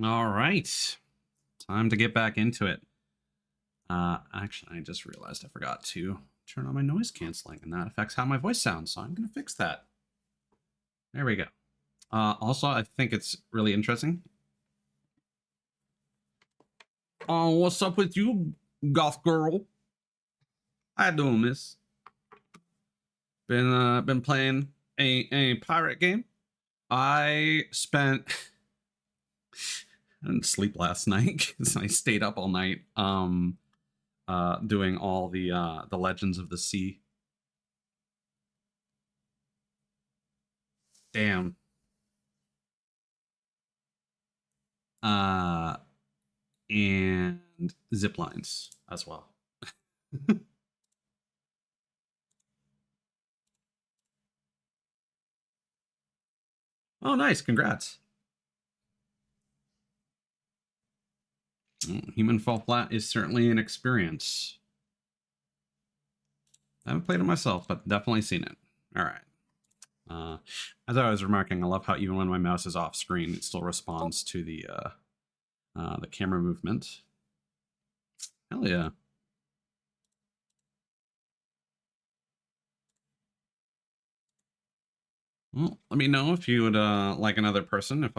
All right. Time to get back into it. Actually, I just realized I forgot to turn on my noise canceling, and that affects how my voice sounds, so I'm going to fix that. There we go. Also, I think it's really interesting. What's up with you, goth girl? How you doing, miss? Been playing a pirate game. I didn't sleep last night because I stayed up all night doing all the Legends of the Sea. Damn. And zip lines as well. Oh, nice. Congrats. Human Fall Flat is certainly an experience. I haven't played it myself, but definitely seen it. All right. As I was remarking, I love how even when my mouse is off screen, it still responds to the camera movement. Hell yeah. Well, let me know if you would like another person. If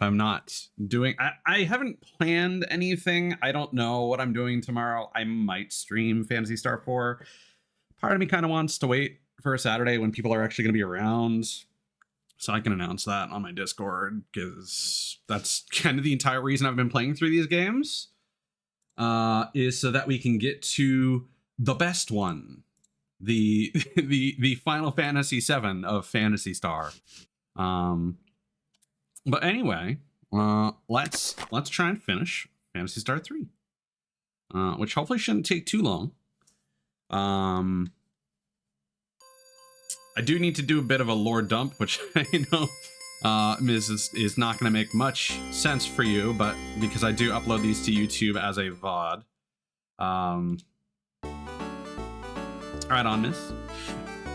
I'm not doing, I haven't planned anything. I don't know what I'm doing tomorrow. I might stream Phantasy Star 4. Part of me kind of wants to wait for a Saturday when people are actually going to be around, so I can announce that on my Discord, because that's kind of the entire reason I've been playing through these games, is so that we can get to the best one, the Final Fantasy VII of Phantasy Star. But anyway, let's try and finish Phantasy Star 3, which hopefully shouldn't take too long. I do need to do a bit of a lore dump, which I know is not going to make much sense for you, but because I do upload these to YouTube as a VOD. Right on, miss.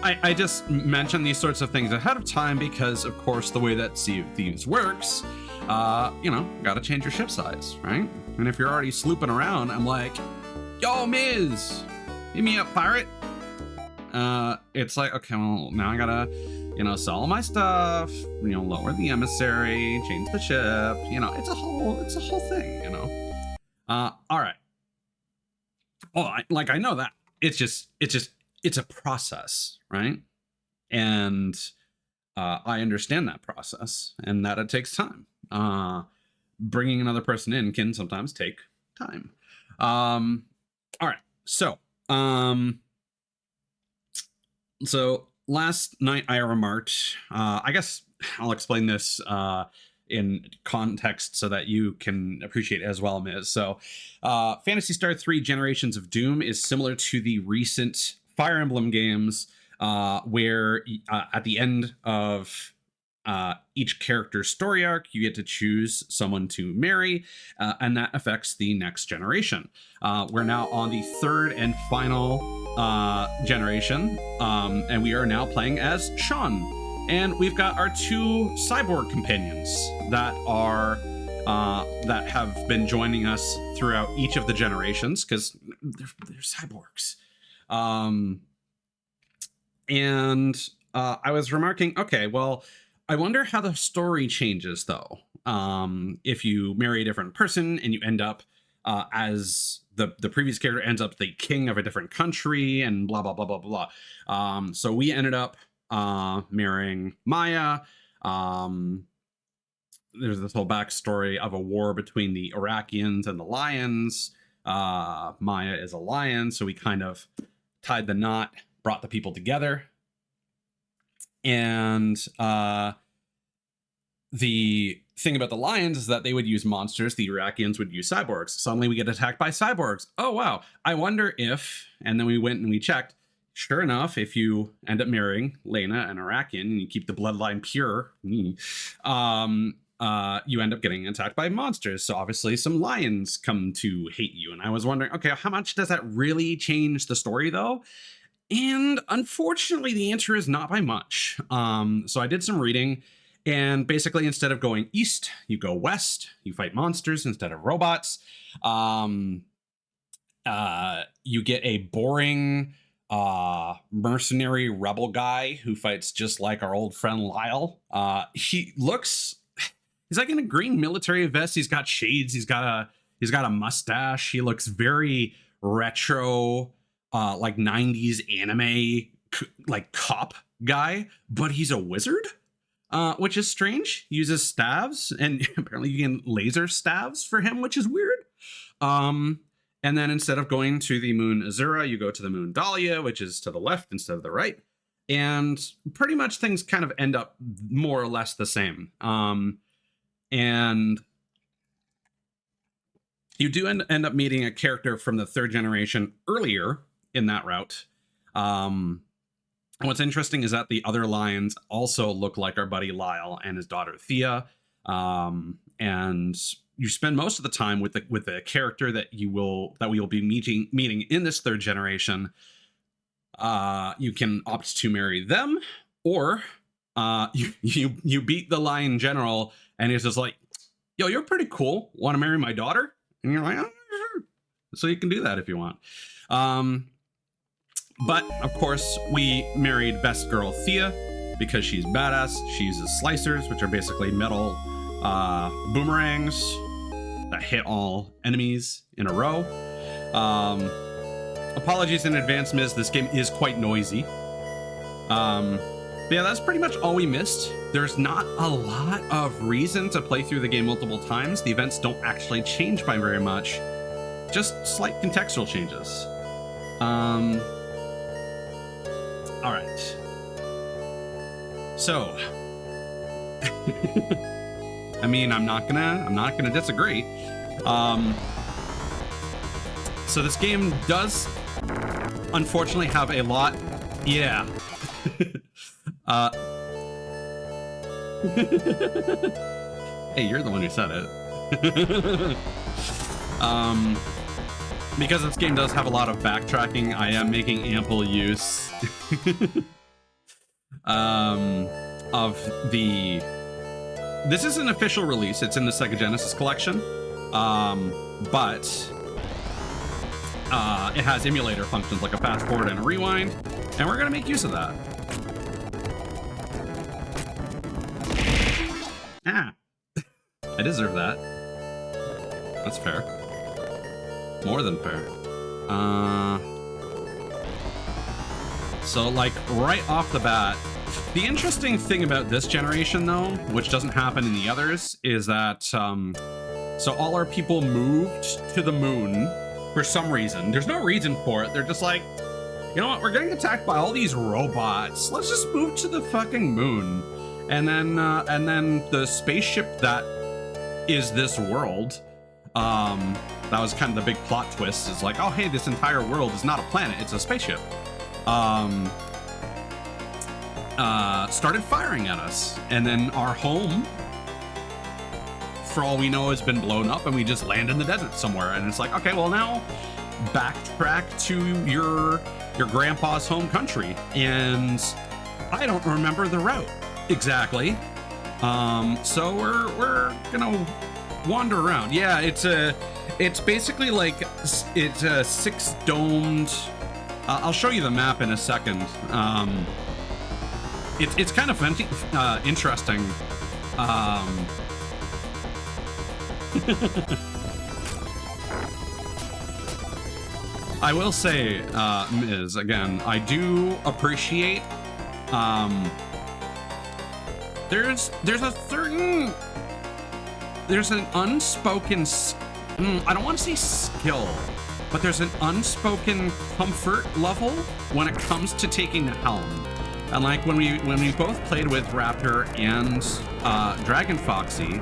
I just mention these sorts of things ahead of time because, of course, the way that Sea of Thieves works, gotta change your ship size, right? And if you're already slooping around, I'm like, yo, Miz, hit me up, pirate. It's like, okay, well, now I gotta, sell my stuff, lower the emissary, change the ship, it's a whole thing, all right. Oh, I know that. It's a process, right? And I understand that process and that it takes time. Bringing another person in can sometimes take time. All right. So last night I remarked, I guess I'll explain this in context so that you can appreciate it as well, Miz. So Phantasy Star 3 Generations of Doom is similar to the recent Fire Emblem games, where at the end of each character's story arc, you get to choose someone to marry, and that affects the next generation. We're now on the third and final generation, and we are now playing as Sean. And we've got our two cyborg companions that are that have been joining us throughout each of the generations, because they're cyborgs. I was remarking, okay, well, I wonder how the story changes, though, if you marry a different person and you end up as the previous character ends up the king of a different country and blah, blah, blah, blah, blah. So we ended up marrying Maya. There's this whole backstory of a war between the Iraqians and the Lions. Maya is a lion, so we kind of tied the knot, brought the people together. And the thing about the Lions is that they would use monsters. The Iraqians would use cyborgs. Suddenly we get attacked by cyborgs. Oh, wow. I wonder if, and then we went and we checked. Sure enough, if you end up marrying Lena, an Iraqian, and you keep the bloodline pure, you end up getting attacked by monsters. So obviously some lions come to hate you. And I was wondering, okay, how much does that really change the story, though? And unfortunately, the answer is not by much. So I did some reading, And basically, instead of going east, you go west. You fight monsters instead of robots. You get a boring mercenary rebel guy who fights just like our old friend Lyle. He's like in a green military vest. He's got shades. He's got a mustache. He looks very retro, like 90s anime, like cop guy, but he's a wizard. Which is strange. He uses staves, and apparently you can laser staves for him, which is weird. And then instead of going to the moon Azura, you go to the moon Dahlia, which is to the left instead of the right. And pretty much things kind of end up more or less the same. And you do end up meeting a character from the 3rd generation earlier in that route. And what's interesting is that the other lions also look like our buddy Lyle and his daughter Thea. And you spend most of the time with the character that we will be meeting in this 3rd generation. You can opt to marry them, or you beat the lion general, and he's just like, "Yo, you're pretty cool. Want to marry my daughter?" And you're like, "Oh, sure." So you can do that if you want. But, of course, we married best girl Thea because she's badass. She uses slicers, which are basically metal boomerangs that hit all enemies in a row. Apologies in advance, Miz. This game is quite noisy. But yeah, that's pretty much all we missed. There's not a lot of reason to play through the game multiple times. The events don't actually change by very much. Just slight contextual changes. All right. So, I mean, I'm not gonna disagree. So this game does, unfortunately, have a lot. Yeah. Hey, you're the one who said it. Because this game does have a lot of backtracking, I am making ample use of the... This is an official release. It's in the Sega Genesis collection, but it has emulator functions like a fast forward and a rewind, and we're gonna make use of that. Ah, I deserve that. That's fair. More than fair. So like right off the bat, the interesting thing about this generation though, which doesn't happen in the others, is that so all our people moved to the moon for some reason. There's no reason for it. They're just like, you know what, we're getting attacked by all these robots. Let's just move to the fucking moon. And then the spaceship that is this world, that was kind of the big plot twist, is like, oh hey, this entire world is not a planet, it's a spaceship. Started firing at us, and then our home, for all we know, has been blown up, and we just land in the desert somewhere. And it's like, okay, well now backtrack to your grandpa's home country, and I don't remember the route exactly. So we're gonna wander around. Yeah, it's basically like it's a 6-domed. I'll show you the map in a second. It's kind of interesting. I will say, Ms. Again, I do appreciate. There's an unspoken. I don't want to say skill, but there's an unspoken comfort level when it comes to taking the helm. And like when we both played with Raptor and Dragon Foxy,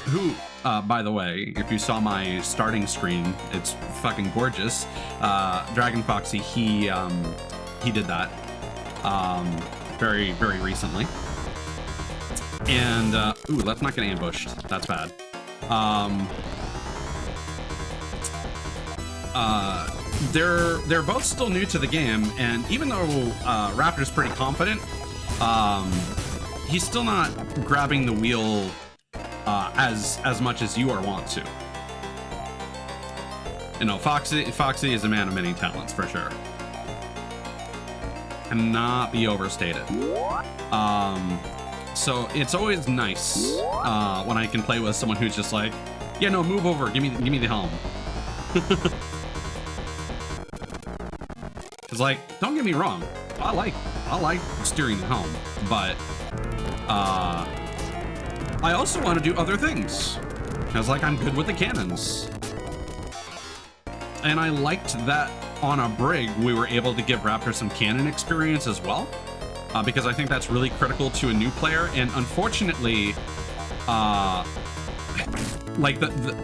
who by the way, if you saw my starting screen, it's fucking gorgeous. Dragon Foxy, he did that very, very recently. And ooh, let's not get ambushed. That's bad. They're both still new to the game, and even though Raptor's pretty confident, he's still not grabbing the wheel as much as you are wont to. You know, Foxy is a man of many talents for sure. Cannot be overstated. So it's always nice when I can play with someone who's just like, yeah, no, move over, give me the helm. Cause like, don't get me wrong, I like steering the helm, but I also want to do other things. Cause like I'm good with the cannons. And I liked that on a brig, we were able to give Raptor some cannon experience as well. Because I think that's really critical to a new player. And unfortunately, like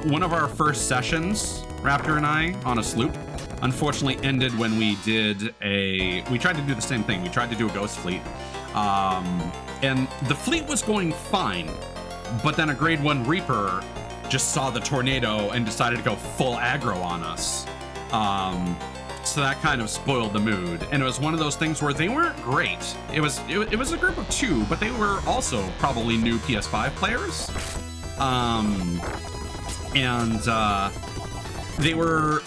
one of our first sessions, Raptor and I, on a sloop, unfortunately ended when we tried to do the same thing. We tried to do a ghost fleet. And the fleet was going fine, but then a grade 1 Reaper just saw the tornado and decided to go full aggro on us. So that kind of spoiled the mood. And it was one of those things where they weren't great. It was a group of 2, but they were also probably new PS5 players. They were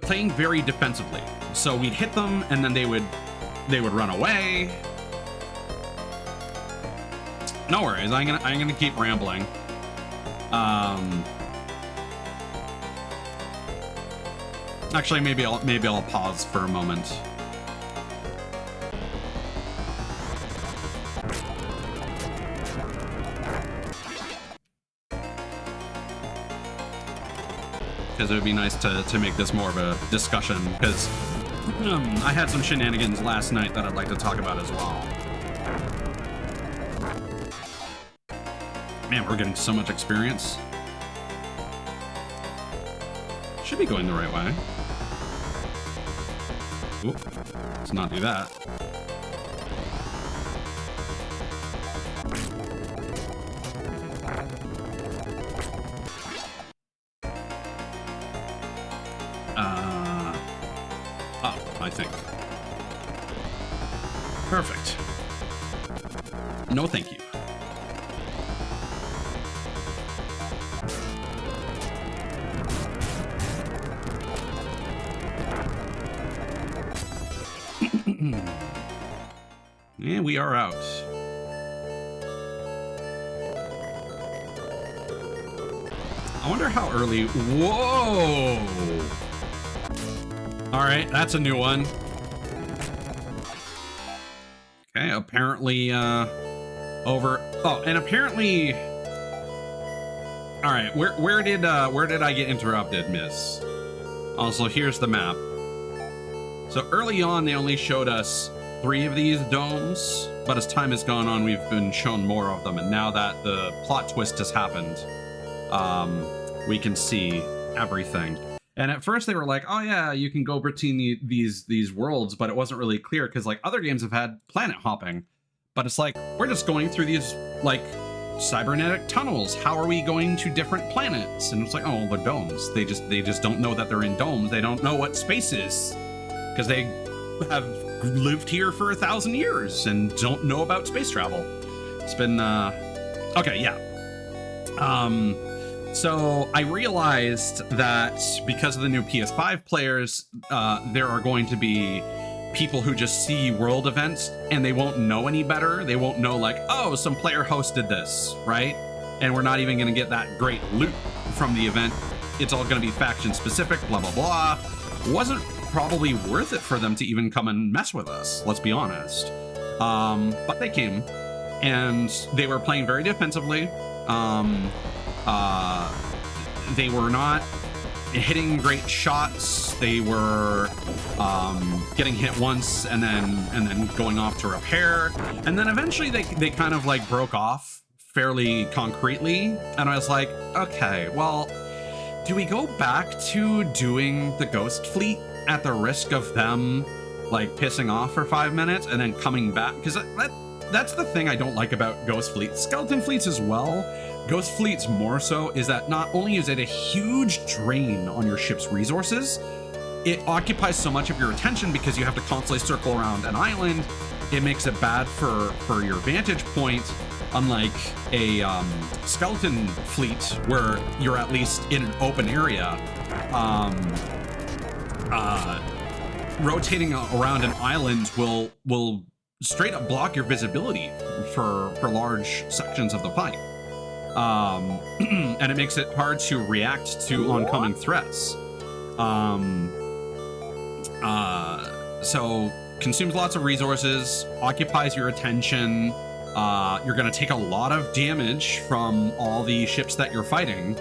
playing very defensively. So we'd hit them and then they would run away. No worries, I'm gonna keep rambling. Actually, maybe I'll pause for a moment. Because it would be nice to make this more of a discussion, because I had some shenanigans last night that I'd like to talk about as well. Man, we're getting so much experience. Should be going the right way. Ooh, let's not do that. I think. Perfect. No, thank you. And we are out. I wonder how early. Whoa! All right, that's a new one. Okay, apparently over. Oh, and apparently. All right, where did I get interrupted, miss? Also, here's the map. So early on, they only showed us 3 of these domes, but as time has gone on, we've been shown more of them. And now that the plot twist has happened, we can see everything. And at first they were like, oh yeah, you can go between these worlds, but it wasn't really clear because like other games have had planet hopping, but it's like, we're just going through these like cybernetic tunnels. How are we going to different planets? And it's like, oh, they're domes. They just don't know that they're in domes. They don't know what space is because they have lived here for 1,000 years and don't know about space travel. It's been, okay, yeah. So I realized that because of the new PS5 players, there are going to be people who just see world events and they won't know any better. They won't know like, oh, some player hosted this, right? And we're not even going to get that great loot from the event. It's all going to be faction specific, blah, blah, blah. Wasn't probably worth it for them to even come and mess with us, let's be honest. But they came and they were playing very defensively. They were not hitting great shots. They were getting hit once and then going off to repair. And then eventually they kind of like broke off fairly concretely. And I was like, okay, well, do we go back to doing the Ghost Fleet at the risk of them like pissing off for 5 minutes and then coming back? Because that's the thing I don't like about Ghost Fleets. Skeleton Fleets as well. Ghost Fleets more so is that not only is it a huge drain on your ship's resources, it occupies so much of your attention because you have to constantly circle around an island. It makes it bad for your vantage point. unlike a skeleton fleet where you're at least in an open area. Rotating around an island will straight up block your visibility for large sections of the fight. And it makes it hard to react to oncoming threats. So consumes lots of resources, occupies your attention. You're going to take a lot of damage from all the ships that you're fighting.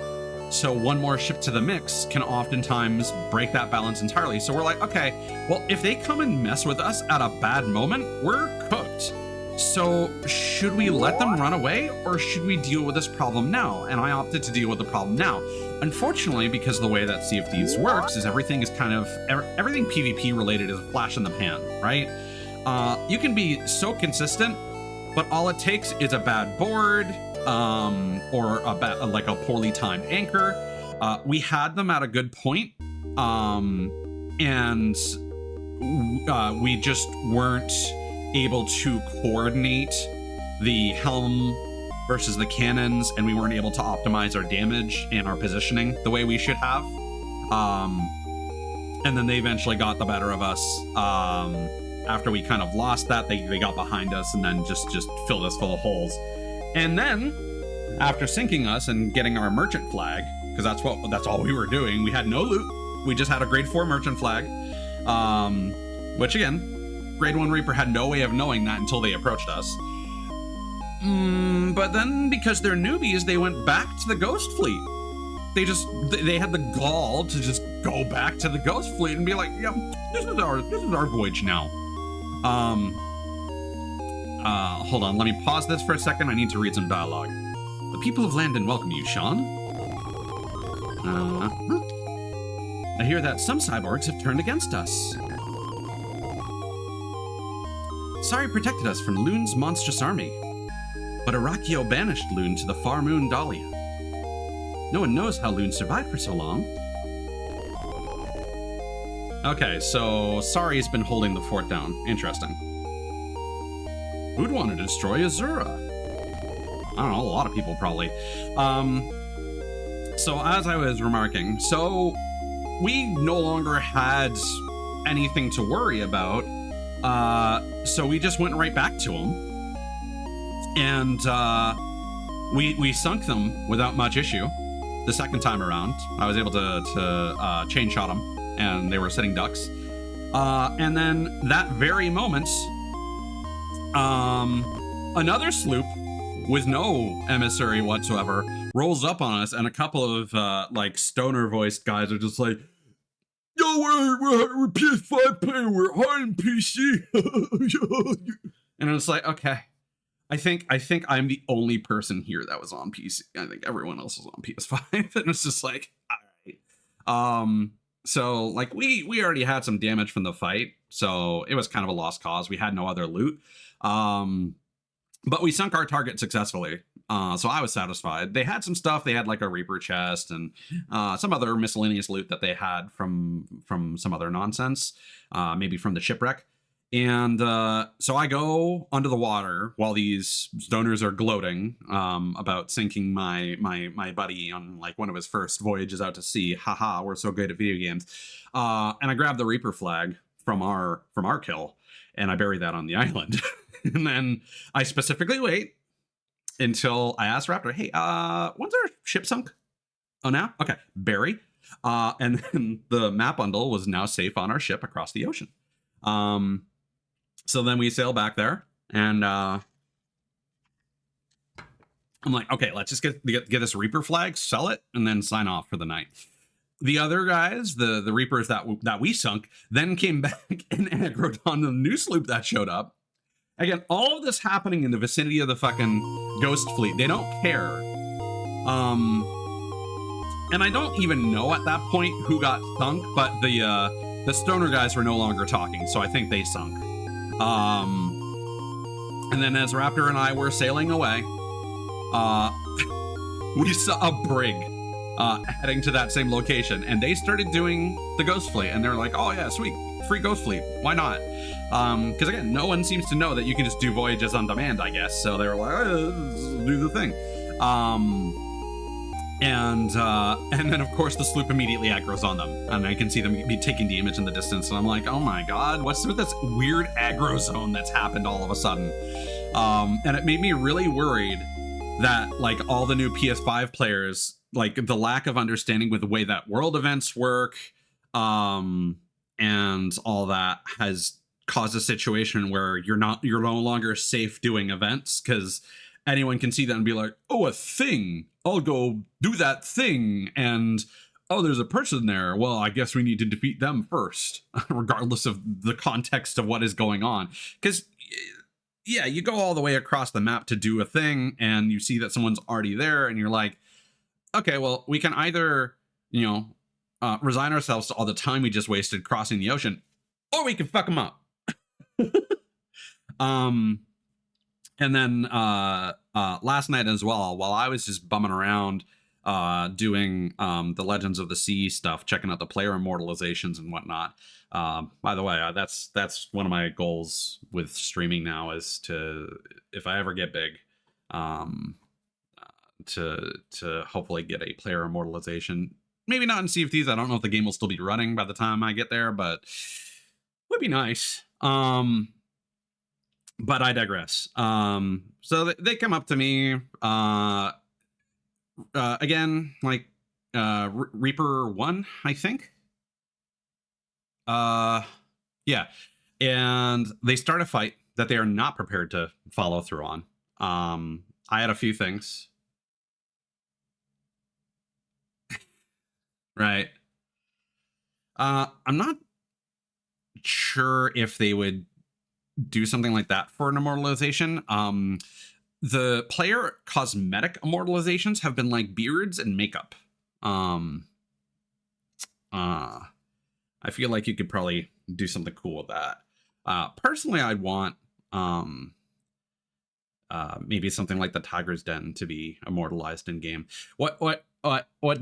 So one more ship to the mix can oftentimes break that balance entirely. So we're like, okay, well, if they come and mess with us at a bad moment, we're cooked. So should we let them run away, or should we deal with this problem now? And I opted to deal with the problem now. Unfortunately, because the way that Sea of Thieves works is everything PvP related is a flash in the pan, right? You can be so consistent, but all it takes is a bad board, or a poorly timed anchor. We had them at a good point, and we just weren't able to coordinate the helm versus the cannons, and we weren't able to optimize our damage and our positioning the way we should have. And then they eventually got the better of us. After we kind of lost that, they got behind us and then just filled us full of holes. And then after sinking us and getting our merchant flag, because that's all we were doing, we had no loot. We just had a grade 4 merchant flag, which again, grade 1 Reaper had no way of knowing that until they approached us. But then, because they're newbies, they went back to the Ghost Fleet. They had the gall to just go back to the Ghost Fleet and be like, yeah, this is our voyage now. Hold on, let me pause this for a second. I need to read some dialogue. The people of Landon welcome you, Sean. I hear that some cyborgs have turned against us. Sari protected us from Loon's monstrous army, but Arakio banished Loon to the far moon Dahlia. No one knows how Loon survived for so long. Okay, so Sari's been holding the fort down. Interesting. Who'd want to destroy Azura? I don't know, a lot of people probably. So as I was remarking, so we no longer had anything to worry about. So we just went right back to them, and we sunk them without much issue. The second time around, I was able to chain shot them, and they were sitting ducks. And then that very moment, another sloop with no emissary whatsoever rolls up on us, and a couple of stoner voiced guys are just like, yo, we're PS5 player, we're hard in PC. And it's like, okay, I think I'm the only person here that was on PC. I think everyone else was on PS5. And it's just like, all right. So like we already had some damage from the fight, so it was kind of a lost cause. We had no other loot. But we sunk our target successfully. So I was satisfied. They had some stuff. They had like a Reaper chest and some other miscellaneous loot that they had from some other nonsense, maybe from the shipwreck. And so I go under the water while these stoners are gloating about sinking my buddy on like one of his first voyages out to sea. Haha, we're so good at video games. And I grab the Reaper flag from our kill, and I bury that on the island. And then I specifically wait until I ask Raptor, hey, when's our ship sunk? Oh, now? Okay, bury. And then the map bundle was now safe on our ship across the ocean. So then we sail back there, and I'm like, okay, let's just get this Reaper flag, sell it, and then sign off for the night. The other guys, the Reapers that we sunk, then came back and aggroed on the new sloop that showed up. Again, all of this happening in the vicinity of the fucking Ghost Fleet. They don't care. And I don't even know at that point who got sunk, but the stoner guys were no longer talking, so I think they sunk. And then as Raptor and I were sailing away, we saw a brig heading to that same location, and they started doing the Ghost Fleet, and they're like, oh yeah, sweet, free ghost fleet. Why not? Because again, no one seems to know that you can just do voyages on demand, I guess. So they were like, oh, do the thing. And then of course the sloop immediately aggro's on them, and I can see them be taking damage in the distance, and I'm like, oh my god, what's with this weird aggro zone that's happened all of a sudden? And it made me really worried that like all the new PS5 players, like the lack of understanding with the way that world events work, and all that has caused a situation where you're no longer safe doing events, because anyone can see that and be like, oh, a thing, I'll go do that thing, and oh, there's a person there, well, I guess we need to defeat them first, regardless of the context of what is going on. Because yeah, you go all the way across the map to do a thing, and you see that someone's already there, and you're like, okay, well, we can either, resign ourselves to all the time we just wasted crossing the ocean, or we can fuck them up. And then last night as well, while I was just bumming around doing the Legends of the Sea stuff, checking out the player immortalizations and whatnot. By the way, that's one of my goals with streaming now, is to, if I ever get big, to hopefully get a player immortalization. Maybe not in Sea of Thieves. I don't know if the game will still be running by the time I get there, but would be nice. But I digress. So they come up to me again, like Reaper 1, I think. Yeah. And they start a fight that they are not prepared to follow through on. I had a few things. Right. I'm not sure if they would do something like that for an immortalization. The player cosmetic immortalizations have been like beards and makeup. I feel like you could probably do something cool with that. Personally, I'd want maybe something like the Tiger's Den to be immortalized in game. What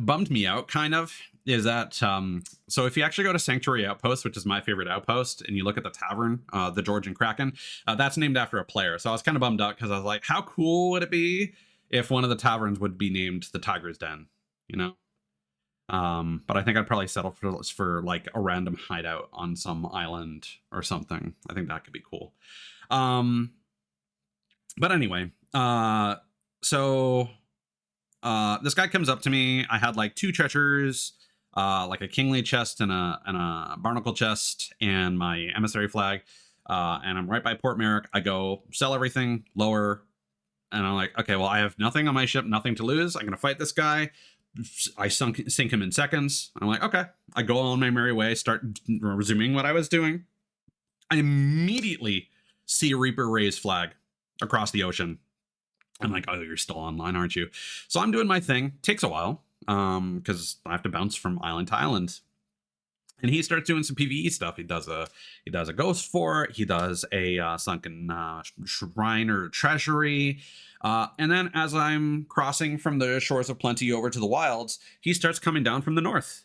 bummed me out kind of is that so if you actually go to Sanctuary Outpost, which is my favorite outpost, and you look at the tavern, the Georgian Kraken, that's named after a player. So I was kind of bummed out, because I was like, how cool would it be if one of the taverns would be named the Tiger's Den, but I think I'd probably settle for like a random hideout on some island or something. I think that could be cool. But anyway, so this guy comes up to me. I had like 2 treasures, like a kingly chest and a barnacle chest, and my emissary flag. And I'm right by Port Merrick. I go sell everything, lower, and I'm like, okay, well, I have nothing on my ship, nothing to lose. I'm gonna fight this guy. I sink him in seconds. I'm like, okay. I go on my merry way, start resuming what I was doing. I immediately see a Reaper raise flag across the ocean. I'm like, oh, you're still online, aren't you? So I'm doing my thing. Takes a while, because I have to bounce from island to island. And he starts doing some PvE stuff. He does a ghost fort. He does a sunken shrine or treasury. And then as I'm crossing from the shores of plenty over to the wilds, he starts coming down from the north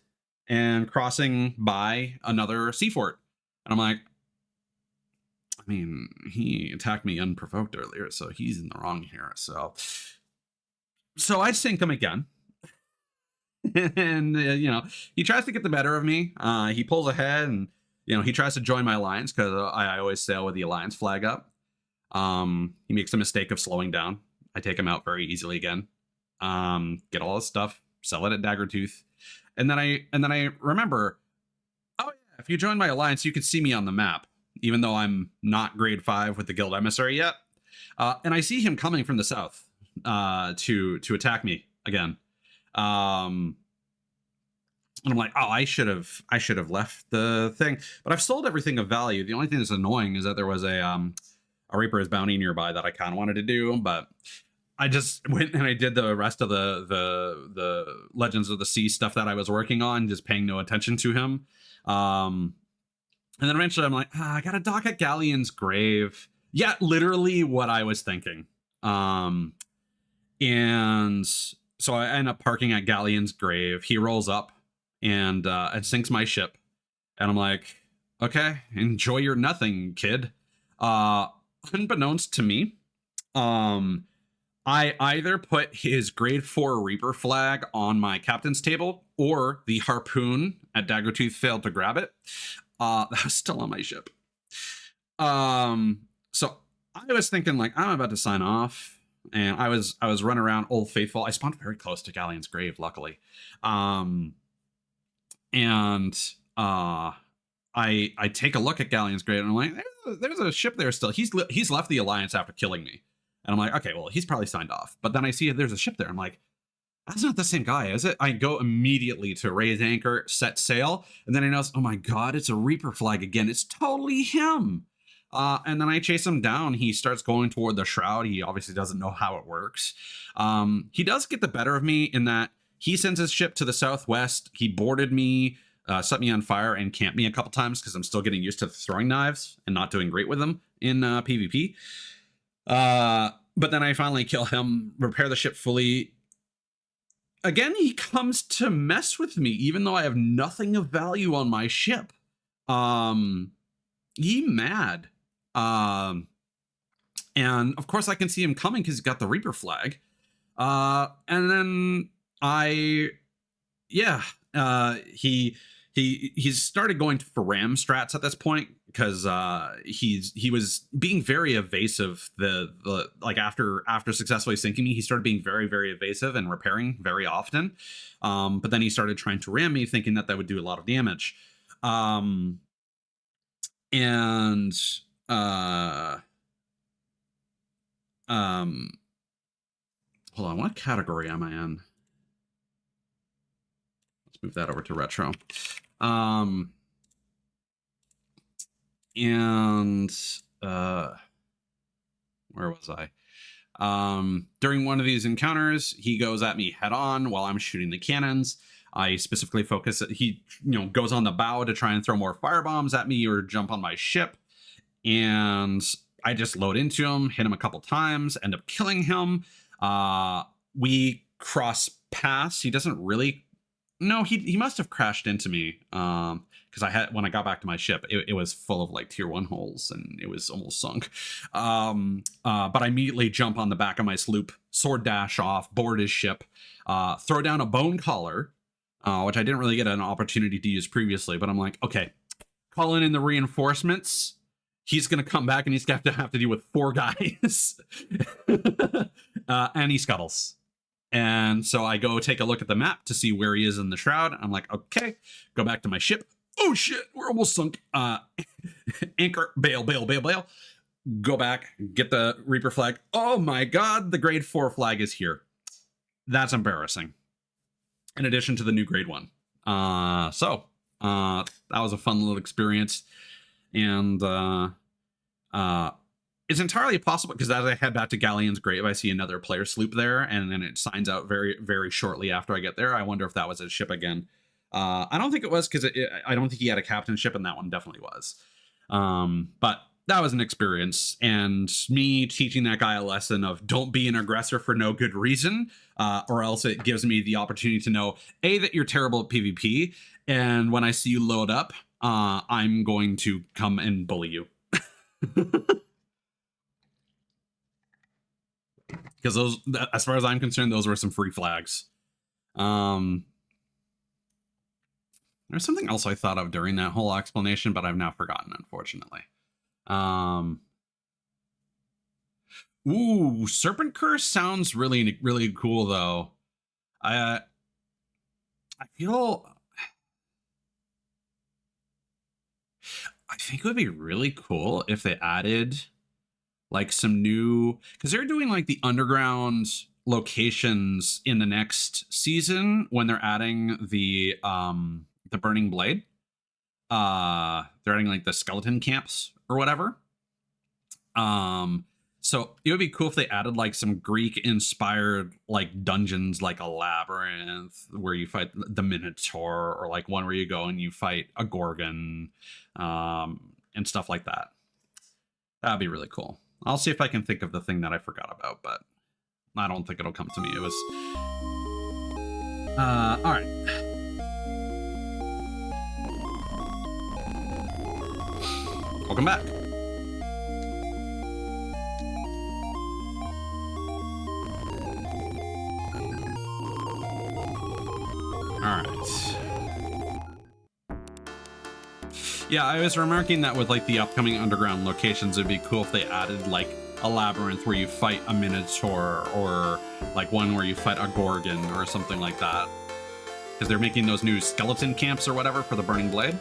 and crossing by another sea fort. And I'm like, I mean, he attacked me unprovoked earlier, so he's in the wrong here. So I sink him again. And, he tries to get the better of me. He pulls ahead, and, he tries to join my alliance, because I always sail with the alliance flag up. He makes the mistake of slowing down. I take him out very easily again. Get all his stuff, sell it at Daggertooth. And then I remember, oh yeah, if you join my alliance, you can see me on the map, even though I'm not grade 5 with the guild emissary yet. And I see him coming from the south to attack me again. And I'm like, oh, I should have left the thing, but I've sold everything of value. The only thing that's annoying is that there was a Reaper's bounty nearby that I kind of wanted to do, but I just went and I did the rest of the Legends of the Sea stuff that I was working on, just paying no attention to him. And then eventually I'm like, I got a dock at Galleon's grave. Yeah, literally what I was thinking. And so I end up parking at Galleon's grave. He rolls up and sinks my ship. And I'm like, Okay, enjoy your nothing, kid. Unbeknownst to me, I either put his grade 4 Reaper flag on my captain's table, or the harpoon at Daggertooth failed to grab it. That was still on my ship. So I was thinking, like, I'm about to sign off, and I was running around Old Faithful. I spawned very close to Galleon's grave, luckily. I take a look at Galleon's grave, and I'm like, there's a ship there still. He's left the Alliance after killing me. And I'm like, okay, well, he's probably signed off. But then I see there's a ship there. I'm like, that's not the same guy, is it? I go immediately to raise anchor, set sail, and then I notice, oh my god, it's a Reaper flag again. It's totally him. And then I chase him down. He starts going toward the shroud. He obviously doesn't know how it works. He does get the better of me in that he sends his ship to the southwest. He boarded me, set me on fire, and camped me a couple times because I'm still getting used to throwing knives and not doing great with them in PvP. But then I finally kill him, repair the ship fully. Again, he comes to mess with me, even though I have nothing of value on my ship. He mad. And of course I can see him coming because he's got the Reaper flag. And then he's started going for ram strats at this point because he was being very evasive. The like after successfully sinking me, he started being very, very evasive and repairing very often. But then he started trying to ram me, thinking that would do a lot of damage. Hold on, what category am I in? Let's move that over to retro. Where was I? During one of these encounters, he goes at me head on while I'm shooting the cannons. I specifically focus, he goes on the bow to try and throw more firebombs at me or jump on my ship. And I just load into him, hit him a couple times, end up killing him. We cross paths. He doesn't really, no, he must have crashed into me. Because when I got back to my ship, it was full of like tier 1 holes and it was almost sunk. But I immediately jump on the back of my sloop, sword dash off, board his ship, throw down a bone collar, which I didn't really get an opportunity to use previously, but I'm like, okay, calling in the reinforcements. He's going to come back and he's going to have to deal with 4 guys. And he scuttles. And so I go take a look at the map to see where he is in the shroud. I'm like, okay, go back to my ship. Oh shit, we're almost sunk. Anchor, bail. Go back, get the Reaper flag. Oh my god, the grade 4 flag is here. That's embarrassing. In addition to the new grade 1. So that was a fun little experience. And it's entirely possible because as I head back to Galleon's grave, I see another player sloop there, and then it signs out very, very shortly after I get there. I wonder if that was his ship again. I don't think it was because I don't think he had a captain ship, and that one definitely was. But that was an experience, and me teaching that guy a lesson of don't be an aggressor for no good reason, or else it gives me the opportunity to know, A, that you're terrible at PvP, and when I see you load up, I'm going to come and bully you. Because those, as far as I'm concerned, those were some free flags. There's something else I thought of during that whole explanation, but I've now forgotten, unfortunately. Ooh, Serpent Curse sounds really, really cool, though. I think it would be really cool if they added like some new, because they're doing like the underground locations in the next season when they're adding the Burning Blade. They're adding like the skeleton camps or whatever. So it would be cool if they added like some Greek inspired like dungeons, like a labyrinth where you fight the Minotaur, or like one where you go and you fight a Gorgon, and stuff like that. That'd be really cool. I'll see if I can think of the thing that I forgot about, but I don't think it'll come to me. It was all right. Welcome back. All right. Yeah, I was remarking that with like the upcoming underground locations, it'd be cool if they added like a labyrinth where you fight a minotaur, or like one where you fight a gorgon or something like that. Because they're making those new skeleton camps or whatever for the Burning Blade.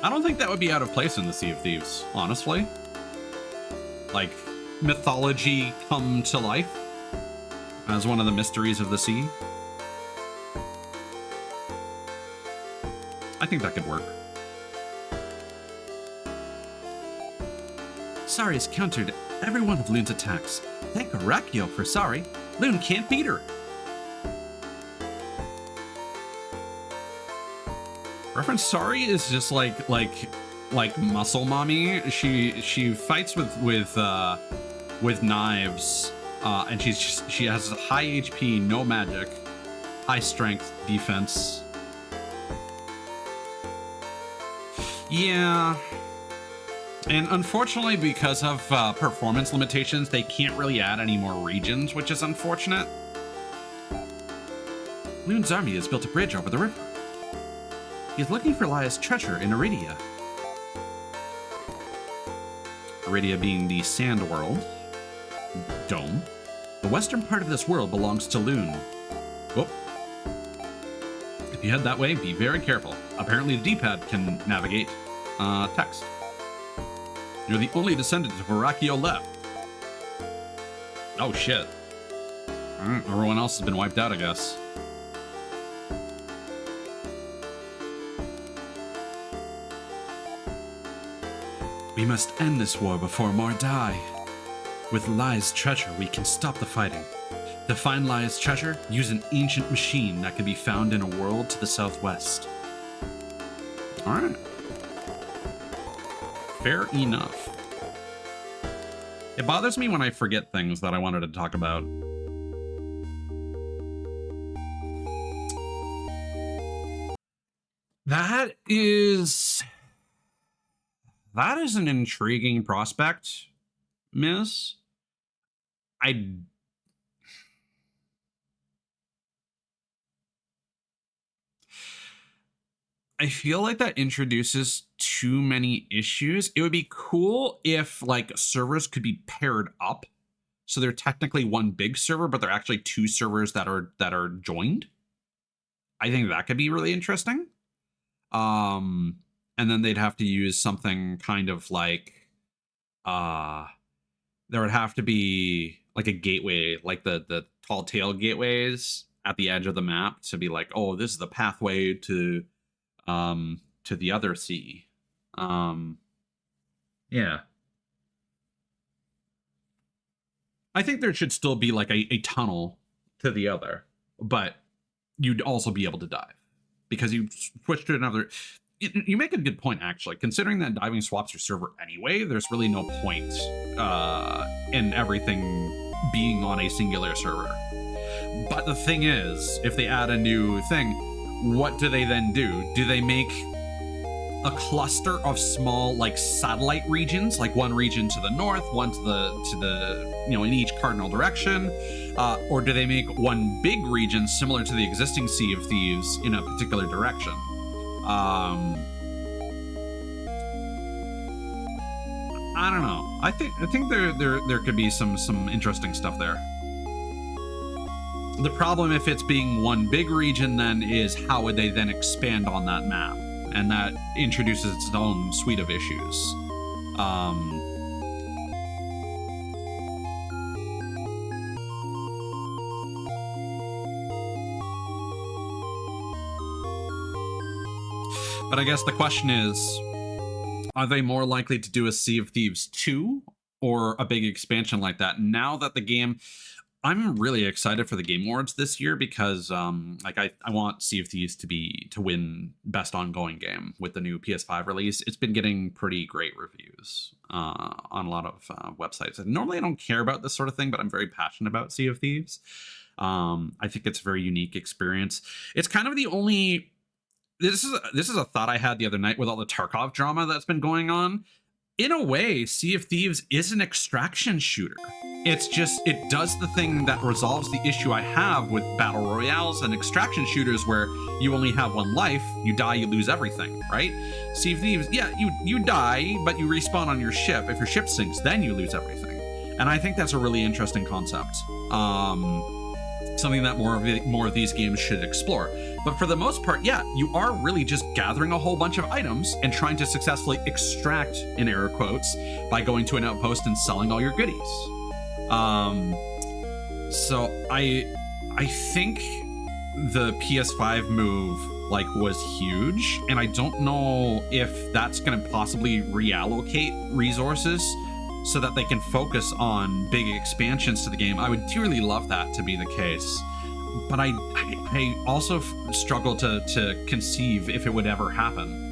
I don't think that would be out of place in the Sea of Thieves, honestly. Like, mythology come to life as one of the mysteries of the sea. I think that could work. Sari has countered every one of Loon's attacks. Thank Arachio for Sari. Loon can't beat her. Reference Sari is just like muscle mommy. She fights with knives, and she has high HP, no magic, high strength, defense. Yeah. And unfortunately, because of performance limitations, they can't really add any more regions, which is unfortunate. Loon's army has built a bridge over the river. He's looking for Laya's treasure in Iridia. Iridia being the Sand World Dome. The western part of this world belongs to Loon. Whoop. If you head that way, be very careful. Apparently the D-pad can navigate text. You're the only descendant of Arachio left. Oh shit. Everyone else has been wiped out, I guess. We must end this war before more die. With Lai's treasure, we can stop the fighting. To find Lai's treasure, use an ancient machine that can be found in a world to the southwest. Alright. Fair enough. It bothers me when I forget things that I wanted to talk about. That is an intriguing prospect, Miss. I feel like that introduces too many issues. It would be cool if like servers could be paired up, so they're technically one big server, but they're actually two servers that are joined. I think that could be really interesting. And then they'd have to use something kind of like there would have to be like a gateway, like the tall tale gateways at the edge of the map to be like, oh, this is the pathway to the other sea. Yeah. I think there should still be like a tunnel to the other, but you'd also be able to dive because you switch to another. You make a good point, actually. Considering that diving swaps your server anyway, there's really no point in everything being on a singular server. But the thing is, if they add a new thing, what do they then do? Do they make a cluster of small like satellite regions, like one region to the north, one to the in each cardinal direction, or do they make one big region similar to the existing Sea of Thieves in a particular direction? I don't know. I think there could be some interesting stuff there. The problem, if it's being one big region, then is how would they then expand on that map? And that introduces its own suite of issues. But I guess the question is, are they more likely to do a Sea of Thieves 2 or a big expansion like that? Now that the game... I'm really excited for the Game Awards this year because I want Sea of Thieves to win Best Ongoing Game with the new PS5 release. It's been getting pretty great reviews on a lot of websites. And normally I don't care about this sort of thing, but I'm very passionate about Sea of Thieves. I think it's a very unique experience. It's kind of the only this is a thought I had the other night with all the Tarkov drama that's been going on. In a way, Sea of Thieves is an extraction shooter. It's just, it does the thing that resolves the issue I have with battle royales and extraction shooters where you only have one life, you die, you lose everything, right? Sea of Thieves, yeah, you die, but you respawn on your ship. If your ship sinks, then you lose everything. And I think that's a really interesting concept. Something that more of these games should explore. But for the most part, yeah, you are really just gathering a whole bunch of items and trying to successfully extract, in air quotes, by going to an outpost and selling all your goodies. So I think the PS5 move was huge, and I don't know if that's going to possibly reallocate resources so that they can focus on big expansions to the game. I would dearly love that to be the case, but I also struggle to conceive if it would ever happen.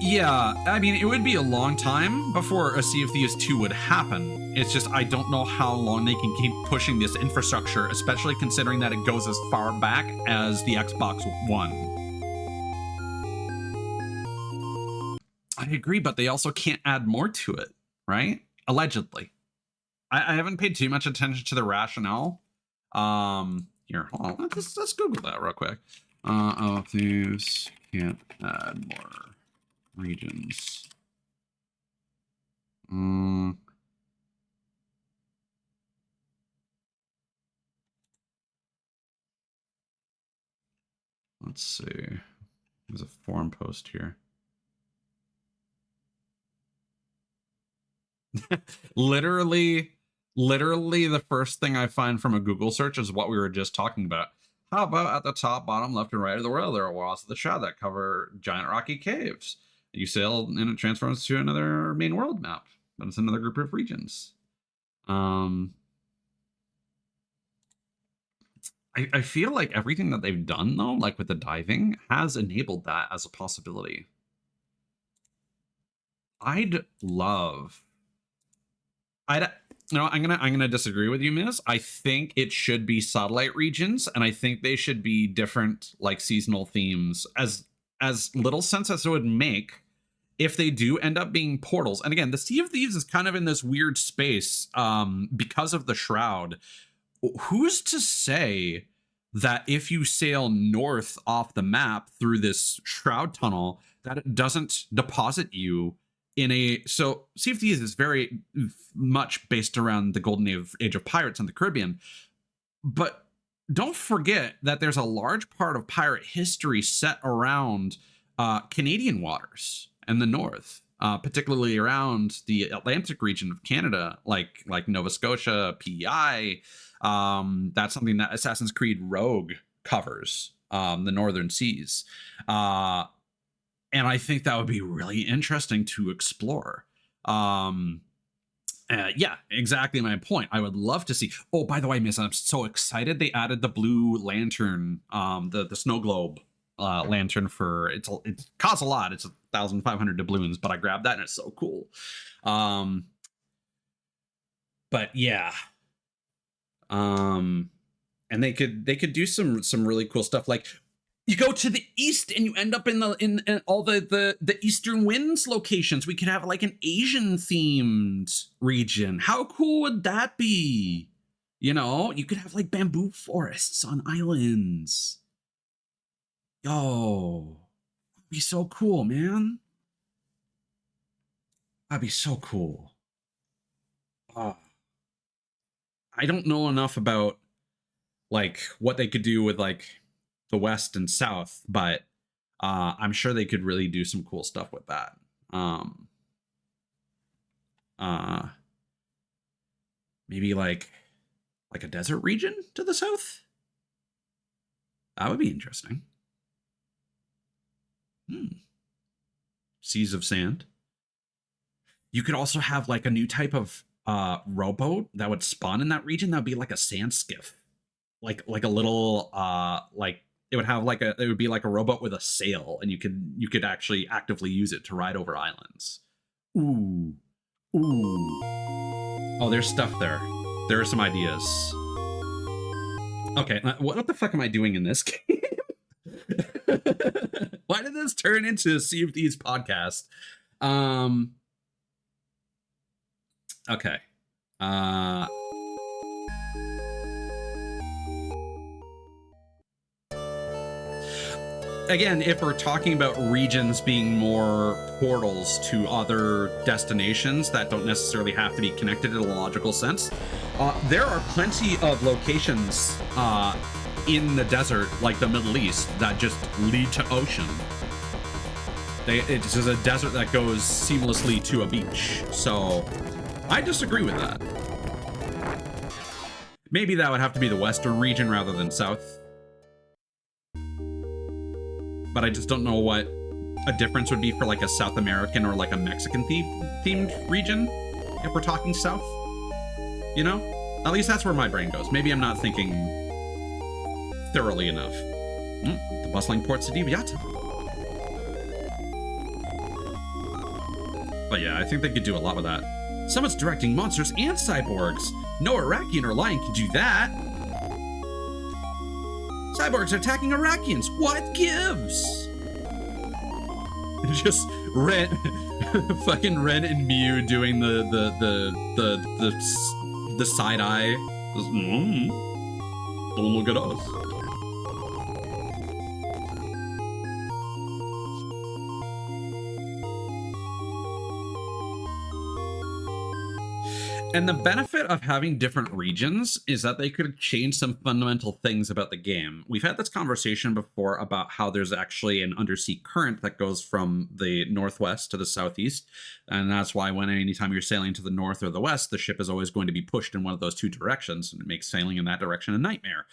Yeah, I mean, it would be a long time before a Sea of Thieves 2 would happen. It's just, I don't know how long they can keep pushing this infrastructure, especially considering that it goes as far back as the Xbox One. I agree, but they also can't add more to it, right? Allegedly. I haven't paid too much attention to the rationale. Here, hold on. Let's Google that real quick. Thieves can't add more regions. Let's see. There's a forum post here. literally the first thing I find from a Google search is what we were just talking about. How about at the top, bottom, left, and right of the world, there are walls of the Shroud that cover giant rocky caves. You sail and it transforms to another main world map. But it's another group of regions. I feel like everything that they've done, though, like with the diving, has enabled that as a possibility. I'm gonna disagree with you, Miss. I think it should be satellite regions, and I think they should be different, seasonal themes. As little sense as it would make if they do end up being portals. And again, the Sea of Thieves is kind of in this weird space because of the Shroud. Who's to say that if you sail north off the map through this Shroud tunnel, that it doesn't deposit you in a... So Sea of Thieves is very much based around the golden age of pirates in the Caribbean, but don't forget that there's a large part of pirate history set around Canadian waters and the north, particularly around the Atlantic region of Canada, like Nova Scotia, PEI. That's something that Assassin's Creed Rogue covers, the northern seas. And I think that would be really interesting to explore. Yeah, exactly my point. I would love to see. Oh, by the way, Miss, I'm so excited they added the blue lantern, the snow globe lantern for it costs a lot. It's 1,500 doubloons, but I grabbed that and it's so cool. But yeah. And they could do some really cool stuff. Like, you go to the east and you end up in all the Eastern Winds locations. We could have like an Asian themed region. How cool would that be? You know, you could have like bamboo forests on islands. Yo, that'd be so cool, man. That'd be so cool. I don't know enough about like what they could do with like the West and South, but I'm sure they could really do some cool stuff with that. Maybe like a desert region to the south. That would be interesting. Seas of sand. You could also have like a new type of rowboat that would spawn in that region. That would be like a sand skiff, like a little it would be like a rowboat with a sail, and you could actually actively use it to ride over islands. Ooh. Oh, there's stuff there. There are some ideas. Okay, what the fuck am I doing in this game? Why did this turn into Sea of Thieves podcast? Okay. Again, if we're talking about regions being more portals to other destinations that don't necessarily have to be connected in a logical sense, there are plenty of locations in the desert, like the Middle East, that just lead to ocean. It's just a desert that goes seamlessly to a beach. So I disagree with that. Maybe that would have to be the Western region rather than South. But I just don't know what a difference would be for like a South American or like a Mexican themed region if we're talking South. You know? At least that's where my brain goes. Maybe I'm not thinking thoroughly enough. The bustling ports of Diviata. But yeah, I think they could do a lot with that. Someone's directing monsters and cyborgs. No Iraqian or lion can do that. Cyborgs are attacking Iraqians. What gives? Just Ren, fucking Ren and Mew doing the side eye. Don't look at us. And the benefit of having different regions is that they could change some fundamental things about the game. We've had this conversation before about how there's actually an undersea current that goes from the northwest to the southeast. And that's why anytime you're sailing to the north or the west, the ship is always going to be pushed in one of those two directions, and it makes sailing in that direction a nightmare.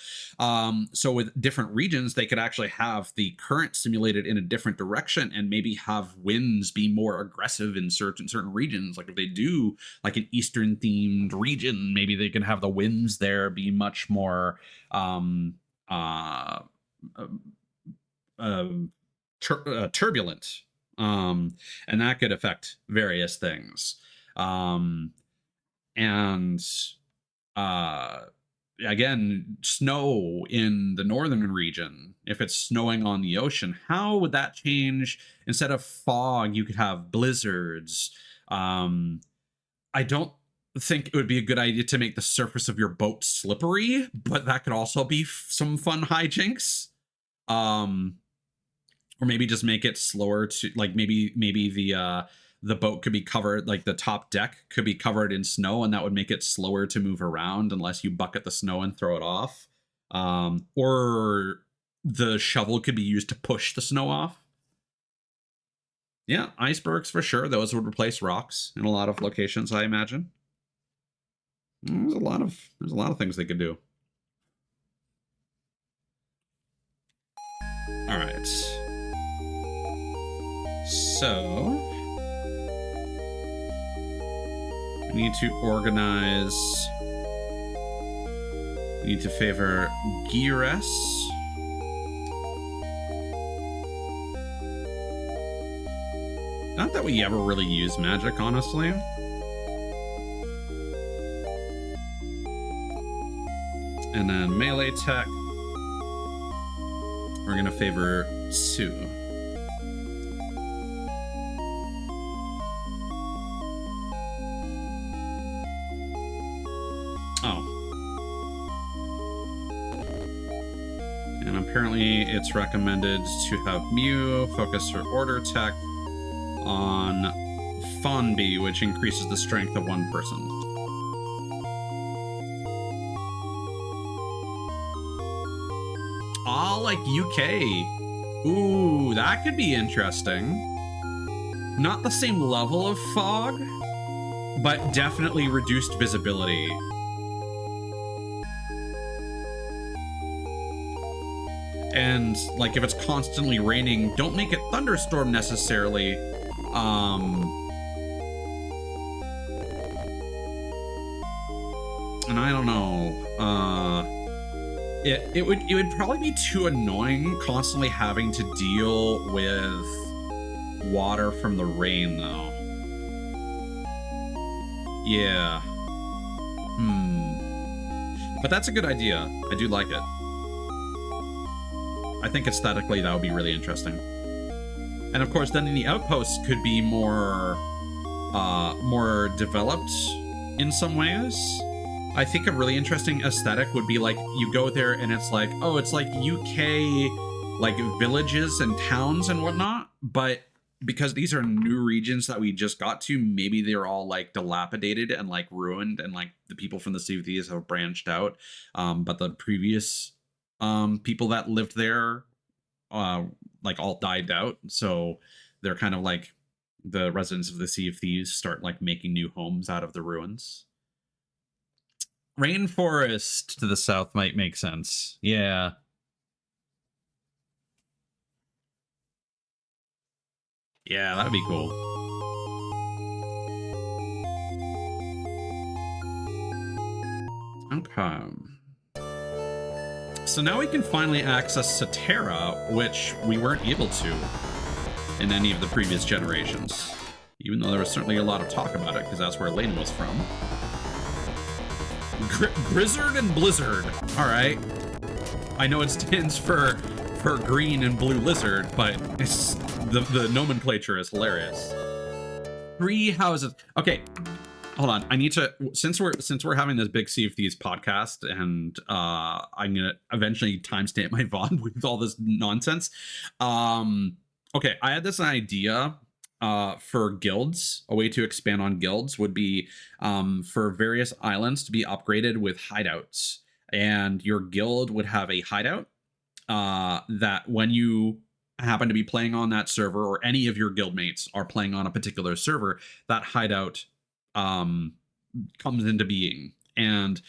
So with different regions, they could actually have the current simulated in a different direction and maybe have winds be more aggressive in certain regions. Like if they do like an eastern themed region, maybe they can have the winds there be much more turbulent, and that could affect various things. Again, snow in the northern region, if it's snowing on the ocean, how would that change? Instead of fog, you could have blizzards. I don't think it would be a good idea to make the surface of your boat slippery, but that could also be some fun hijinks. Or maybe just make it slower to, like, maybe the boat could be covered, like the top deck could be covered in snow, and that would make it slower to move around unless you bucket the snow and throw it off. Or the shovel could be used to push the snow off. Yeah, icebergs for sure. Those would replace rocks in a lot of locations, I imagine. There's a lot of things they could do. All right. So we need to organize. We need to favor Gires. Not that we ever really use magic, honestly. And then melee tech, we're gonna favor Sue. Oh. And apparently it's recommended to have Mew focus her order tech on Fonby, which increases the strength of one person. Ah, like UK. Ooh, that could be interesting. Not the same level of fog, but definitely reduced visibility. And like if it's constantly raining, don't make it thunderstorm necessarily. And I don't know. It would probably be too annoying constantly having to deal with water from the rain, though. Yeah. But that's a good idea. I do like it. I think aesthetically that would be really interesting. And of course, then the outposts could be more developed in some ways. I think a really interesting aesthetic would be like you go there and it's like, oh, it's like UK like villages and towns and whatnot, but because these are new regions that we just got to, maybe they're all like dilapidated and like ruined, and like the people from the Sea of Thieves have branched out, but the previous people that lived there like all died out, so they're kind of like the residents of the Sea of Thieves start like making new homes out of the ruins. Rainforest to the south might make sense. Yeah. Yeah, that'd be cool. Okay. So now we can finally access Satera, which we weren't able to in any of the previous generations. Even though there was certainly a lot of talk about it, because that's where Lane was from. Grizzard and Blizzard. All right. I know it stands for green and blue lizard, but it's the nomenclature is hilarious. 3 houses. Okay, hold on. I need to, since we're having this big Sea of Thieves podcast, and I'm gonna eventually timestamp my VOD with all this nonsense. Okay, I had this idea for guilds. A way to expand on guilds would be for various islands to be upgraded with hideouts, and your guild would have a hideout that when you happen to be playing on that server, or any of your guildmates are playing on a particular server, that hideout comes into being. And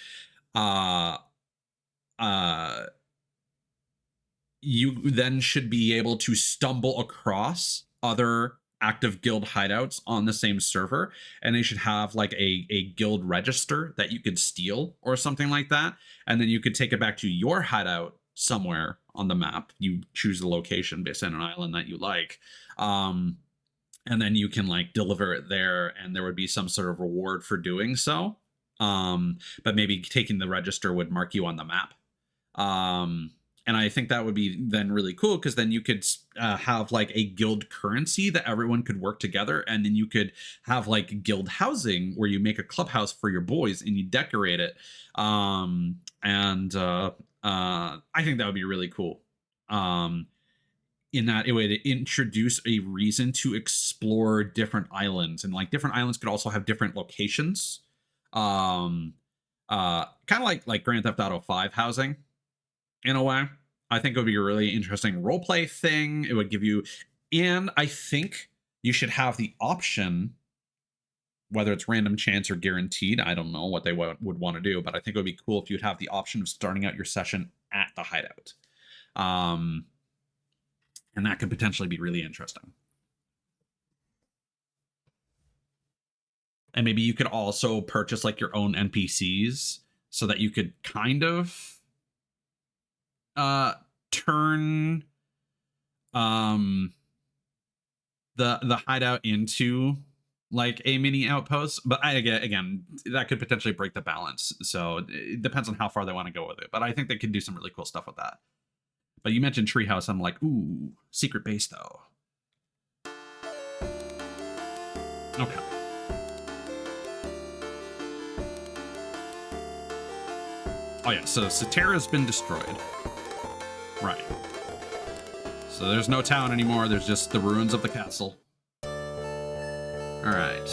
you then should be able to stumble across other active guild hideouts on the same server, and they should have like a guild register that you could steal or something like that, and then you could take it back to your hideout somewhere on the map. You choose the location based on an island that you like, and then you can like deliver it there, and there would be some sort of reward for doing so, but maybe taking the register would mark you on the map. And I think that would be then really cool, because then you could have like a guild currency that everyone could work together, and then you could have like guild housing where you make a clubhouse for your boys and you decorate it. I think that would be really cool. In that it would introduce a reason to explore different islands, and like different islands could also have different locations. Kind of like Grand Theft Auto 5 housing in a way. I think it would be a really interesting roleplay thing. It would give you, and I think you should have the option, whether it's random chance or guaranteed, I don't know what they would want to do, but I think it would be cool if you'd have the option of starting out your session at the hideout. And that could potentially be really interesting. And maybe you could also purchase like your own NPCs so that you could kind of turn the hideout into like a mini outpost, but again that could potentially break the balance, so it depends on how far they want to go with it, but I think they could do some really cool stuff with that. But you mentioned treehouse, I'm like, ooh, secret base though. Okay. Oh yeah, so Satera's been destroyed. Right. So there's no town anymore, there's just the ruins of the castle. Alright.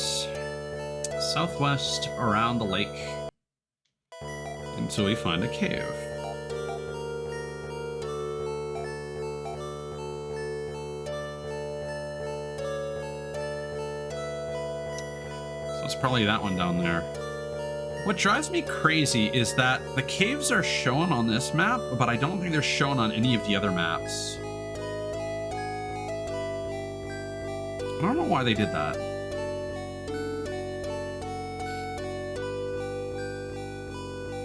Southwest around the lake until we find a cave. So it's probably that one down there. What drives me crazy is that the caves are shown on this map, but I don't think they're shown on any of the other maps. I don't know why they did that.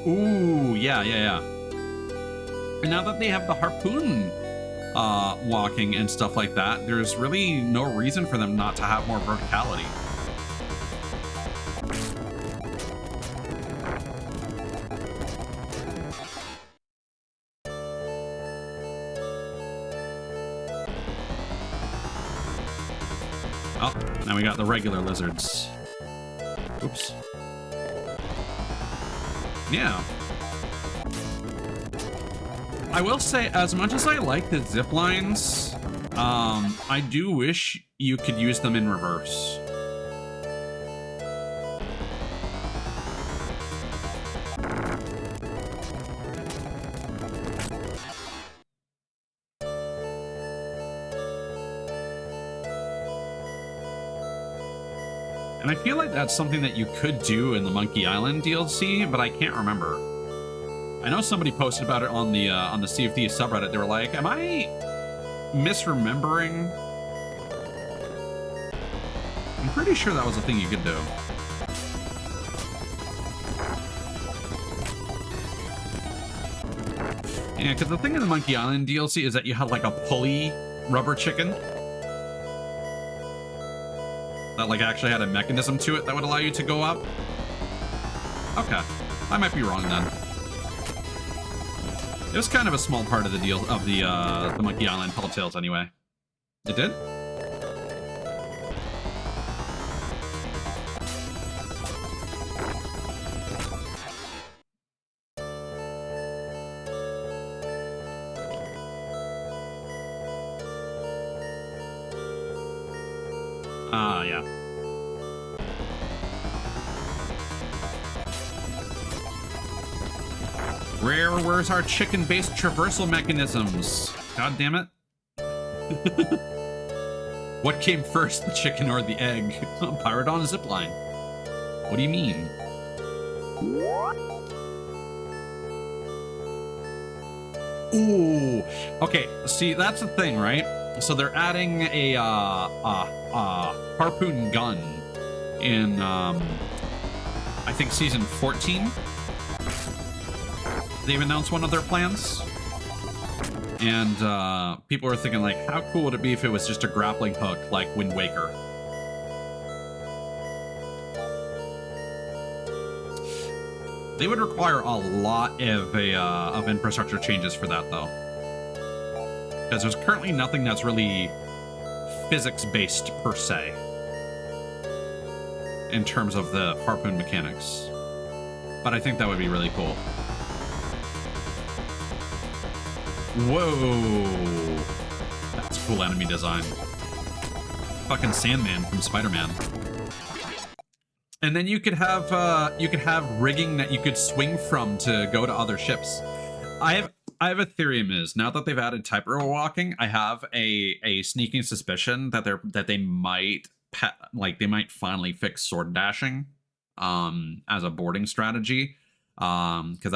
Ooh, yeah. And now that they have the harpoon walking and stuff like that, there's really no reason for them not to have more verticality. And we got the regular lizards. Oops. Yeah. I will say, as much as I like the zip lines, I do wish you could use them in reverse. And I feel like that's something that you could do in the Monkey Island DLC, but I can't remember. I know somebody posted about it on the Sea of Thieves subreddit. They were like, "Am I misremembering?" I'm pretty sure that was a thing you could do. Yeah, because the thing in the Monkey Island DLC is that you had like a pulley rubber chicken that like actually had a mechanism to it that would allow you to go up. Okay, I might be wrong then. It was kind of a small part of the deal of the Monkey Island Tall Tales anyway. It did? Yeah. Rare, where's our chicken-based traversal mechanisms? God damn it. What came first, the chicken or the egg? Pirate on a zipline. What do you mean? Ooh. Okay, see, that's the thing, right? So they're adding a harpoon gun in, I think season 14. They've announced one of their plans. And people are thinking, like, how cool would it be if it was just a grappling hook like Wind Waker? They would require a lot of infrastructure changes for that, though. Because there's currently nothing that's really physics-based, per se, in terms of the harpoon mechanics. But I think that would be really cool. Whoa! That's cool enemy design. Fucking Sandman from Spider-Man. And then you could have rigging that you could swing from to go to other ships. I have a theory, Miz. Now that they've added tightrope walking, I have a sneaking suspicion that they might finally fix sword dashing as a boarding strategy. Because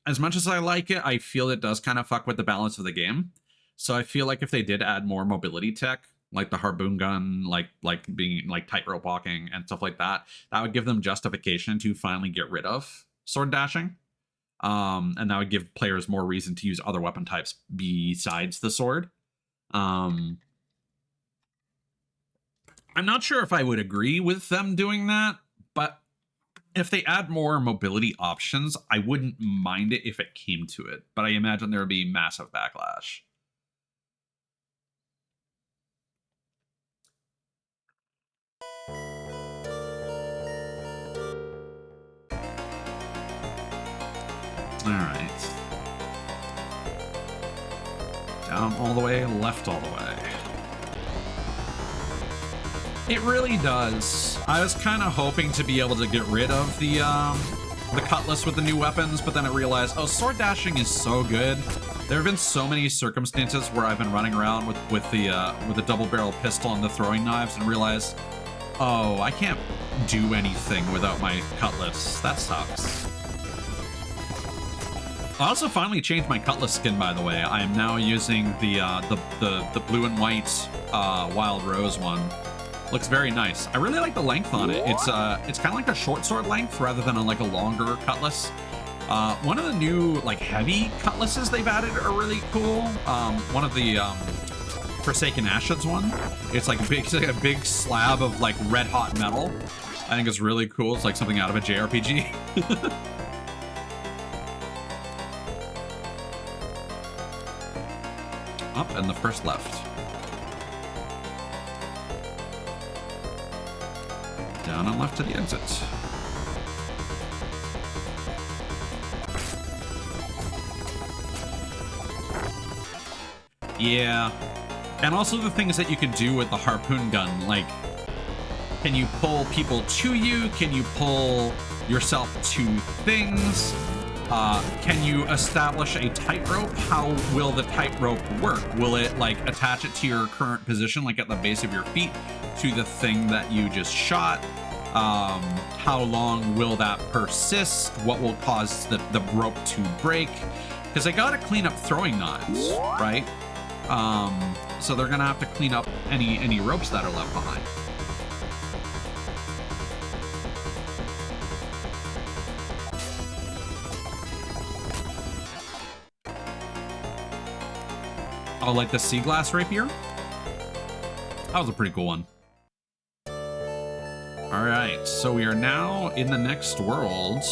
as much as I like it, I feel it does kind of fuck with the balance of the game. So I feel like if they did add more mobility tech, like the harpoon gun, like being like tightrope walking and stuff like that, that would give them justification to finally get rid of sword dashing. And that would give players more reason to use other weapon types besides the sword. I'm not sure if I would agree with them doing that, but if they add more mobility options, I wouldn't mind it if it came to it. But I imagine there would be massive backlash. All right. Down all the way, left all the way. It really does. I was kind of hoping to be able to get rid of the cutlass with the new weapons, but then I realized, oh, sword dashing is so good. There have been so many circumstances where I've been running around with the double barrel pistol and the throwing knives and realized, oh, I can't do anything without my cutlass. That sucks. I also finally changed my cutlass skin, by the way. I am now using the blue and white Wild Rose one. Looks very nice. I really like the length on it. It's kind of like a short sword length rather than a longer cutlass. One of the new heavy cutlasses they've added are really cool. One of the Forsaken Ashes one. It's like a big slab of red hot metal. I think it's really cool. It's like something out of a JRPG. Up and the first left. Down and left to the exit. Yeah. And also the things that you can do with the harpoon gun, like, can you pull people to you? Can you pull yourself to things? Can you establish a tightrope? How will the tightrope work? Will it like attach it to your current position, like at the base of your feet, to the thing that you just shot? How long will that persist? What will cause the rope to break? Because I gotta clean up throwing knives, right? So they're gonna have to clean up any ropes that are left behind. Oh, like the sea glass rapier? That was a pretty cool one. All right, so we are now in the next world.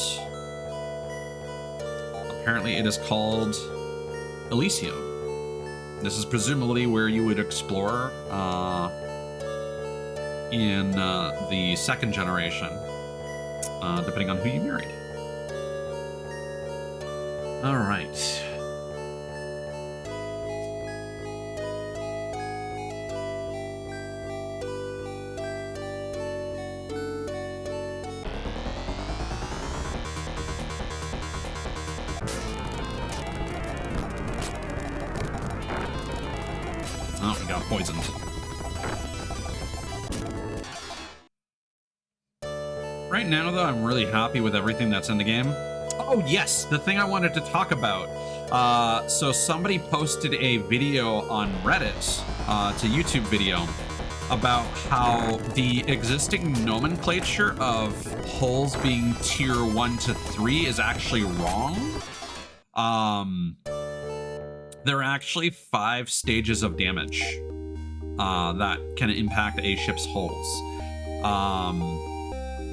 Apparently it is called Elysium. This is presumably where you would explore in the second generation, depending on who you married. All right. Oh, we got poisoned. Right now, though, I'm really happy with everything that's in the game. Oh, yes, the thing I wanted to talk about. So somebody posted a video on Reddit, it's a YouTube video, about how the existing nomenclature of holes being tier 1 to 3 is actually wrong. There are actually 5 stages of damage that can impact a ship's hulls.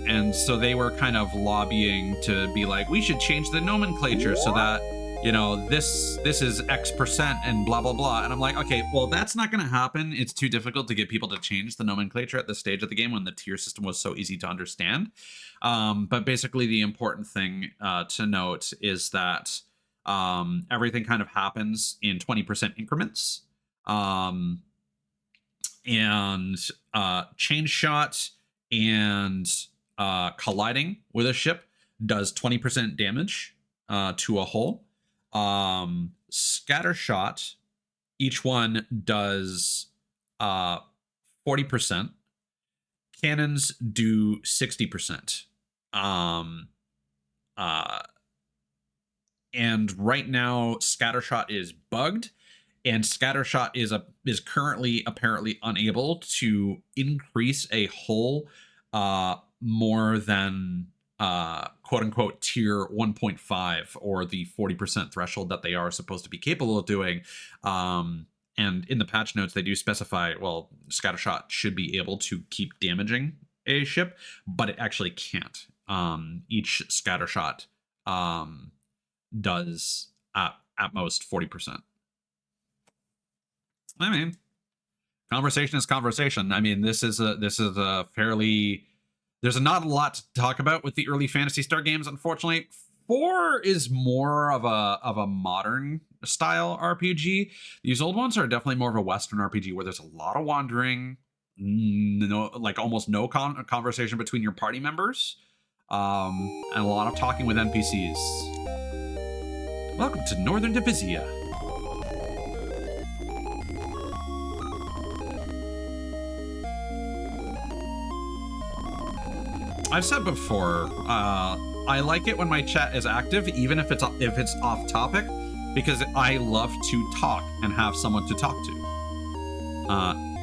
And so they were kind of lobbying to be like, we should change the nomenclature so that, you know, this is X% and blah, blah, blah. And I'm like, okay, well, that's not going to happen. It's too difficult to get people to change the nomenclature at this stage of the game when the tier system was so easy to understand. But basically the important thing to note is that everything kind of happens in 20% increments. And chain shot and colliding with a ship does 20% damage to a hull. Scatter shot, each one does 40%. Cannons do 60%. And right now, Scattershot is bugged, and Scattershot is currently apparently unable to increase a hull more than quote unquote tier 1.5 or the 40% threshold that they are supposed to be capable of doing. And in the patch notes, they do specify, well, Scattershot should be able to keep damaging a ship, but it actually can't. Each Scattershot does at most 40%. I mean, conversation is conversation. I mean, this is a fairly, there's not a lot to talk about with the early Phantasy Star games, unfortunately. 4 is more of a modern style RPG. These old ones are definitely more of a Western RPG where there's a lot of wandering, like almost no conversation between your party members, and a lot of talking with NPCs. Welcome to Northern Divisia. I've said before, I like it when my chat is active, even if it's off topic, because I love to talk and have someone to talk to.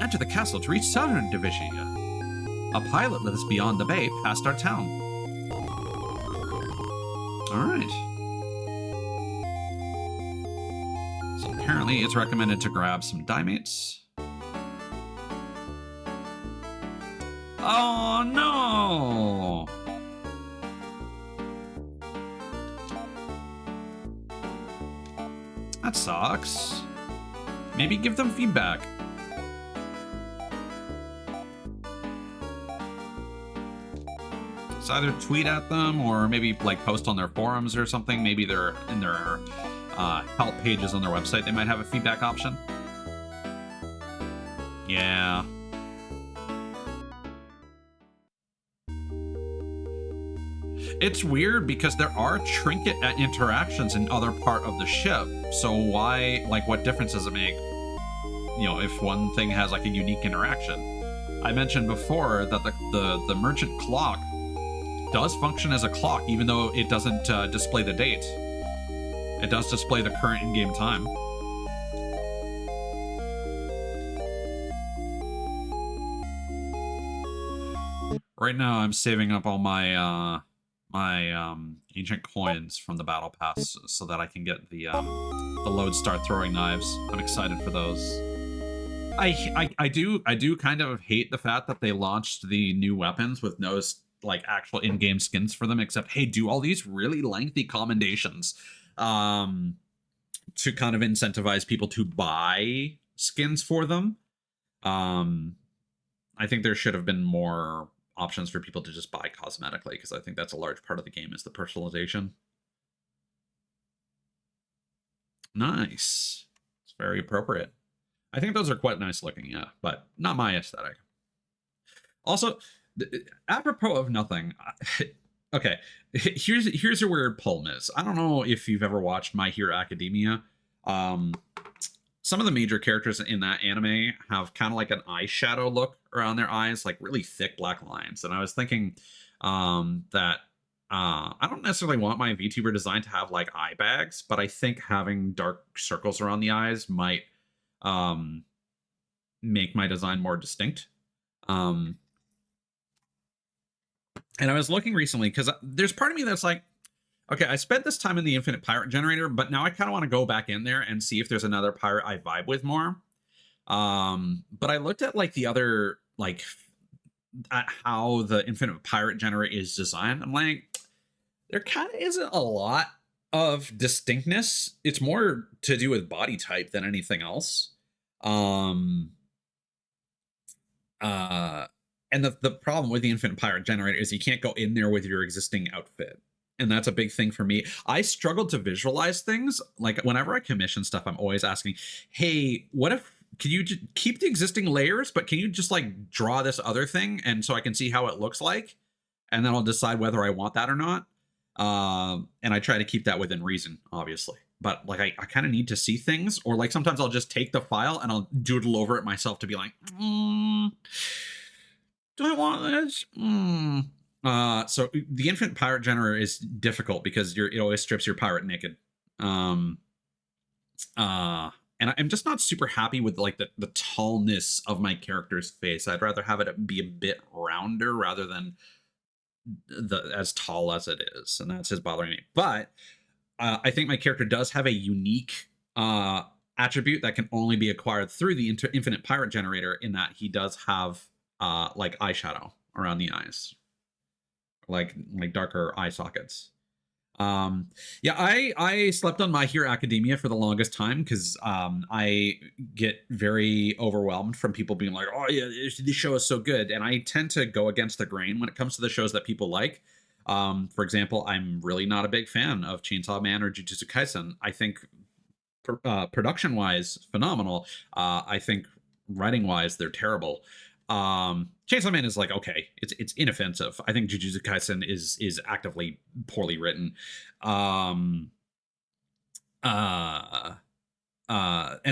Enter the castle to reach Southern Divisia. A pilot lives beyond the bay, past our town. All right. So apparently, it's recommended to grab some dimates. Oh no! That sucks. Maybe give them feedback. things. Either tweet at them or maybe like post on their forums or something. Maybe they're in their help pages on their website. They might have a feedback option. Yeah. It's weird because there are trinket interactions in other part of the ship. So why, like, what difference does it make, you know, if one thing has like a unique interaction? I mentioned before that the merchant clock does function as a clock, even though it doesn't display the date. It does display the current in-game time. Right now, I'm saving up all my ancient coins from the battle pass so that I can get the lodestar throwing knives. I'm excited for those. I do kind of hate the fact that they launched the new weapons with no like actual in-game skins for them, except hey, do all these really lengthy commendations to kind of incentivize people to buy skins for them. I think there should have been more options for people to just buy cosmetically, because I think that's a large part of the game is the personalization. Nice. It's very appropriate. I think those are quite nice looking, yeah, but not my aesthetic. Also, apropos of nothing, okay, here's a weird pull, Miz. I don't know if you've ever watched My Hero Academia. Some of the major characters in that anime have kind of like an eyeshadow look around their eyes, like really thick black lines. And I was thinking that I don't necessarily want my VTuber design to have like eye bags, but I think having dark circles around the eyes might make my design more distinct. And I was looking recently because there's part of me that's like, okay, I spent this time in the Infinite Pirate Generator, but now I kind of want to go back in there and see if there's another pirate I vibe with more. But I looked at like the other, like at how the Infinite Pirate Generator is designed. I'm like, there kind of isn't a lot of distinctness. It's more to do with body type than anything else. And the problem with the Infinite Pirate Generator is you can't go in there with your existing outfit. And that's a big thing for me. I struggle to visualize things. Like whenever I commission stuff, I'm always asking, hey, what if, can you just keep the existing layers, but can you just like draw this other thing? And so I can see how it looks like. And then I'll decide whether I want that or not. And I try to keep that within reason, obviously. But like I kind of need to see things, or like sometimes I'll just take the file and I'll doodle over it myself to be like, do I want this? So the Infinite Pirate Generator is difficult because it always strips your pirate naked. And I'm just not super happy with like the tallness of my character's face. I'd rather have it be a bit rounder rather than as tall as it is, and that's just bothering me. But I think my character does have a unique attribute that can only be acquired through the Infinite Pirate Generator, in that he does have like eyeshadow around the eyes, like darker eye sockets. Yeah, I slept on My Hero Academia for the longest time because I get very overwhelmed from people being like, oh yeah, this show is so good, and I tend to go against the grain when it comes to the shows that people like. For example, I'm really not a big fan of Chainsaw Man or Jujutsu Kaisen. I think production wise phenomenal. I think writing wise they're terrible. Chainsaw Man is like, okay, it's inoffensive. I think Jujutsu Kaisen is actively poorly written. And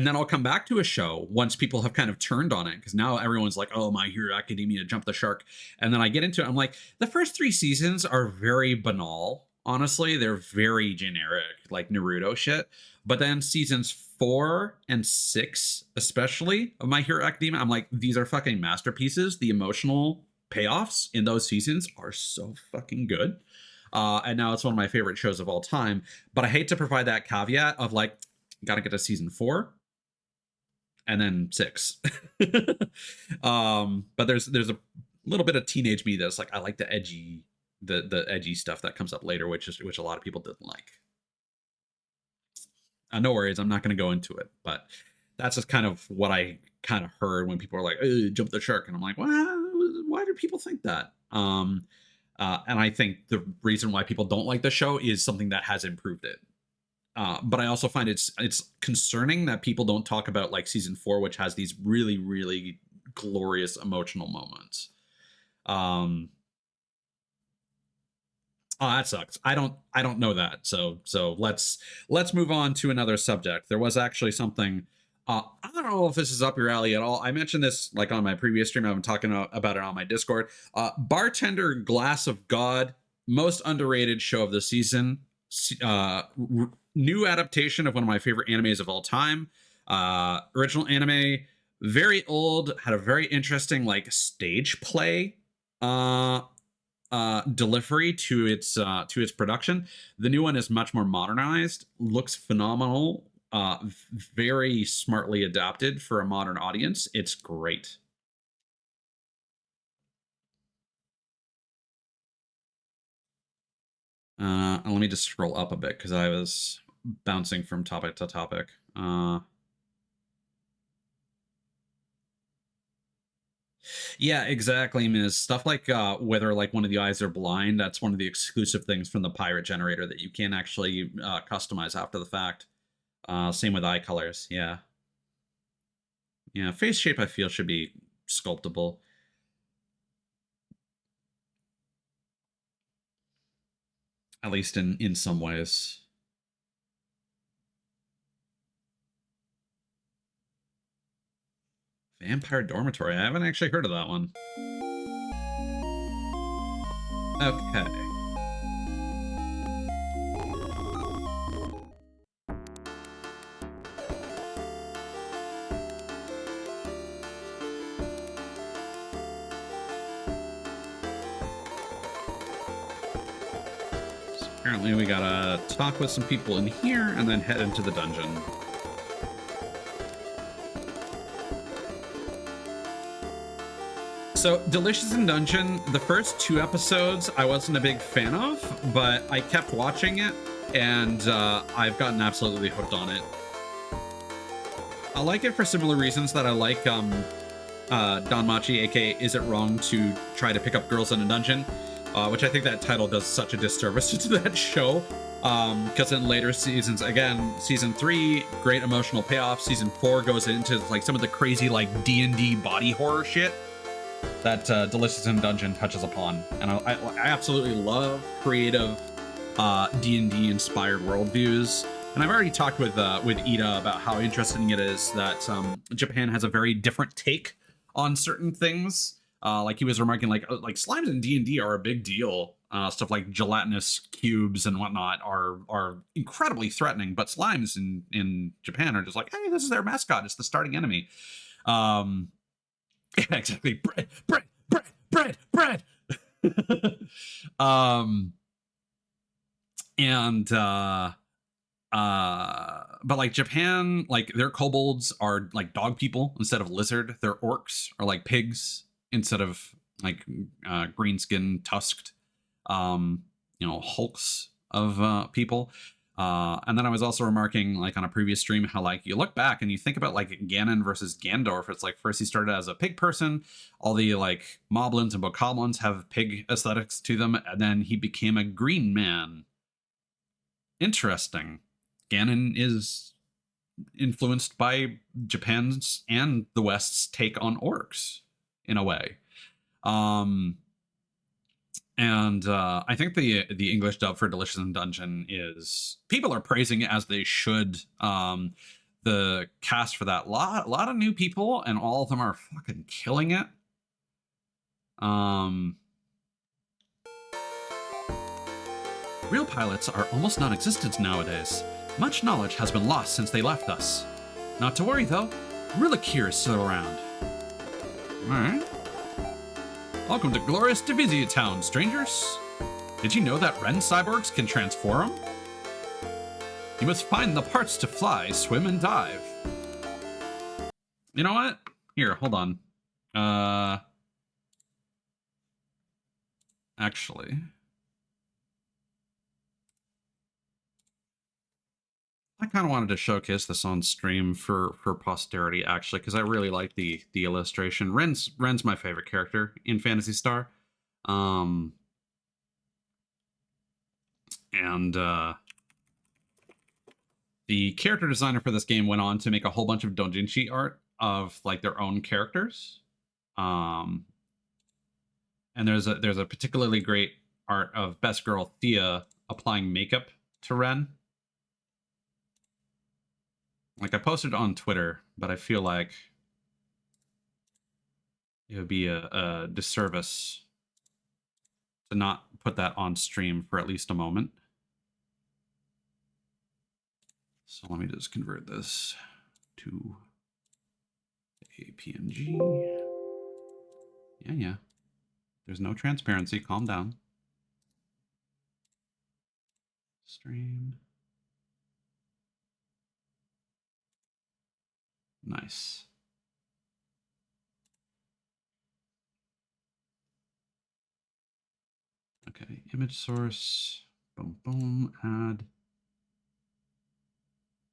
then I'll come back to a show once people have kind of turned on it, because now everyone's like, oh, My Hero Academia jumped the shark. And then I get into it, I'm like, the first 3 seasons are very banal. Honestly, they're very generic, like Naruto shit. But then seasons 4 and 6, especially of My Hero Academia, I'm like, these are fucking masterpieces. The emotional payoffs in those seasons are so fucking good. And now it's one of my favorite shows of all time. But I hate to provide that caveat of like, gotta get to season 4 and then 6. But there's a little bit of teenage me that's like, I like the edgy stuff that comes up later, which a lot of people didn't like. No worries, I'm not going to go into it, but that's just kind of what I kind of heard when people are like, jump the shark, and I'm like, well, why do people think that? And I think the reason why people don't like the show is something that has improved it. But I also find it's concerning that people don't talk about like season 4, which has these really, really glorious emotional moments. Oh, that sucks. I don't know that. So let's move on to another subject. There was actually something. I don't know if this is up your alley at all. I mentioned this like on my previous stream. I've been talking about it on my Discord. Bartender Glass of God, most underrated show of the season. New adaptation of one of my favorite animes of all time. Original anime, very old, had a very interesting like stage play delivery to its production. The new one is much more modernized, looks phenomenal, very smartly adapted for a modern audience. It's great. Let me just scroll up a bit because I was bouncing from topic to topic. Yeah, exactly, Miz. Stuff like whether like one of the eyes are blind, that's one of the exclusive things from the pirate generator that you can actually customize after the fact. Same with eye colors. Yeah. Yeah, face shape I feel should be sculptable. At least in some ways. Vampire Dormitory. I haven't actually heard of that one. Okay. So apparently we gotta talk with some people in here and then head into the dungeon. So, Delicious in Dungeon, the first 2 episodes I wasn't a big fan of, but I kept watching it, and I've gotten absolutely hooked on it. I like it for similar reasons that I like Don Machi, aka Is It Wrong to Try to Pick Up Girls in a Dungeon, which I think that title does such a disservice to that show. Because in later seasons, again, season 3, great emotional payoff. Season 4 goes into like some of the crazy like D&D body horror shit that Delicious in Dungeon touches upon, and I absolutely love creative D&D inspired worldviews. And I've already talked with Ida about how interesting it is that Japan has a very different take on certain things. Like he was remarking, like slimes in D&D are a big deal. Stuff like gelatinous cubes and whatnot are incredibly threatening, but slimes in Japan are just like, hey, this is their mascot. It's the starting enemy. Yeah, exactly. Bread. And but like Japan, like their kobolds are like dog people instead of lizard. Their orcs are like pigs instead of like green skin tusked hulks of people. And then I was also remarking, like on a previous stream, how like you look back and you think about like Ganon versus Gandalf. It's like first he started as a pig person, all the like moblins and bokoblins have pig aesthetics to them, and then he became a green man. Interesting. Ganon is influenced by Japan's and the West's take on orcs in a way. And I think the English dub for Delicious in Dungeon is, people are praising it as they should. The cast for that, lot of new people, and all of them are fucking killing it. Real pilots are almost non-existent nowadays. Much knowledge has been lost since they left us. Not to worry though, Rilikir is still around. Alright. Welcome to glorious Divizia Town, strangers. Did you know that Ren cyborgs can transform? You must find the parts to fly, swim, and dive. You know what? Here, hold on. Actually, I kind of wanted to showcase this on stream for posterity, actually, because I really like the illustration. Ren's my favorite character in Phantasy Star. And the character designer for this game went on to make a whole bunch of doujinshi art of like their own characters. And there's a particularly great art of best girl Thea applying makeup to Ren. Like, I posted on Twitter, but I feel like it would be a disservice to not put that on stream for at least a moment. So let me just convert this to a PNG. Yeah. There's no transparency. Calm down. Stream. Nice. Okay, image source. Boom, boom, add.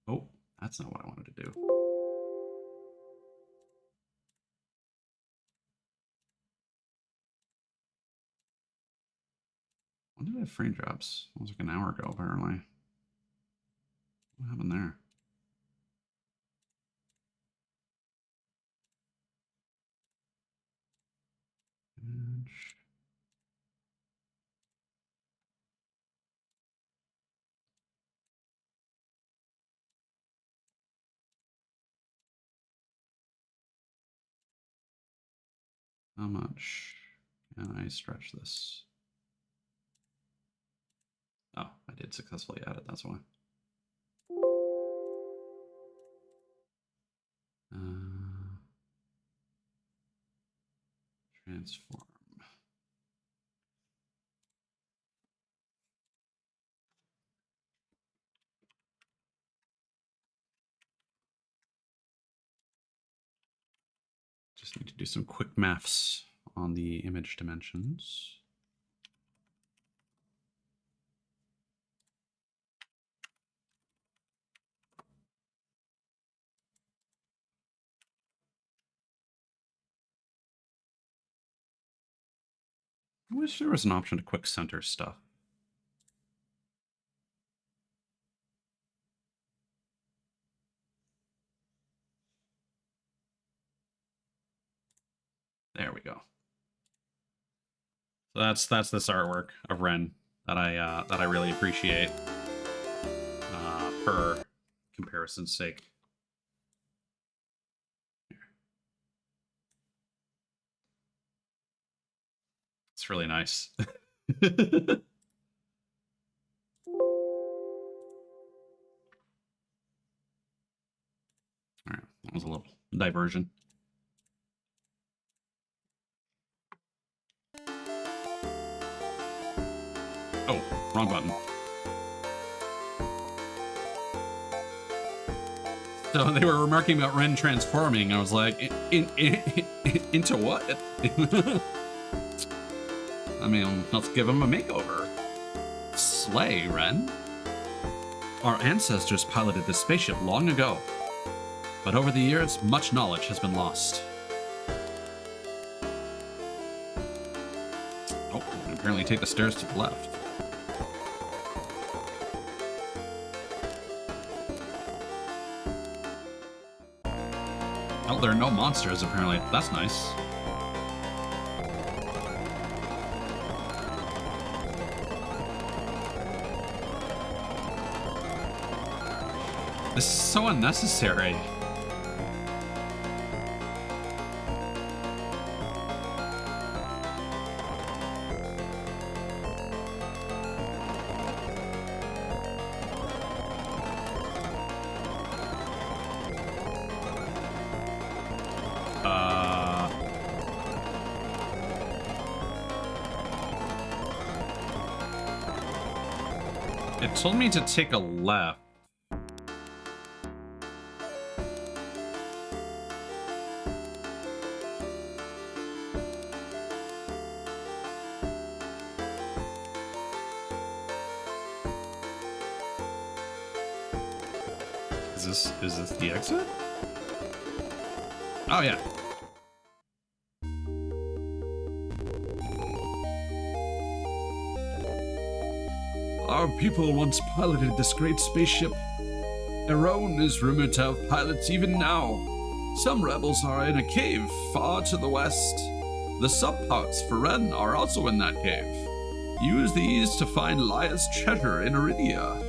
Oh, that's not what I wanted to do. When did I have frame drops? It was like an hour ago, apparently. What happened there? Image. How much can I stretch this? Oh, I did successfully add it, that's why. Transform. Just need to do some quick maths on the image dimensions. I wish there was an option to quick center stuff. There we go. So that's this artwork of Ren that I really appreciate for comparison's sake. It's really nice. All right, that was a little diversion. Oh, wrong button. So they were remarking about Ren transforming. I was like, into what? I mean, let's give him a makeover. Slay, Ren. Our ancestors piloted this spaceship long ago, but over the years, much knowledge has been lost. Oh, I can apparently take the stairs to the left. Oh, there are no monsters, apparently. That's nice. This is so unnecessary. It told me to take a left. Is this the exit? Oh yeah. Our people once piloted this great spaceship. Erone is rumored to have pilots even now. Some rebels are in a cave far to the west. The subparts for Ren are also in that cave. Use these to find Lia's treasure in Iridia.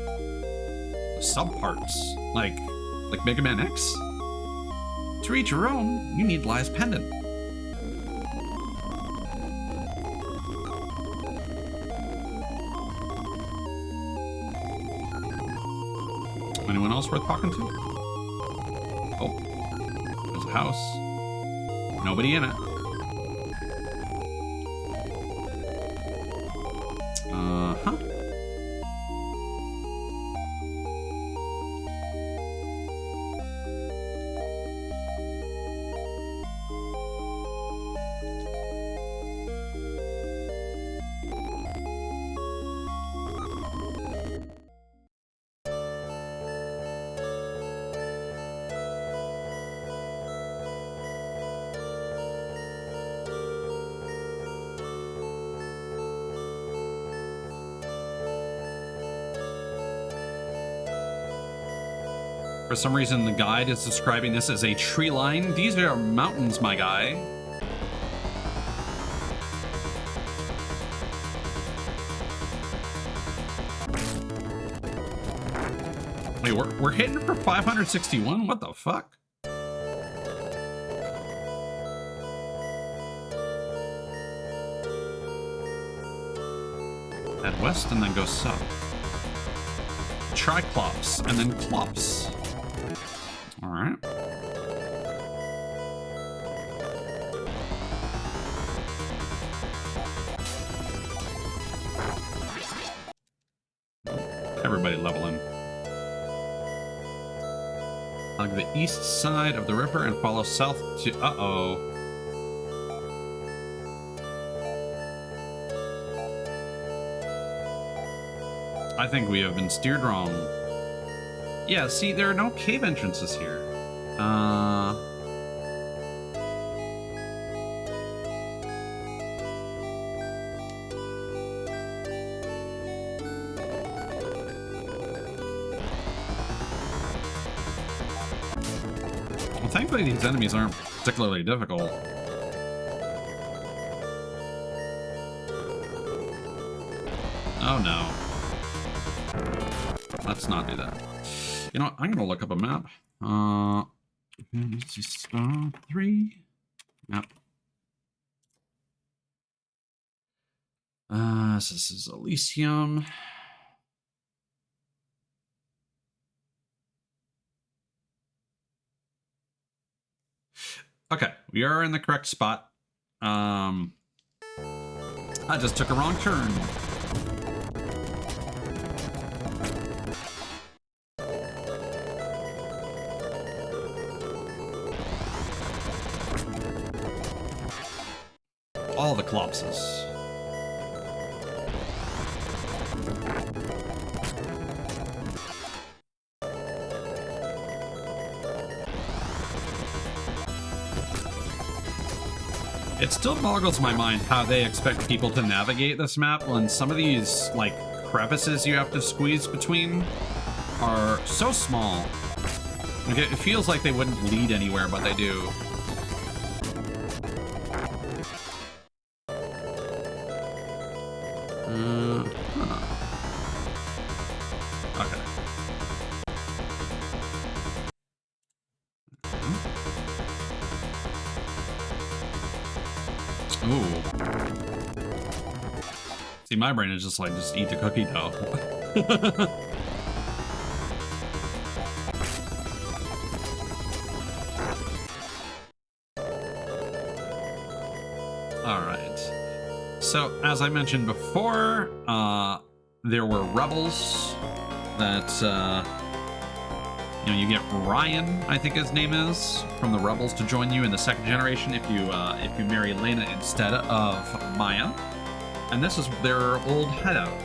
Subparts? Like Mega Man X? To reach Erone, you need Lia's pendant. Anyone else worth talking to? Oh, there's a house. Nobody in it. Uh-huh. For some reason, the guide is describing this as a tree line. These are mountains, my guy. Wait, we're hitting for 561? What the fuck? Head west and then go south. Triclops and then clops. All right. Everybody level in. Hug the east side of the river and follow south to... Uh-oh. I think we have been steered wrong. Yeah, see, there are no cave entrances here. Well, thankfully these enemies aren't particularly difficult. Oh no. Let's not do that. You know what? I'm gonna look up a map. Phantasy Star 3. Map. This is Elysium. Okay, we are in the correct spot. I just took a wrong turn. All the Clopses. It still boggles my mind how they expect people to navigate this map when some of these, like, crevices you have to squeeze between are so small. Like, it feels like they wouldn't lead anywhere, but they do. Okay. Ooh. See, my brain is just like, just eat the cookie dough. All right. So, as I mentioned before, there were rebels that, you know, you get Ryan, I think his name is, from the rebels to join you in the second generation if you marry Lena instead of Maya. And this is their old hideout.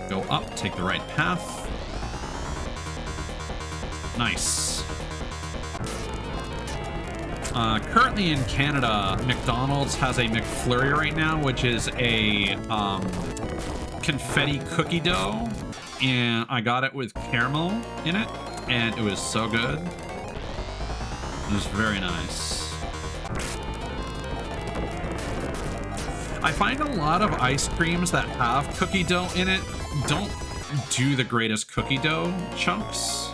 Go up, take the right path. Currently in Canada, McDonald's has a McFlurry right now, which is a confetti cookie dough, and I got it with caramel in it, and it was so good. It was very nice. I find a lot of ice creams that have cookie dough in it don't do the greatest cookie dough chunks,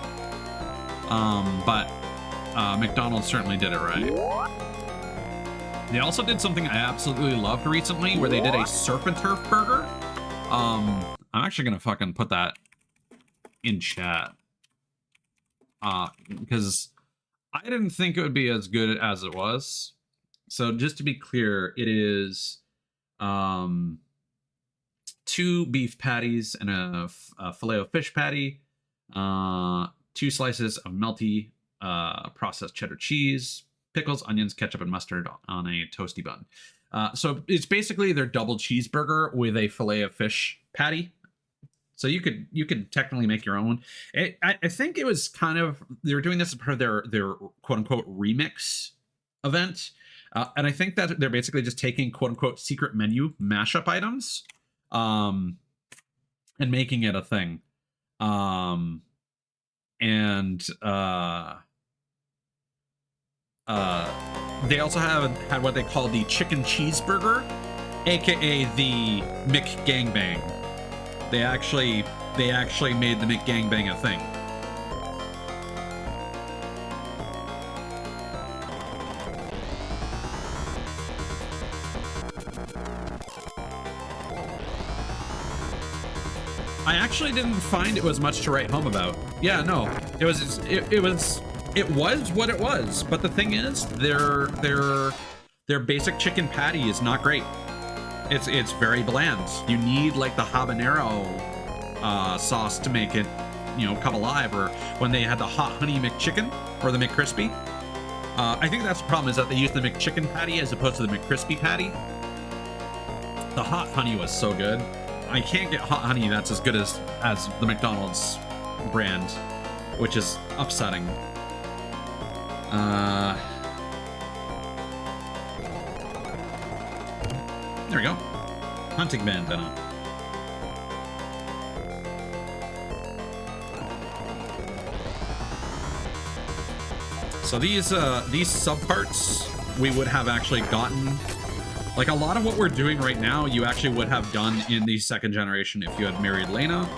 but McDonald's certainly did it right. They also did something I absolutely loved recently, where they did a surf and turf burger. I'm actually gonna fucking put that in chat, because I didn't think it would be as good as it was. So just to be clear, it is 2 beef patties and a filet of fish patty, 2 slices of melty processed cheddar cheese, pickles, onions, ketchup, and mustard on a toasty bun. So it's basically their double cheeseburger with a filet of fish patty. So you could technically make your own. I think it was kind of, they were doing this as part of their quote unquote remix event. And I think that they're basically just taking quote unquote secret menu mashup items and making it a thing. They also had what they call the chicken cheeseburger, aka the McGangbang. They actually made the McGangbang a thing. I actually didn't find it was much to write home about. Yeah, no, it was what it was. But the thing is, their basic chicken patty is not great. It's very bland. You need like the habanero sauce to make it, come alive. Or when they had the hot honey McChicken or the McCrispy. I think that's the problem, is that they used the McChicken patty as opposed to the McCrispy patty. The hot honey was so good. I can't get hot honey that's as good as the McDonald's brand, which is upsetting. There we go. Hunting bandana. So these subparts we would have actually gotten. Like, a lot of what we're doing right now, you actually would have done in the 2nd generation if you had married Lena.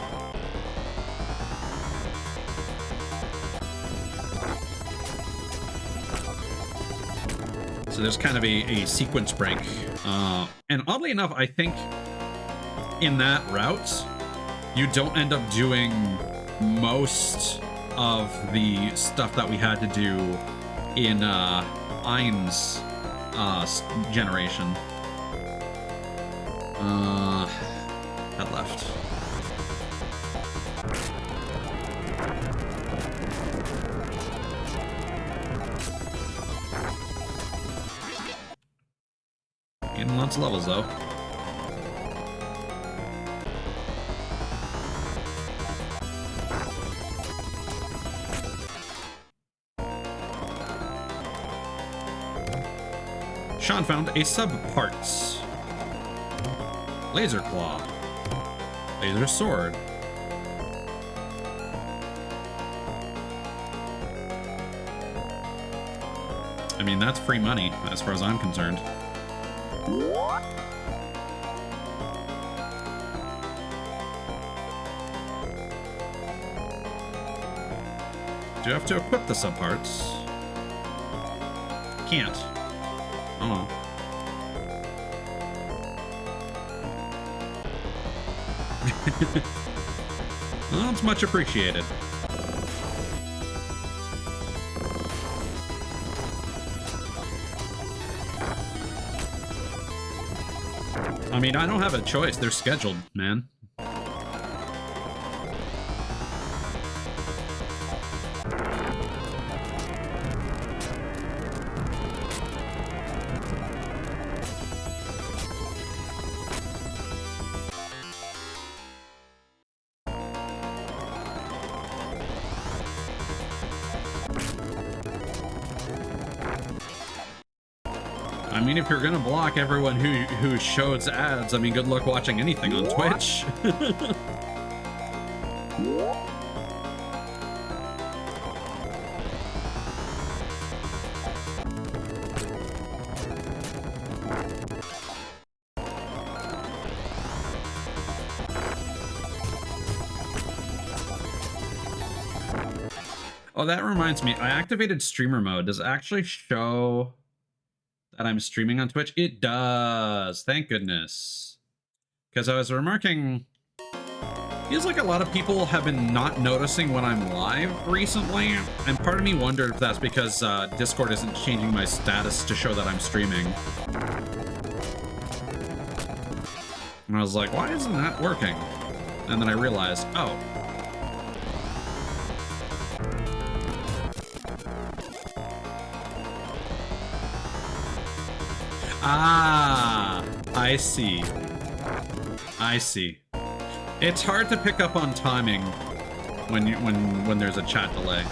So there's kind of a sequence break. And oddly enough, I think in that route, you don't end up doing most of the stuff that we had to do in Ein's generation. Head left. Getting lots of levels though. Sean found a sub-parts. Laser claw. Laser sword. I mean, that's free money as far as I'm concerned. Do you have to equip the sub-parts? Can't. Oh. Well, it's much appreciated. I mean, I don't have a choice. They're scheduled, man. mean, if you're gonna block everyone who shows ads, I mean, good luck watching anything on Twitch. Oh, that reminds me. I activated streamer mode. Does it actually show that I'm streaming on Twitch? It does. Thank goodness. Because I was remarking, feels like a lot of people have been not noticing when I'm live recently. And part of me wondered if that's because Discord isn't changing my status to show that I'm streaming. And I was like, why isn't that working? And then I realized, oh. Ah, I see. I see. It's hard to pick up on timing when there's a chat delay.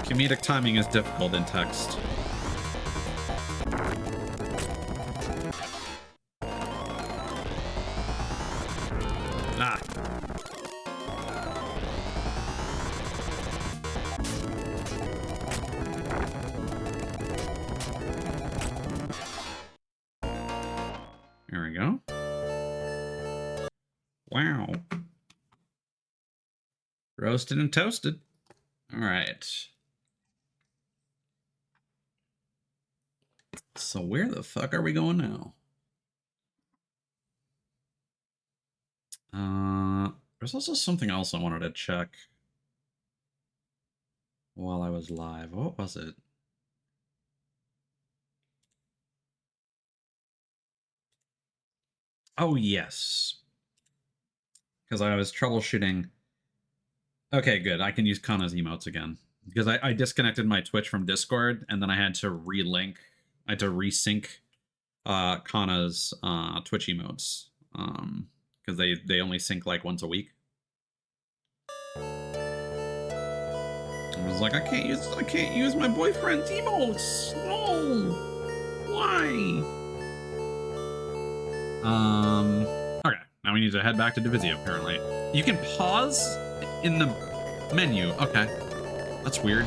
Comedic timing is difficult in text. Ah. There we go. Wow. Roasted and toasted. All right. So where the fuck are we going now? There's also something else I wanted to check while I was live. What was it? Oh, yes. Because I was troubleshooting. Okay, good. I can use Kana's emotes again. Because I disconnected my Twitch from Discord, and then I had to relink. I had to resync Kana's Twitch emotes. Because they only sync like once a week. I was like, I can't use my boyfriend's emotes. No. Why? Okay, now we need to head back to Divisio, apparently. You can pause in the menu. Okay. That's weird.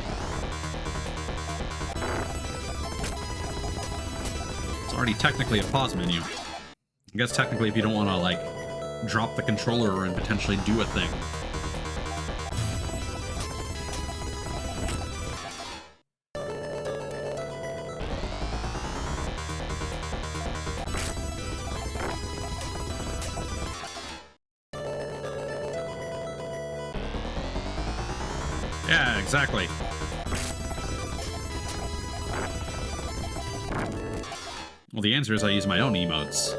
It's already technically a pause menu. I guess technically if you don't want to, like, drop the controller and potentially do a thing. Yeah, exactly. Well, the answer is I use my own emotes.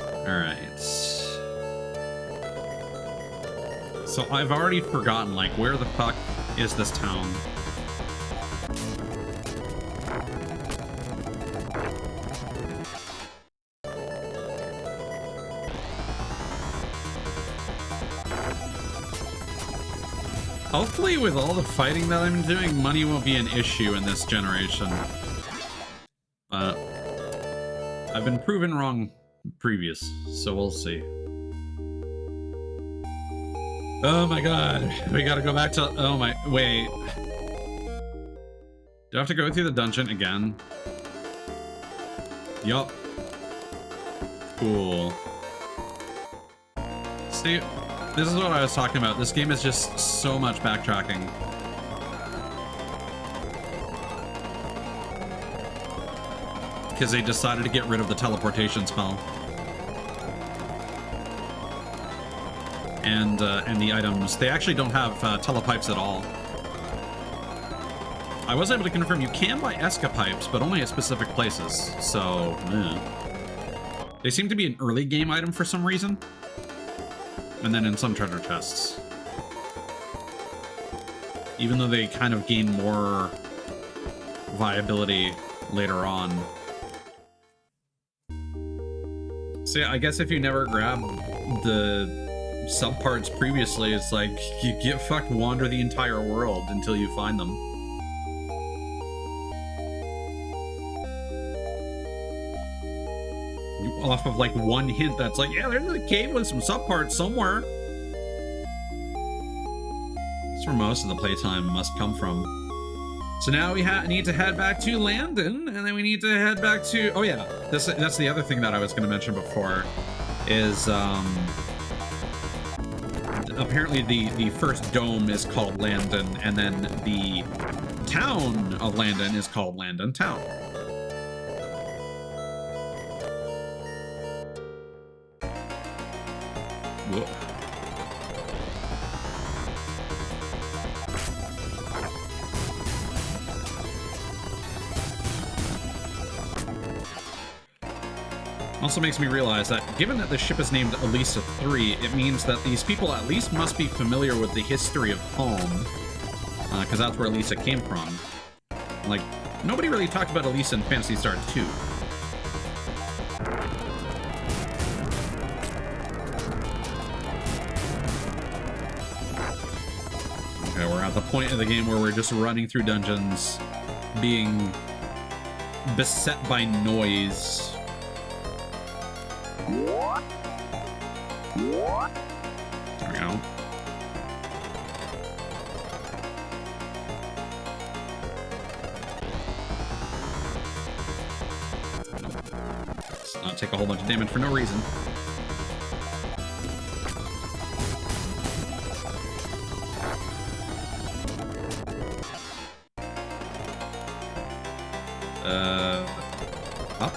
Alright. So I've already forgotten, like, where the fuck is this town? Hopefully with all the fighting that I'm doing, money won't be an issue in this generation. I've been proven wrong previous, so we'll see. Oh my god, we gotta go back to... Oh my... Wait. Do I have to go through the dungeon again? Yup. Cool. See... This is what I was talking about. This game is just so much backtracking. Because they decided to get rid of the teleportation spell. And the items. They actually don't have telepipes at all. I was able to confirm you can buy escapipes, but only at specific places. So, they seem to be an early game item for some reason. And then in some treasure chests. Even though they kind of gain more viability later on. So yeah, I guess if you never grab the subparts previously, it's like you get fucked, wander the entire world until you find them. Off of like one hint that's like, yeah, there's a cave with some subparts somewhere. That's where most of the playtime must come from. So now we need to head back to Landon, and then we need to head back to, oh yeah, that's the other thing that I was going to mention before, is apparently the first dome is called Landon, and then the town of Landon is called Landon Town. Whoa. Also makes me realize that given that the ship is named Elisa 3, it means that these people at least must be familiar with the history of home, because that's where Elisa came from. Like, nobody really talked about Elisa in Phantasy Star 2. Okay, we're at the point of the game where we're just running through dungeons, being beset by noise. There we go. Let's not take a whole bunch of damage for no reason. Up,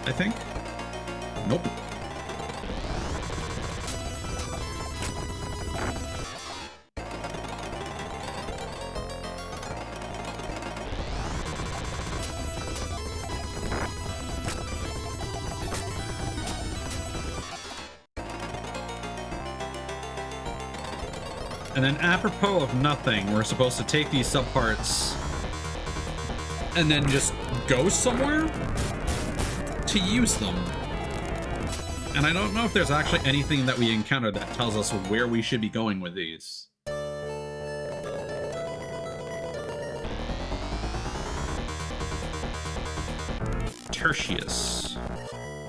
I think? Nope. And then apropos of nothing, we're supposed to take these subparts and then just go somewhere to use them. And I don't know if there's actually anything that we encounter that tells us where we should be going with these. Tertius.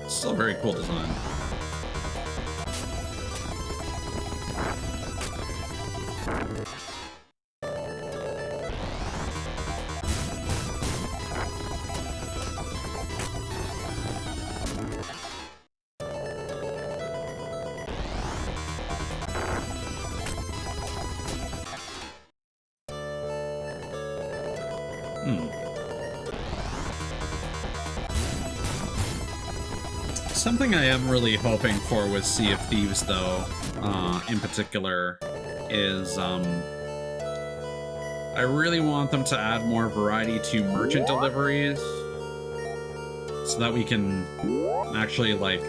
Still a very cool design. Something I am really hoping for with Sea of Thieves, though, in particular, is I really want them to add more variety to merchant deliveries so that we can actually, like,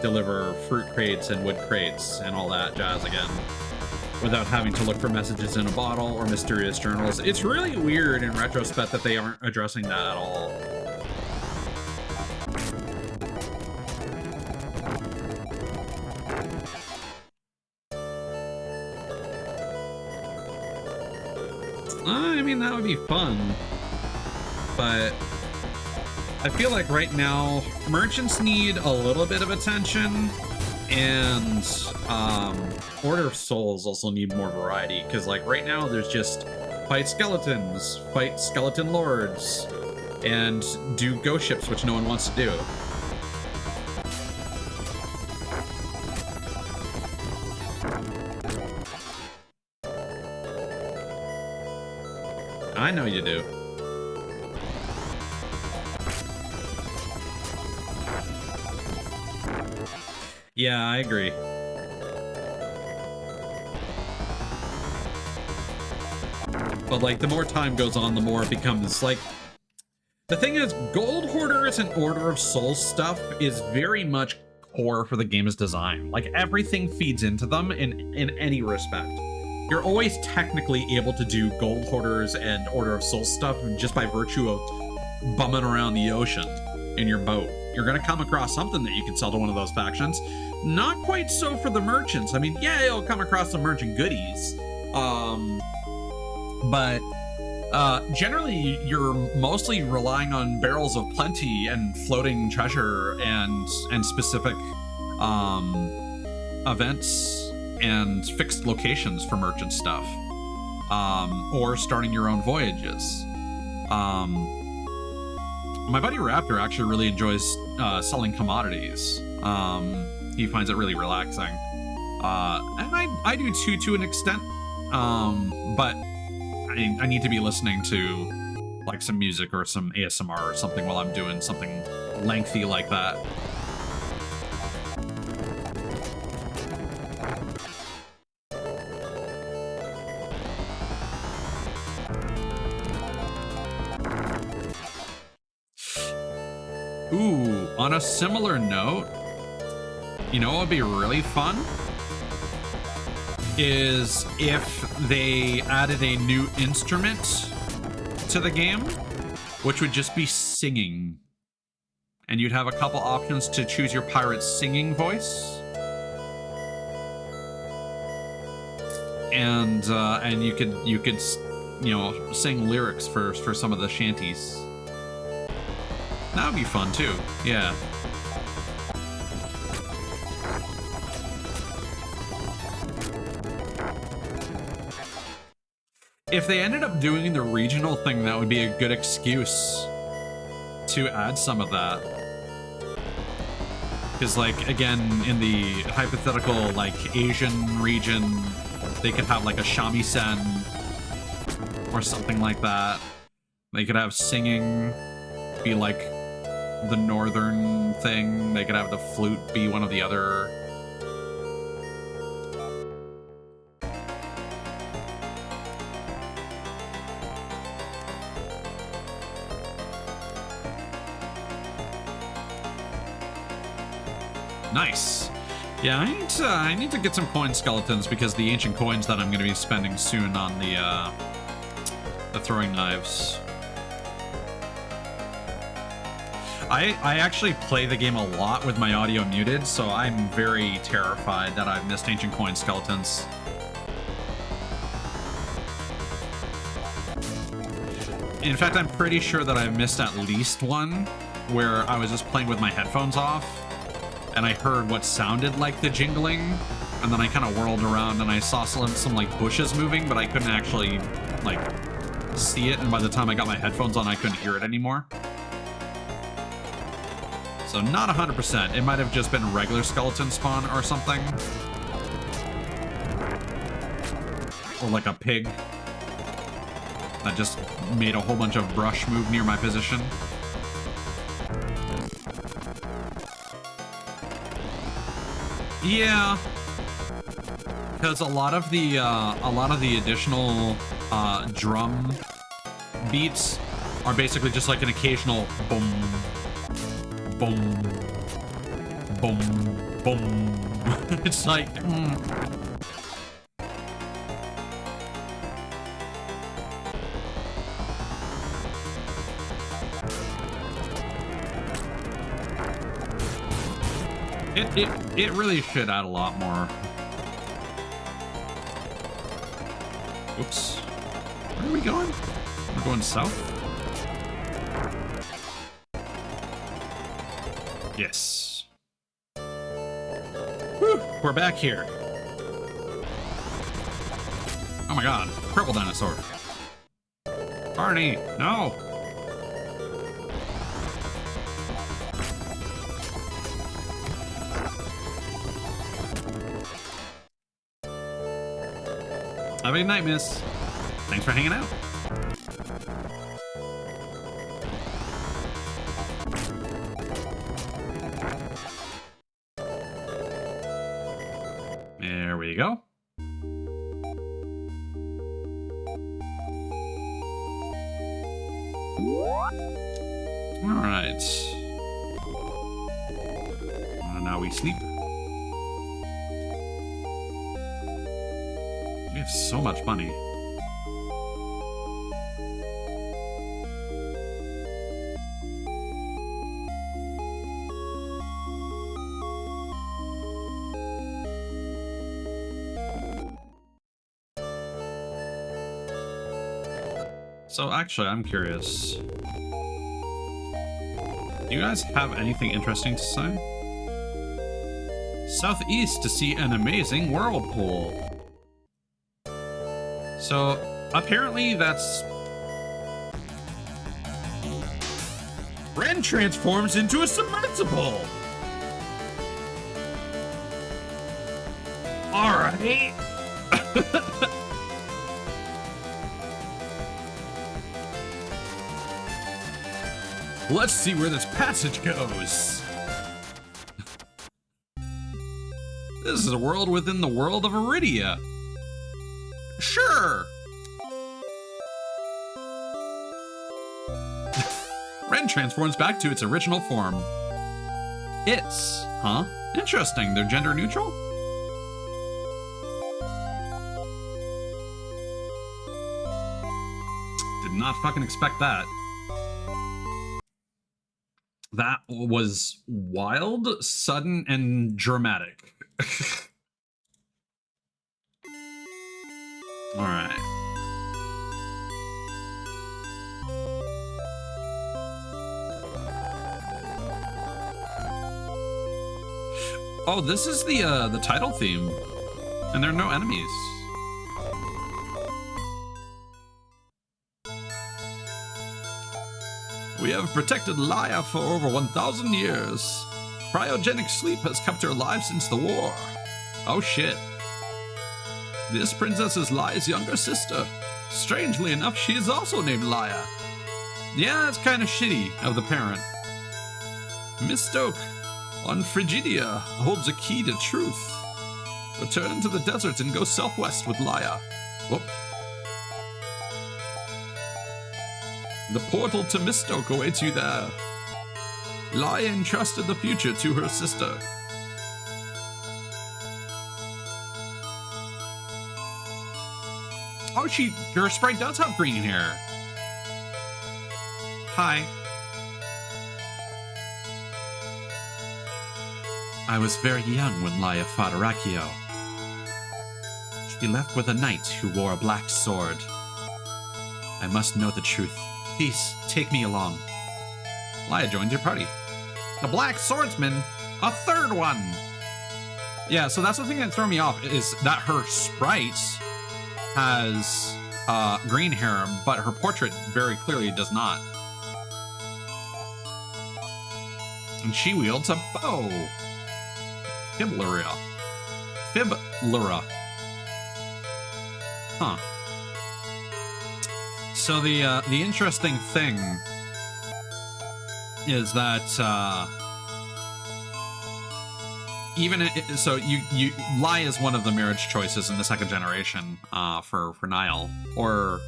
deliver fruit crates and wood crates and all that jazz again without having to look for messages in a bottle or mysterious journals. It's really weird in retrospect that they aren't addressing that at all. I mean, that would be fun, but I feel like right now merchants need a little bit of attention, and Order of Souls also need more variety, because like right now there's just fight skeletons, fight skeleton lords, and do ghost ships, which no one wants to do. I know you do. Yeah, I agree. But like, the more time goes on, the more it becomes like... The thing is, Gold Hoarders and Order of Souls stuff is very much core for the game's design. Like, everything feeds into them in any respect. You're always technically able to do Gold Hoarders and Order of Souls stuff just by virtue of bumming around the ocean in your boat. you're going to come across something that you can sell to one of those factions. Not quite so for the merchants. I mean, yeah, you'll come across some merchant goodies. But generally, you're mostly relying on barrels of plenty and floating treasure and specific events and fixed locations for merchant stuff, or starting your own voyages. My buddy Raptor actually really enjoys selling commodities. He finds it really relaxing, and I do too, to an extent. But I need to be listening to like some music or some ASMR or something while I'm doing something lengthy like that. Ooh, on a similar note, you know what would be really fun? Is if they added a new instrument to the game, which would just be singing. And you'd have a couple options to choose your pirate's singing voice. And you could you know, sing lyrics for some of the shanties. That would be fun too, yeah. If they ended up doing the regional thing, that would be a good excuse to add some of that. Because, like, again, in the hypothetical, like, Asian region, they could have, like, a shamisen or something like that. They could have singing be, like, the northern thing. They could have the flute be one of the other. Nice. Yeah, I need to get some coin skeletons because the ancient coins that I'm going to be spending soon on the throwing knives. I actually play the game a lot with my audio muted, so I'm very terrified that I've missed ancient coin skeletons. In fact, I'm pretty sure that I've missed at least one where I was just playing with my headphones off and I heard what sounded like the jingling, and then I kind of whirled around and I saw some like bushes moving, but I couldn't actually like see it, and by the time I got my headphones on I couldn't hear it anymore. So not 100%. It might have just been regular skeleton spawn or something. Or like a pig that just made a whole bunch of brush move near my position. Yeah, because a lot of the additional drum beats are basically just like an occasional boom, boom, boom, boom. It's like, It really should add a lot more. Oops. Where are we going? We're going south? Yes. Whew, we're back here. Oh my god, purple dinosaur. Barney, no! Have a good night, miss. Thanks for hanging out. There we go. All right. Now we sleep. We have so much money. So actually, I'm curious. Do you guys have anything interesting to say? Southeast to see an amazing whirlpool. So apparently that's... Ren transforms into a submersible. All right. Let's see where this passage goes. This is a world within the world of Iridia. Sure. Ren transforms back to its original form. It's, huh? Interesting. They're gender neutral? Did not fucking expect that. That was wild, sudden, and dramatic. All right. Oh, this is the title theme, and there are no enemies. We have protected Laia for over 1,000 years. Cryogenic sleep has kept her alive since the war. Oh shit. This princess is Laia's younger sister. Strangely enough, she is also named Laia. Yeah, it's kind of shitty of the parent. Miss Stoke, on Frigidia, holds a key to truth. Return to the desert and go southwest with Laia. Whoop. The portal to Mistoke awaits you there. Laia entrusted the future to her sister. Oh, her sprite does have green hair. Hi. I was very young when Laia fought Arachio. She left with a knight who wore a black sword. I must know the truth. Please, take me along. Laia joins your party. The Black Swordsman? A third one! Yeah, so that's the thing that threw me off, is that her sprite has green hair, but her portrait very clearly does not. And she wields a bow. Fibluria. Huh. So the interesting thing is that Lai is one of the marriage choices in the second generation for Niall or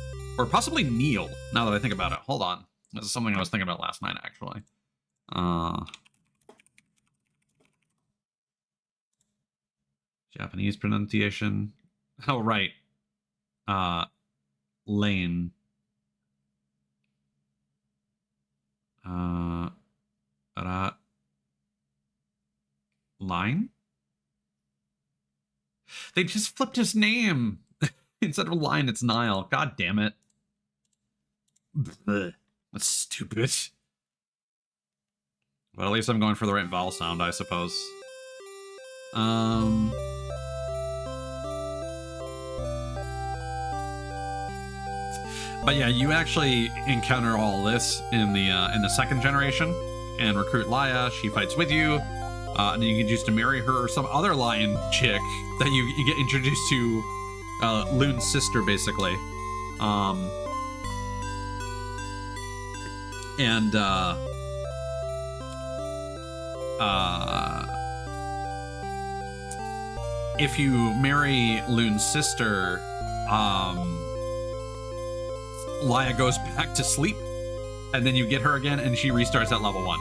possibly Neil. Now that I think about it, hold on, this is something I was thinking about last night actually. Japanese pronunciation. Oh right, Lane. Line? They just flipped his name. Instead of Line, it's Nile. God damn it. Blech. That's stupid. But at least I'm going for the right vowel sound, I suppose. But yeah, you actually encounter all this in the second generation and recruit Laia. She fights with you, and then you can choose to marry her or some other lion chick that you get introduced to, Loon's sister, basically. If you marry Loon's sister, Laia goes back to sleep, and then you get her again, and she restarts at level 1.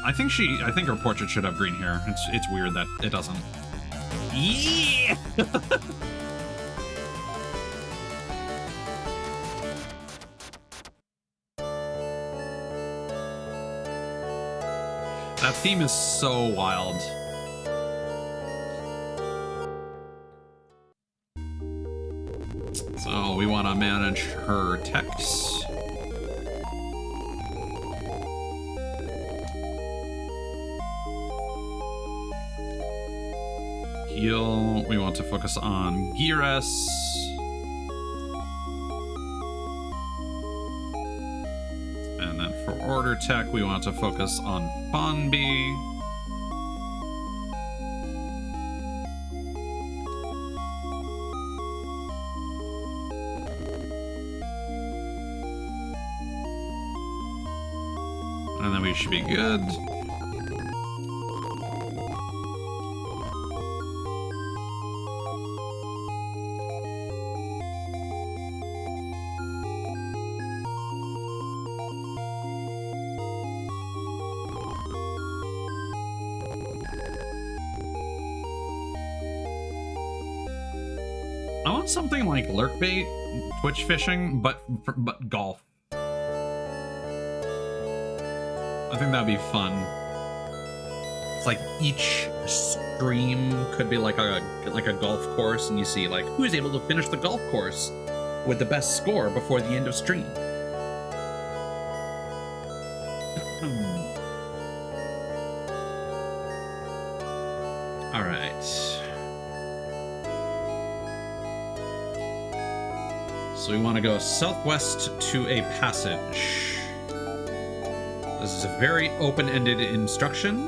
I think her portrait should have green hair. It's weird that it doesn't. Yeah! That theme is so wild. want to manage her techs. Heal, we want to focus on Gires. And then for order tech, we want to focus on Fonby. And then we should be good. I want something like lurk bait, twitch fishing, but golf. I think that'd be fun. It's like each stream could be like a golf course, and you see like who's able to finish the golf course with the best score before the end of stream. All right. So we want to go southwest to a passage. This is a very open-ended instruction.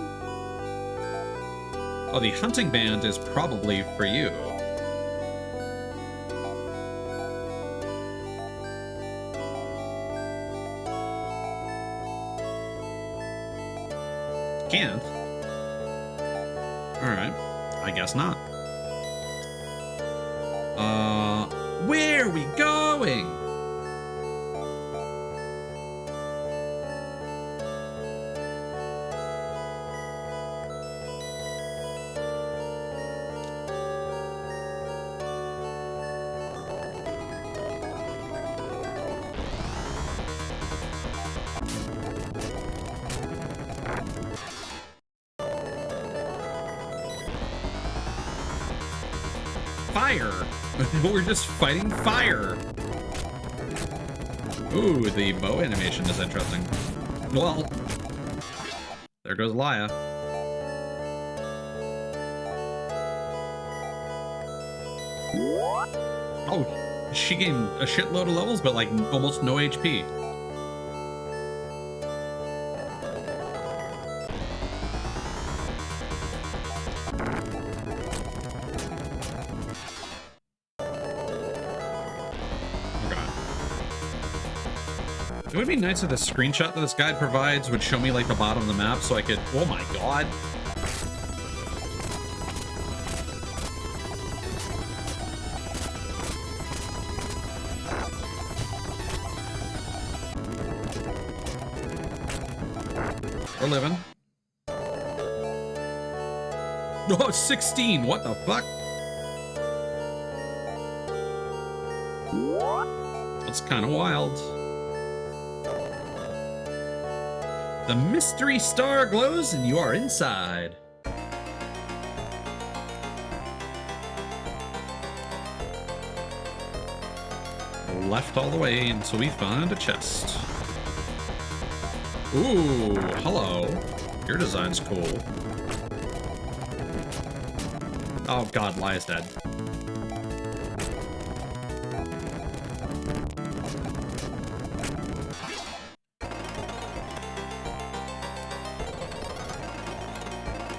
Oh, the hunting band is probably for you. Can't. All right, I guess not. Where are we going? Fire! We're just fighting fire! Ooh, the bow animation is interesting. Well, there goes Laya. Oh, she gained a shitload of levels, but like almost no HP. It would be nice if the screenshot that this guide provides would show me like the bottom of the map so I could, oh my god. We're living. Oh, 16, what the fuck? That's kind of wild. The mystery star glows and you are inside. Left all the way until we find a chest. Ooh, hello. Your design's cool. Oh god, Laya's dead.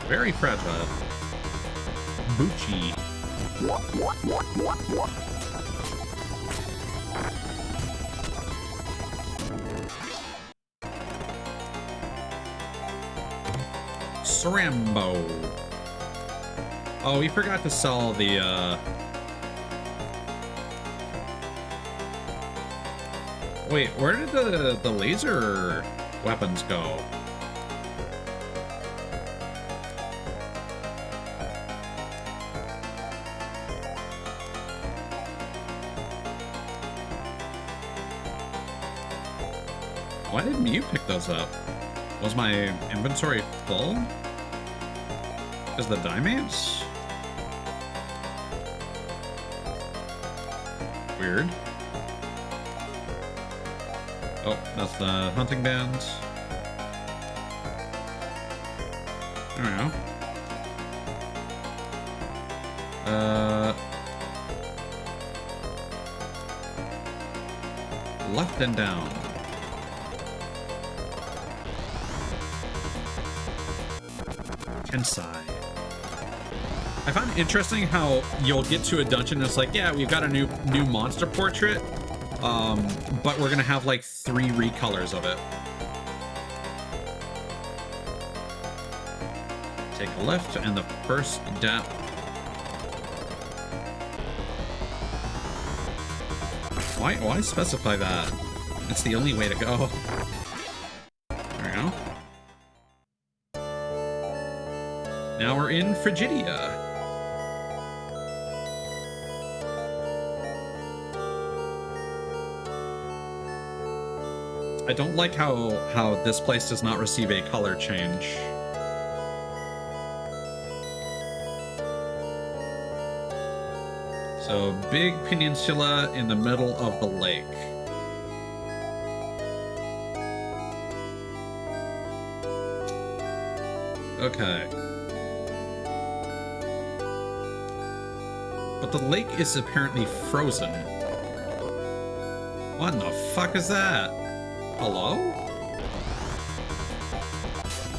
Very fragile. Bucci. Srambo. Oh, we forgot to sell the, Wait, where did the laser weapons go? Why didn't you pick those up? Was my inventory full? Is the diamonds? Weird. Oh, that's the hunting band. There we go. Left and down. Tensai. I find it interesting how you'll get to a dungeon and it's like, yeah, we've got a new monster portrait, but we're gonna have like 3 recolors of it. Take a left and the first down. Why specify that? It's the only way to go. There we go. Now we're in Frigidia. I don't like how this place does not receive a color change. So, big peninsula in the middle of the lake. Okay. But the lake is apparently frozen. What in the fuck is that? Hello?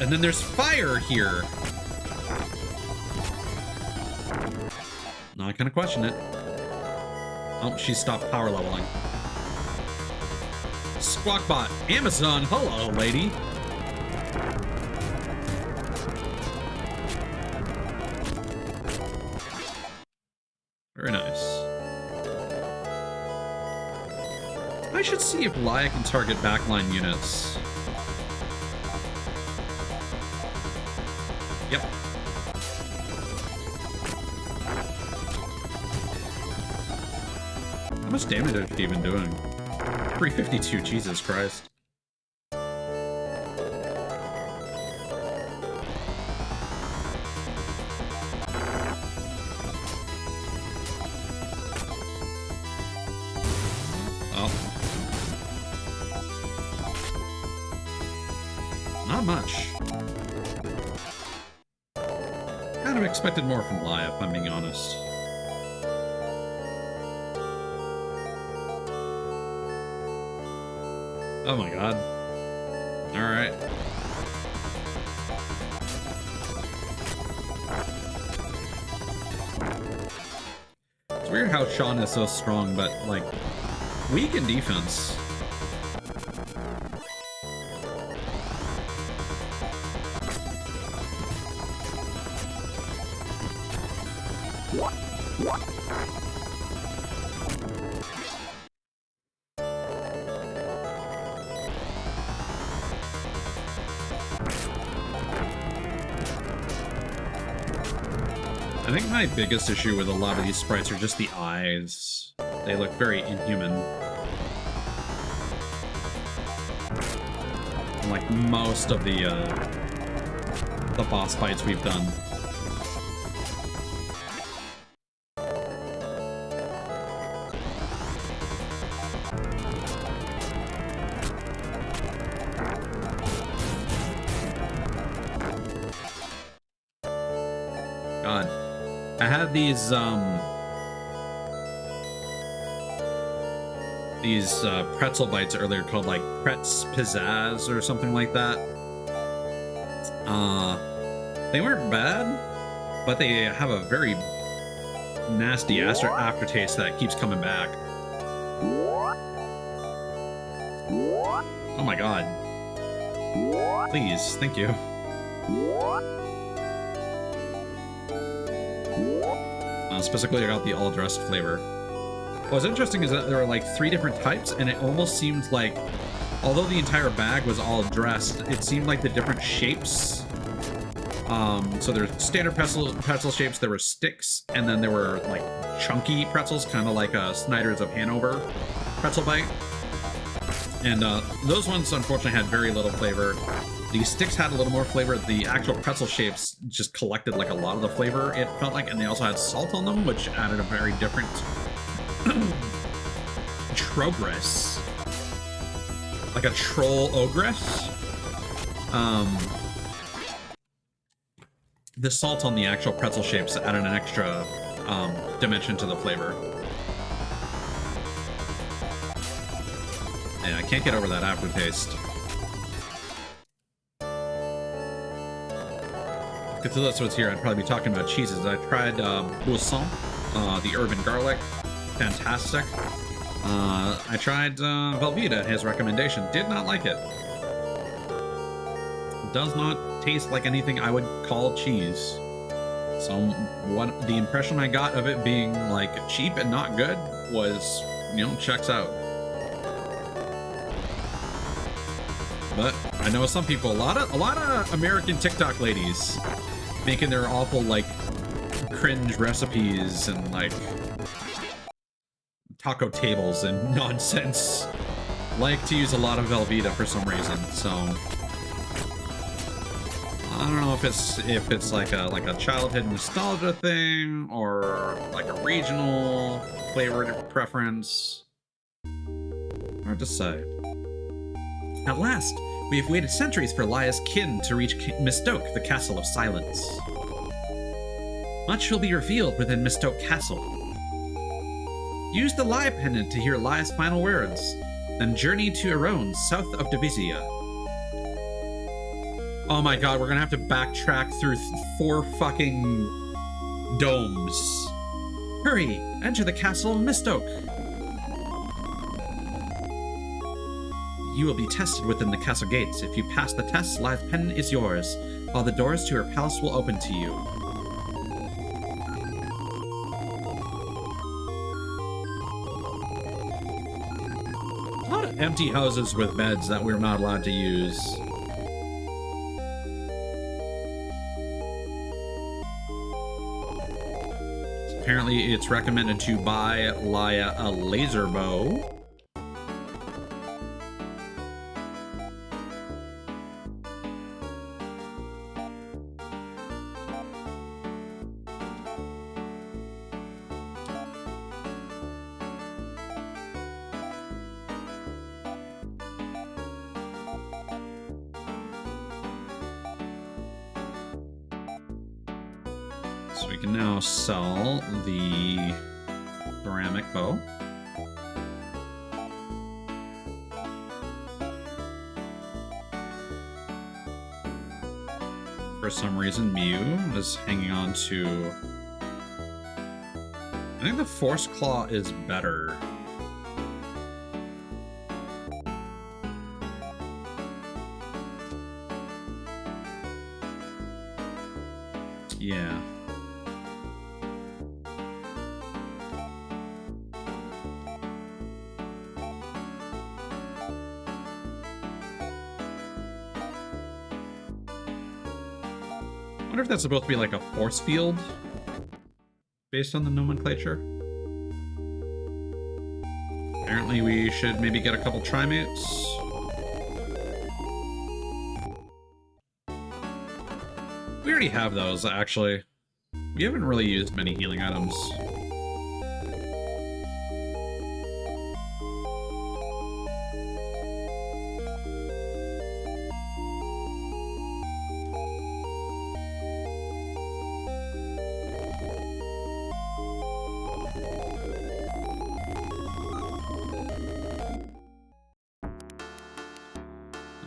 And then there's fire here. Not gonna question it. Oh, she stopped power leveling. Squawkbot, Amazon, hello, lady. Very nice. I should see if Laia can target backline units. Yep. How much damage is she even doing? 352, Jesus Christ. Oh. Not much. Kind of expected more from Laia, if I'm being honest. Oh my god. Alright. It's weird how Sean is so strong, but, like, weak in defense. I think my biggest issue with a lot of these sprites are just the eyes. They look very inhuman. Like most of the boss fights we've done. God. I had these pretzel bites earlier called like Pretz Pizzazz or something like that. They weren't bad, but they have a very nasty aftertaste that keeps coming back. Oh my god. Please, thank you. Specifically, I got the all-dressed flavor. What's interesting is that there are like 3 different types, and it almost seemed like, although the entire bag was all dressed, it seemed like the different shapes. So there's standard pretzel shapes, there were sticks, and then there were like chunky pretzels, kind of like Snyder's of Hanover pretzel bite. And those ones, unfortunately, had very little flavor. The sticks had a little more flavor. The actual pretzel shapes just collected like a lot of the flavor, it felt like, and they also had salt on them, which added a very different progress. like a troll ogress. The salt on the actual pretzel shapes added an extra dimension to the flavor. Yeah, I can't get over that aftertaste. If this was here, I'd probably be talking about cheeses. I tried Bousson, the urban garlic, fantastic. I tried Velveeta, his recommendation. Did not like it. Does not taste like anything I would call cheese. So what the impression I got of it being like cheap and not good was, you know, checks out. But I know some people, a lot of American TikTok ladies making their awful like cringe recipes and like taco tables and nonsense like to use a lot of Velveeta for some reason. So I don't know if it's like a childhood nostalgia thing or like a regional flavored preference. Hard to say. At last, we have waited centuries for Laya's kin to reach Mistoke, the Castle of Silence. Much will be revealed within Mistoke Castle. Use the Laya pendant to hear Laya's final words, then journey to Aron, south of Divisia. Oh my god, we're gonna have to backtrack through 4 fucking domes. Hurry, enter the castle of Mistoke. You will be tested within the castle gates. If you pass the test, Laya's pendant is yours, while the doors to her palace will open to you. A lot of empty houses with beds that we're not allowed to use. Apparently, it's recommended to buy Laya a laser bow. So we can now sell the ceramic bow. For some reason, Mew is hanging on to... I think the Force Claw is better. Yeah. I wonder if that's supposed to be like a force field based on the nomenclature. Apparently we should maybe get a couple trimates. We already have those, actually. We haven't really used many healing items.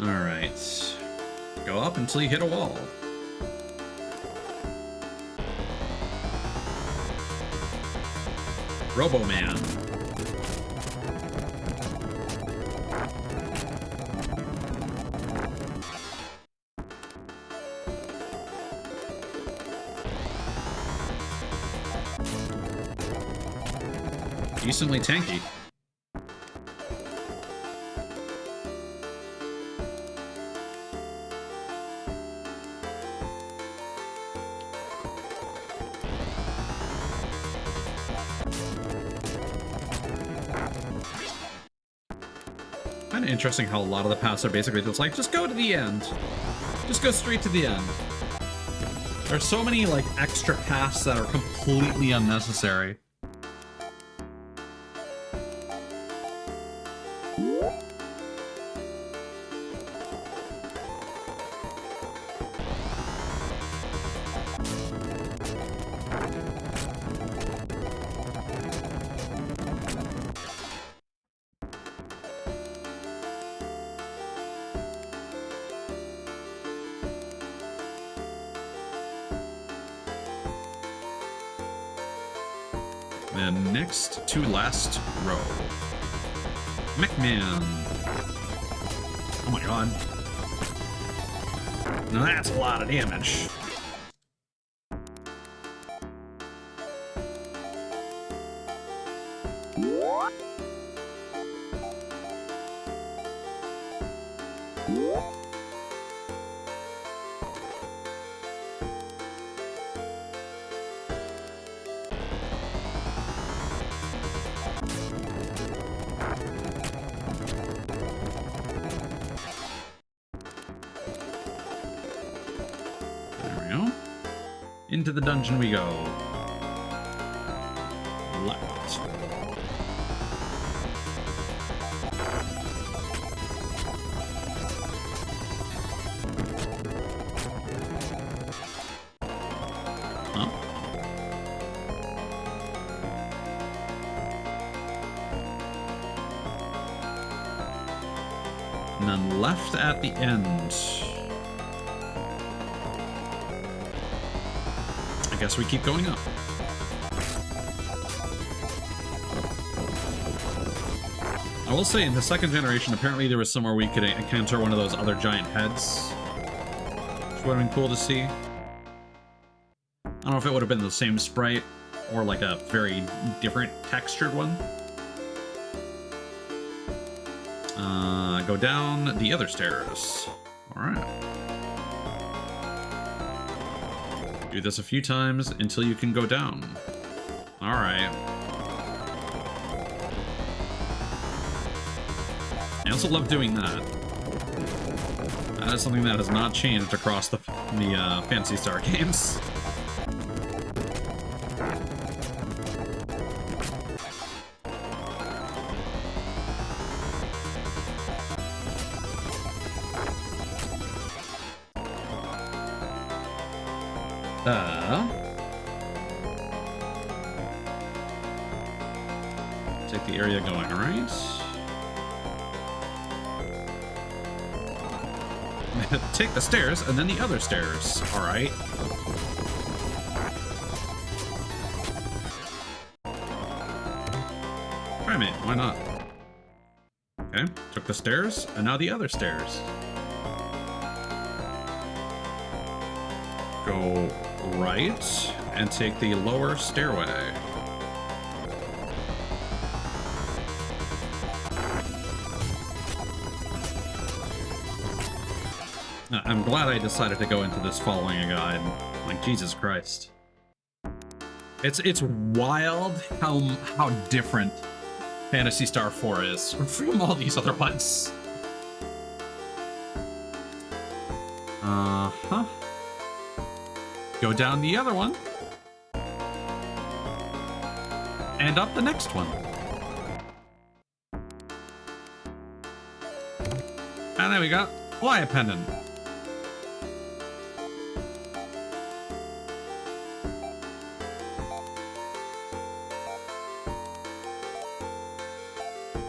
Alright. Go up until you hit a wall. Robo-Man. Decently tanky. Kind of interesting how a lot of the paths are basically just like, just go to the end. Just go straight to the end. There's so many like extra paths that are completely unnecessary. Then next to last row. McMahon. Oh my god. Now that's a lot of damage. Into the dungeon we go. Left. Huh? And then left at the end. I guess we keep going up. I will say in the second generation, apparently there was somewhere we could encounter one of those other giant heads, which would have been cool to see. I don't know if it would have been the same sprite or like a very different textured one. Go down the other stairs. All right. Do this a few times until you can go down. All right. I also love doing that. That is something that has not changed across the Phantasy Star games. Take the area going right. Take the stairs and then the other stairs. All right. Try me. Why not? Okay. Took the stairs and now the other stairs. Go right and take the lower stairway. I'm glad I decided to go into this following a guide. Like, Jesus Christ. It's wild how different Phantasy Star 4 is from all these other ones. Uh-huh. Go down the other one. And up the next one. And then we got Fly Pendant.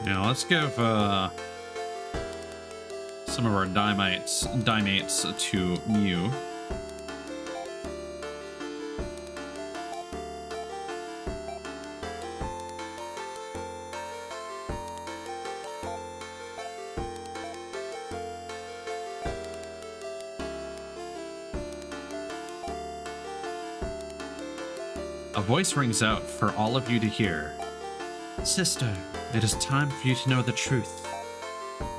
Now let's give some of our dimates to Mew. A voice rings out for all of you to hear. Sister, it is time for you to know the truth.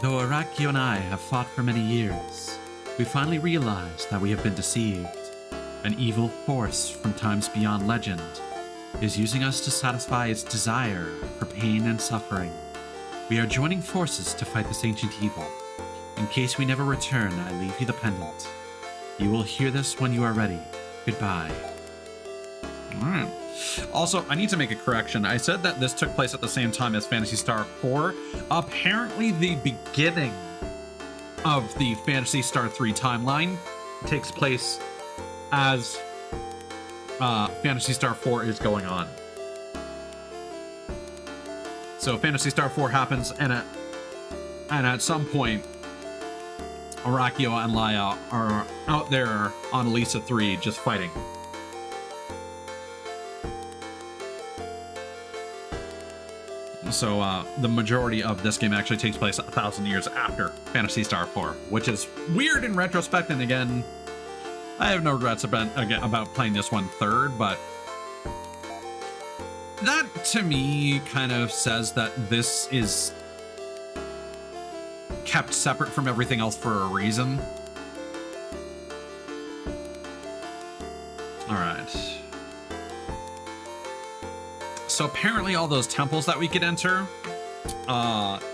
Though Araki and I have fought for many years, we finally realized that we have been deceived. An evil force from times beyond legend is using us to satisfy its desire for pain and suffering. We are joining forces to fight this ancient evil. In case we never return, I leave you the pendant. You will hear this when you are ready. Goodbye. Alright. Also, I need to make a correction. I said that this took place at the same time as Phantasy Star 4. Apparently, the beginning of the Phantasy Star 3 timeline takes place as Phantasy Star 4 is going on. So Phantasy Star 4 happens, and at some point, Arakio and Laia are out there on Lisa 3 just fighting. So the majority of this game actually takes place 1,000 years after Phantasy Star 4, which is weird in retrospect. And again, I have no regrets about playing this one third, but that to me kind of says that this is kept separate from everything else for a reason. All right. So apparently all those temples that we could enter,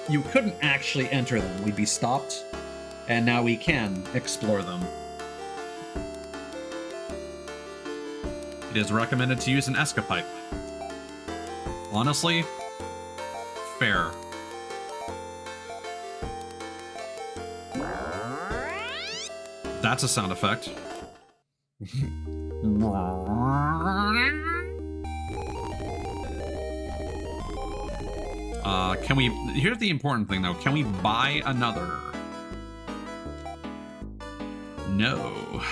you couldn't actually enter them. We'd be stopped, and now we can explore them. It is recommended to use an escapipe. Honestly, fair. That's a sound effect. Can we... Here's the important thing, though. Can we buy another? No.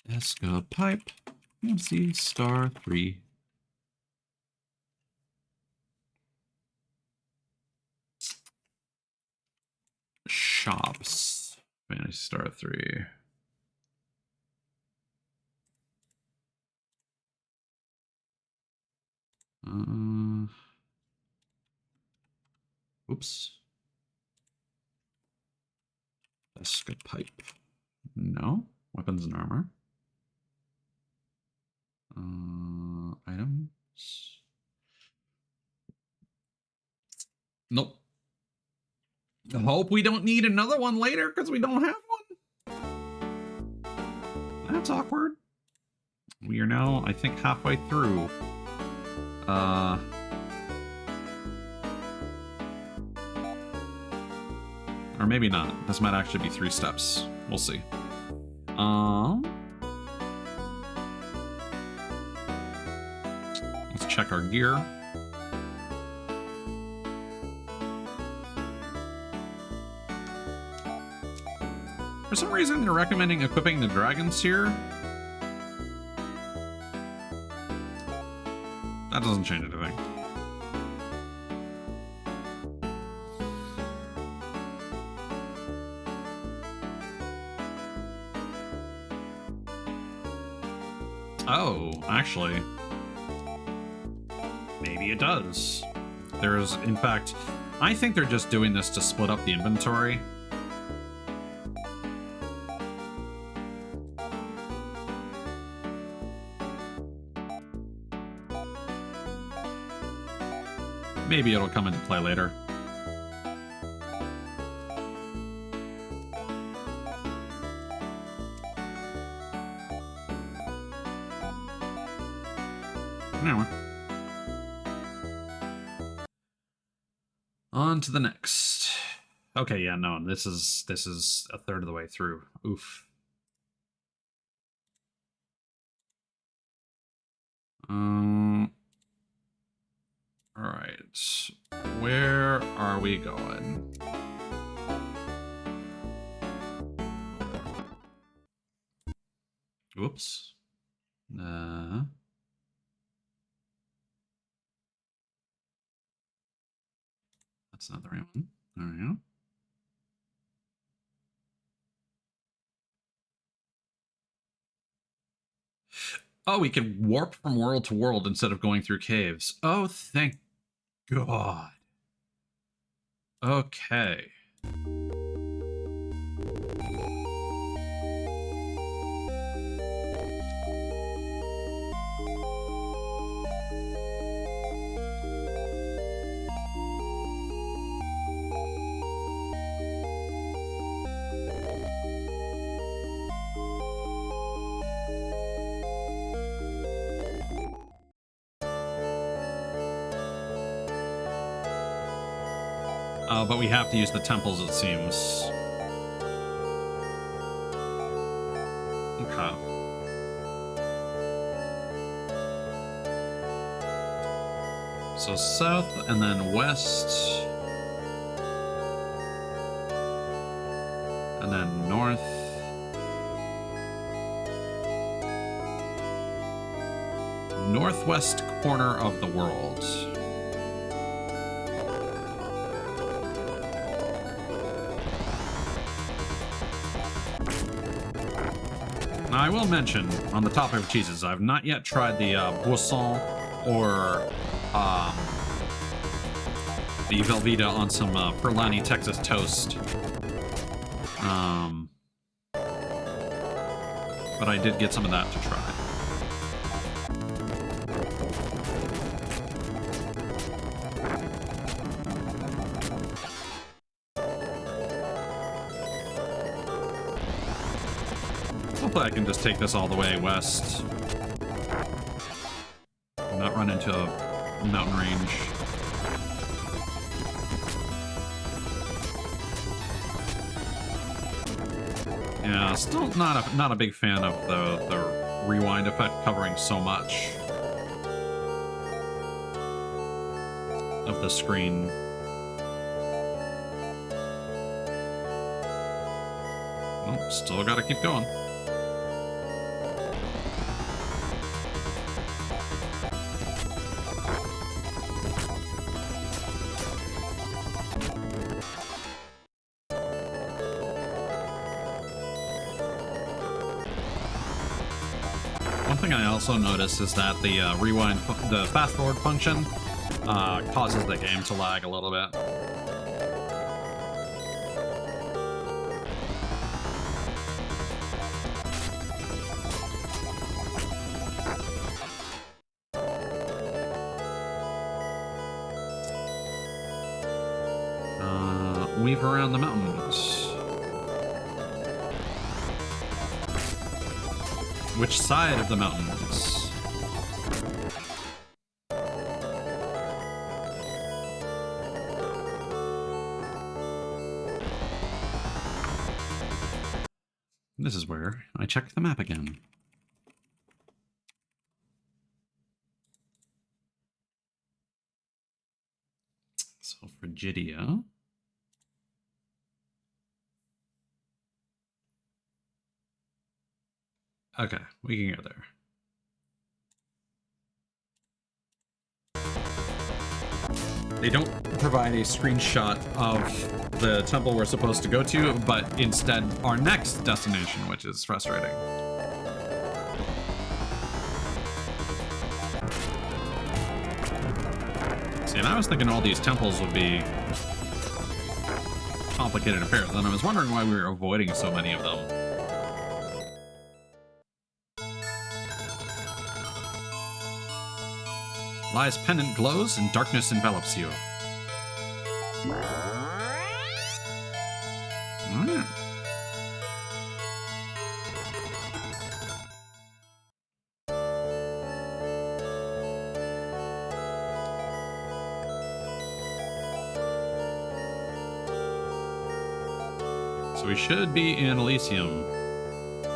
Escapipe. Phantasy Star 3. Shops. Phantasy Star 3. Oops. Escapipe. No. Weapons and armor. Items. Nope. I hope we don't need another one later because we don't have one. That's awkward. We are now, I think, halfway through. Or maybe not. This might actually be 3 steps. We'll see. Let's check our gear. For some reason, they're recommending equipping the dragons here. That doesn't change anything. Oh, actually, maybe it does. There's, in fact, I think they're just doing this to split up the inventory. Maybe it'll come into play later. Anyway. On to the next. Okay, yeah, no, this is a third of the way through. Oof. All right, where are we going? Whoops. That's not the right one. There we go. Oh, we can warp from world to world instead of going through caves. Oh, thank God. Okay. But we have to use the temples, it seems. Okay. So south and then west. And then north. Northwest corner of the world. Now, I will mention, on the topic of cheeses, I've not yet tried the Boisson or the Velveeta on some Perlani Texas toast. But I did get some of that to try. Hopefully I can just take this all the way west. Not run into a mountain range. Yeah, still not a big fan of the rewind effect covering so much of the screen. Well, still gotta keep going. I also noticed is that the the fast forward function causes the game to lag a little bit. Weave around the mountains. Which side of the mountains? This is where I check the map again. So Frigidia. Okay, we can go there. They don't provide a screenshot of the temple we're supposed to go to, but instead our next destination, which is frustrating. See, and I was thinking all these temples would be complicated affairs, and I was wondering why we were avoiding so many of them. Lies pendant glows and darkness envelops you. So we should be in Elysium.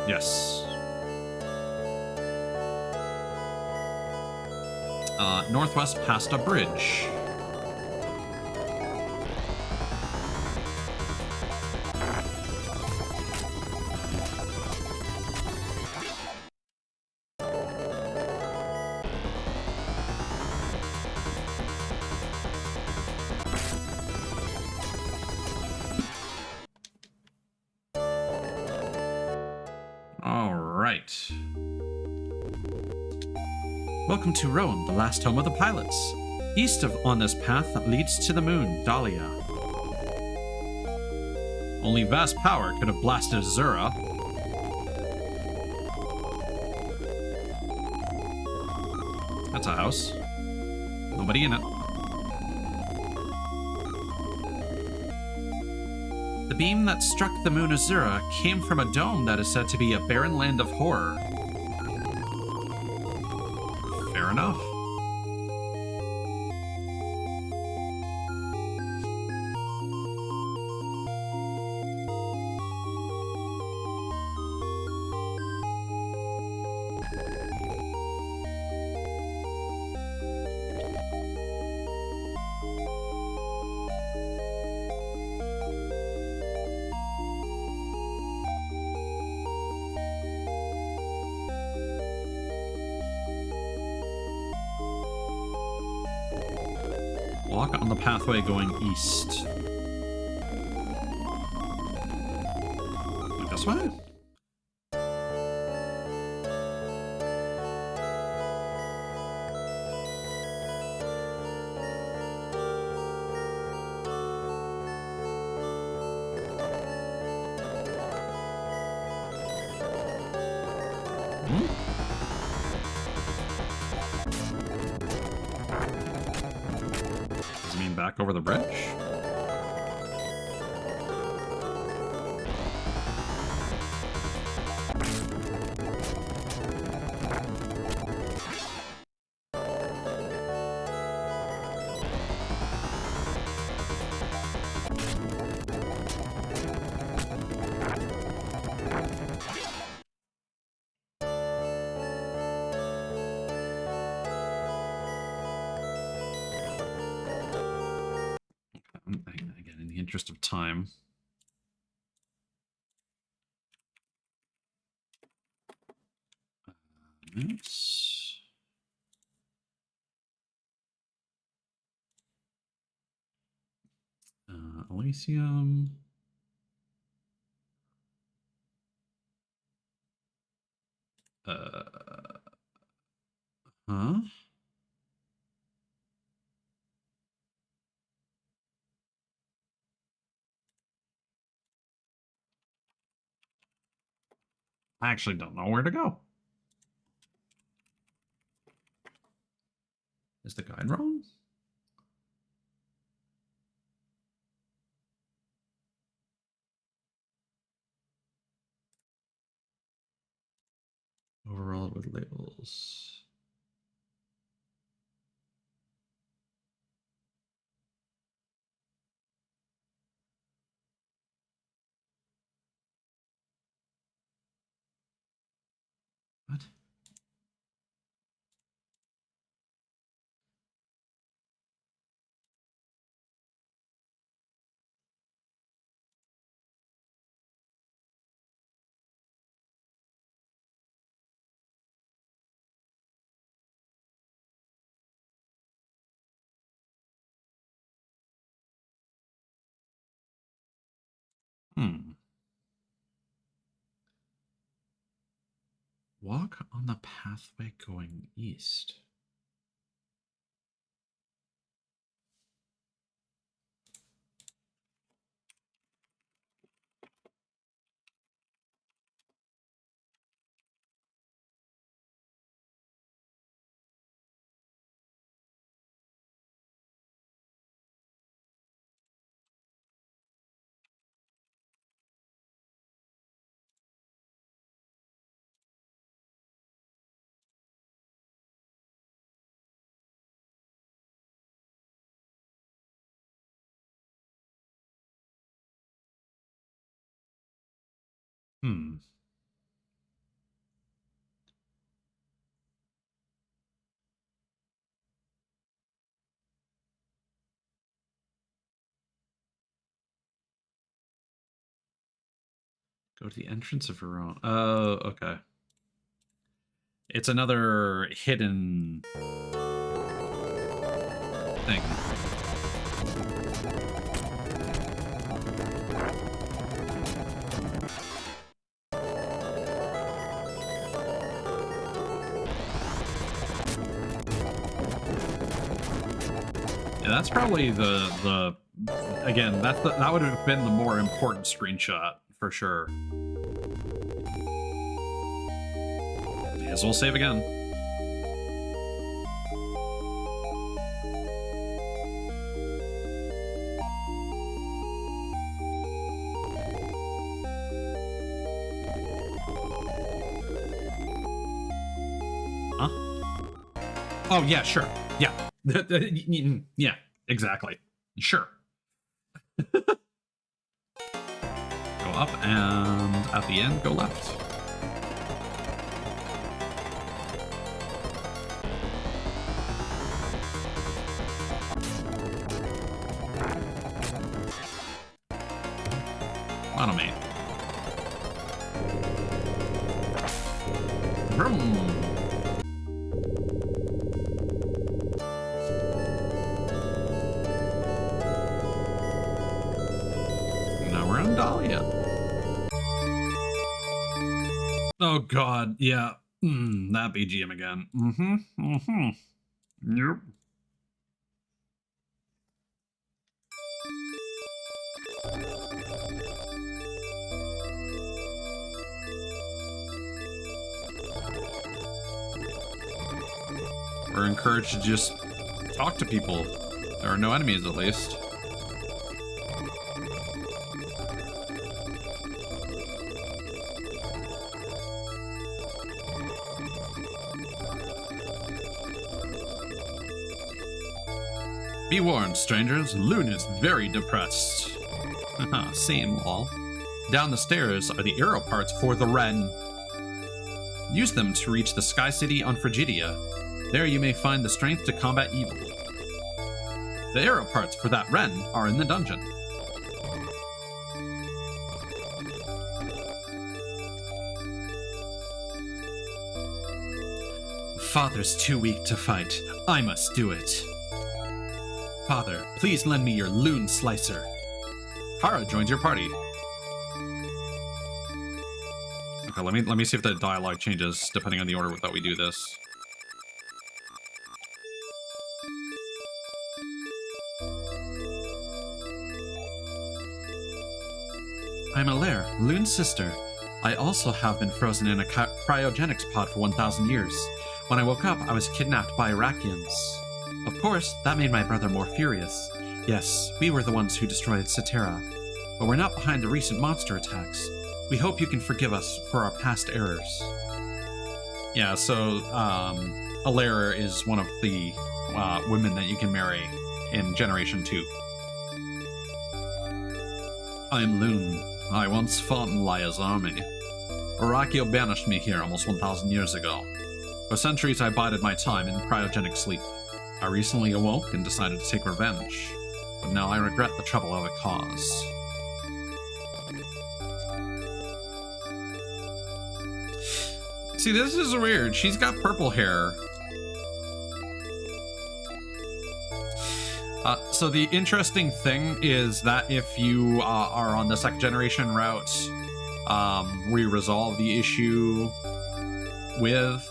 Yes. Northwest past a bridge. All right. Welcome to Rome, the last home of the pilots. East of on this path leads to the moon, Dahlia. Only vast power could have blasted Azura. That's a house. Nobody in it. The beam that struck the moon Azura came from a dome that is said to be a barren land of horror. Fair enough. Walk on the pathway going east. Like this way? Does it mean back over the bridge? Again, in the interest of time. Oops. Elysium. Huh? I actually don't know where to go. Is the guide wrong? Overall with labels. What? Walk on the pathway going east. Go to the entrance of your own. Oh, okay. It's another hidden thing. Yeah, that's probably the again, that would have been the more important screenshot for sure. May as well save again. Huh? Oh yeah, sure. Yeah. Yeah, exactly. Sure. Go up and at the end, go left. On me. Vroom. Oh god, yeah. That BGM again. Yep. We're encouraged to just talk to people. There are no enemies, at least. Be warned, strangers. Loon is very depressed. Same, lol. Down the stairs are the arrow parts for the wren. Use them to reach the Sky City on Frigidia. There you may find the strength to combat evil. The arrow parts for that wren are in the dungeon. Father's too weak to fight. I must do it. Father, please lend me your loon slicer. Kara joins your party. Okay, let me see if the dialogue changes depending on the order that we do this. I'm Alaire, Loon's sister. I also have been frozen in a cryogenics pod for 1,000 years. When I woke up, I was kidnapped by Iraqians. Of course, that made my brother more furious. Yes, we were the ones who destroyed Cetera. But we're not behind the recent monster attacks. We hope you can forgive us for our past errors. Yeah, so, Alaire is one of the women that you can marry in Generation 2. I'm Loon. I once fought in Laya's army. Orakio banished me here almost 1,000 years ago. For centuries I bided my time in cryogenic sleep. I recently awoke and decided to take revenge, but now I regret the trouble I would cause. See, this is weird. She's got purple hair. So the interesting thing is that if you are on the second generation route, we resolve the issue with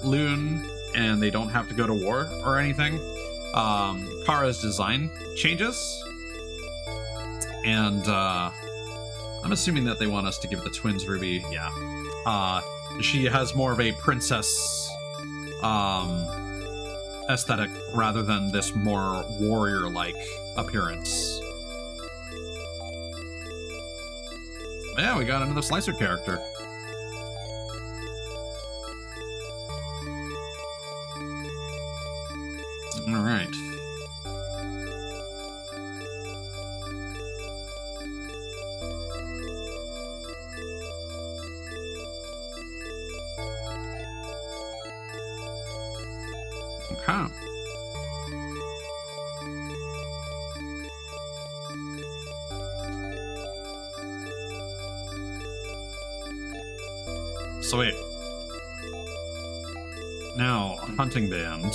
Loon and they don't have to go to war or anything. Kara's design changes. And I'm assuming that they want us to give the twins Ruby. Yeah. She has more of a princess aesthetic rather than this more warrior-like appearance. Yeah, we got another Slicer character. All right. Okay. So wait. Now, hunting band.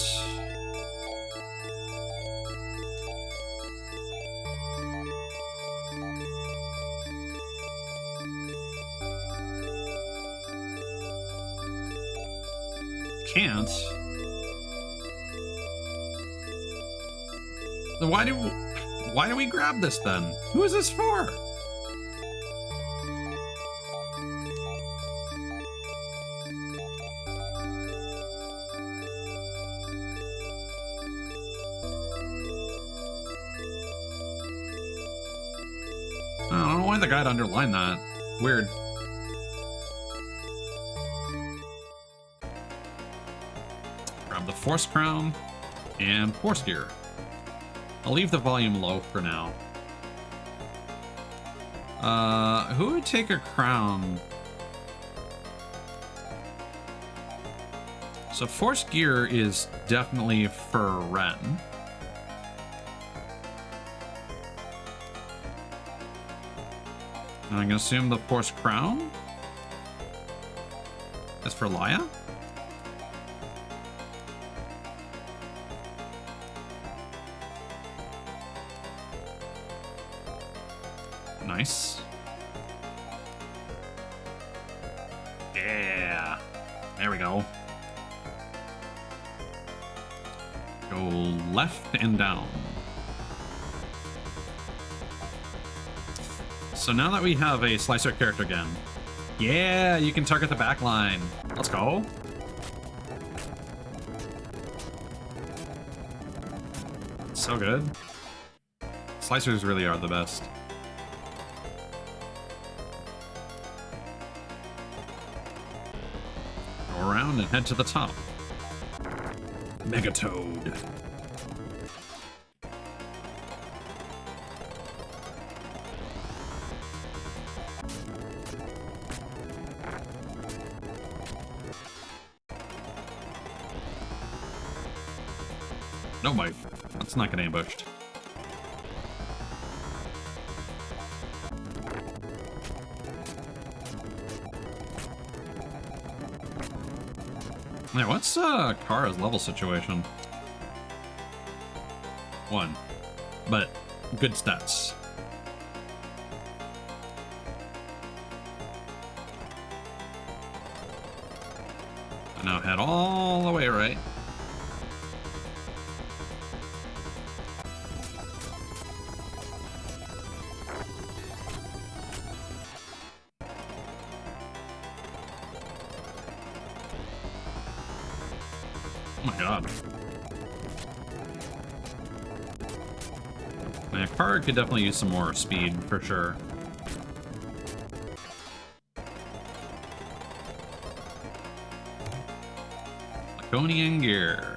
Can't. Then why do we grab this then? Who is this for? I don't know why the guy'd underline that. Weird. Grab the Force Crown and Force Gear. I'll leave the volume low for now. Who would take a crown? So Force Gear is definitely for Ren. And I'm gonna assume the Force Crown is for Laya? Nice. Yeah. There we go. Go left and down. So now that we have a slicer character again, yeah, you can target the back line. Let's go. So good. Slicers really are the best. Go around and head to the top. Megatoad. No bite. Let's not get ambushed. Yeah, what's Kara's level situation? 1. But good stats. And now head all the way right. Oh my god. Yeah, Kara could definitely use some more speed, for sure. Laconian gear.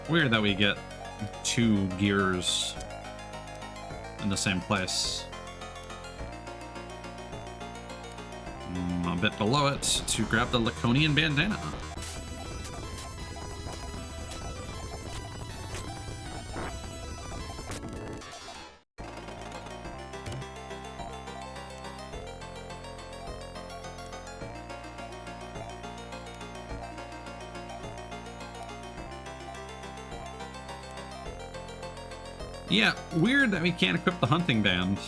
Weird that we get 2 gears in the same place. A bit below it to grab the Laconian bandana. Yeah, weird that we can't equip the hunting band.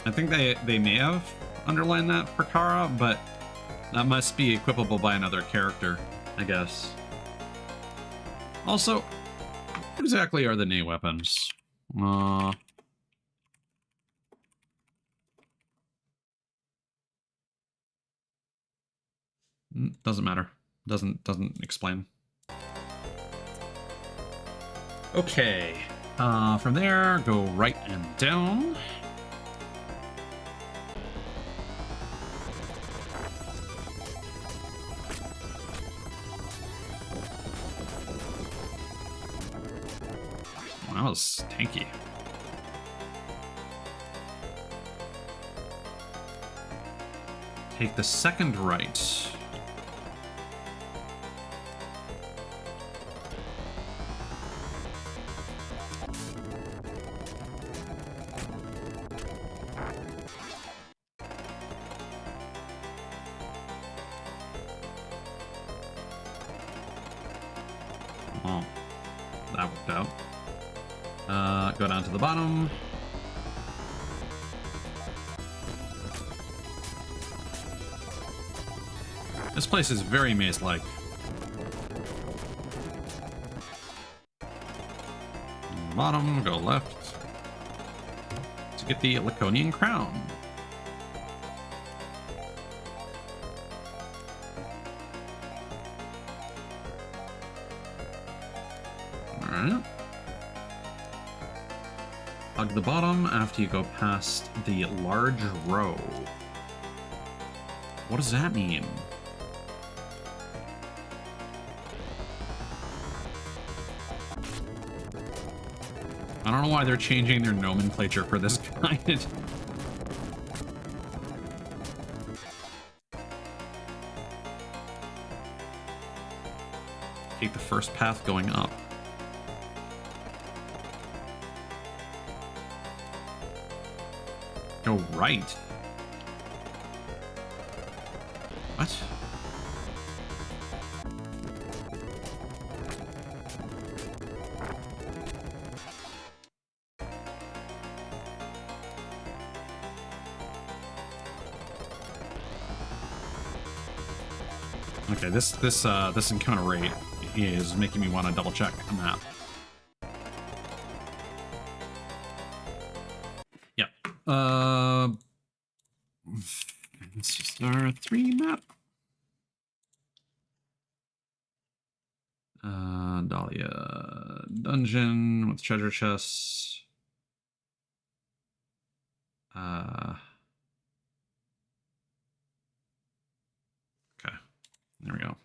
I think they may have underlined that for Kara, but that must be equipable by another character, I guess. Also, what exactly are the knee weapons? Doesn't matter. Doesn't explain. Okay. From there, go right and down. That was tanky. Take the second right. Oh, that worked out. Go down to the bottom. This place is very maze-like. Bottom, go left to get the Laconian crown. Alright. Hug the bottom after you go past the large row. What does that mean? I don't know why they're changing their nomenclature for this kind. Take the first path going up. Go right. What? Okay, this encounter rate is making me want to double check a map. Yep. Let's just our 3 map. Dahlia dungeon with treasure chests. Okay, there we go.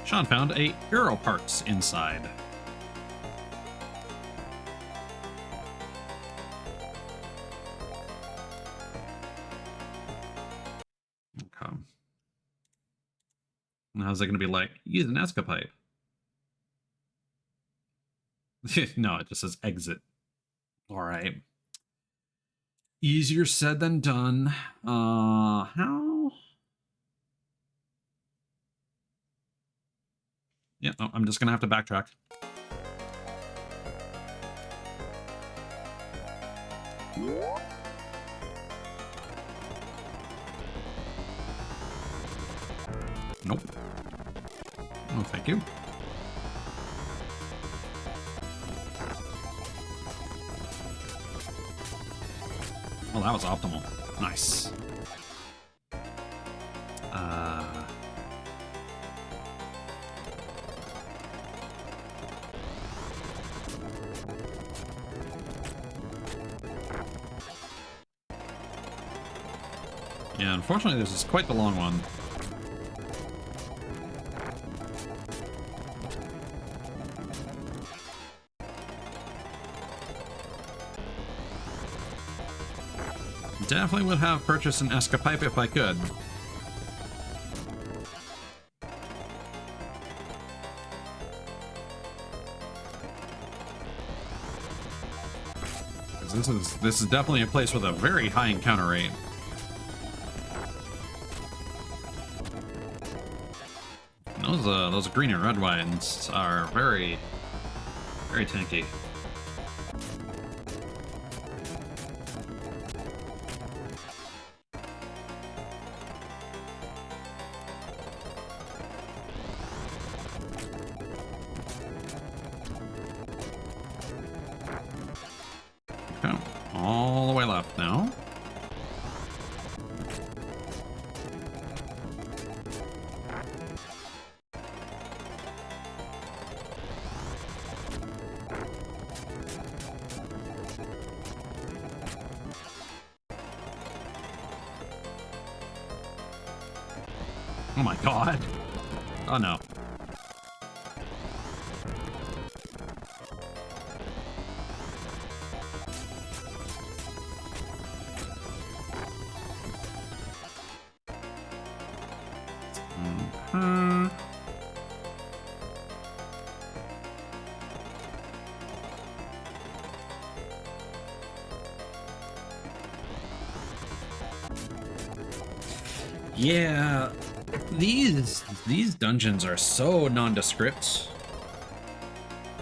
Sean found a hero parts inside. Okay. And how's that going to be like? Use an escapipe. No, it just says exit. All right. Easier said than done. How? Yeah, no, I'm just gonna have to backtrack. Nope. Oh, thank you. Oh, that was optimal. Nice. Yeah, unfortunately, this is quite the long one. Definitely would have purchased an escapipe if I could. This is definitely a place with a very high encounter rate. Those green and red wines are very, very tanky. Okay, all the way left now. Oh my god. Oh no. Yeah, these dungeons are so nondescript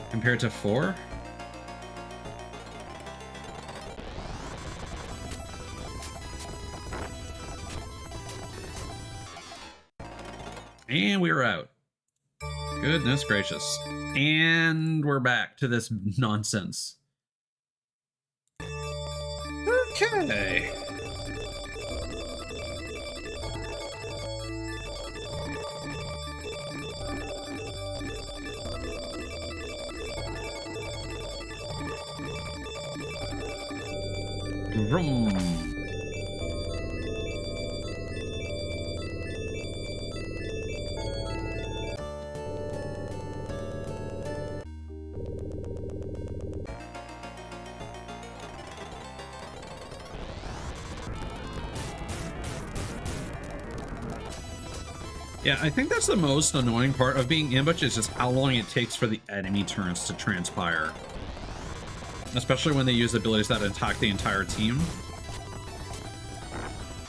compared to 4. And we're out. Goodness gracious. And we're back to this nonsense. Okay. Vroom. Yeah, I think that's the most annoying part of being ambushed is just how long it takes for the enemy turns to transpire. Especially when they use abilities that attack the entire team.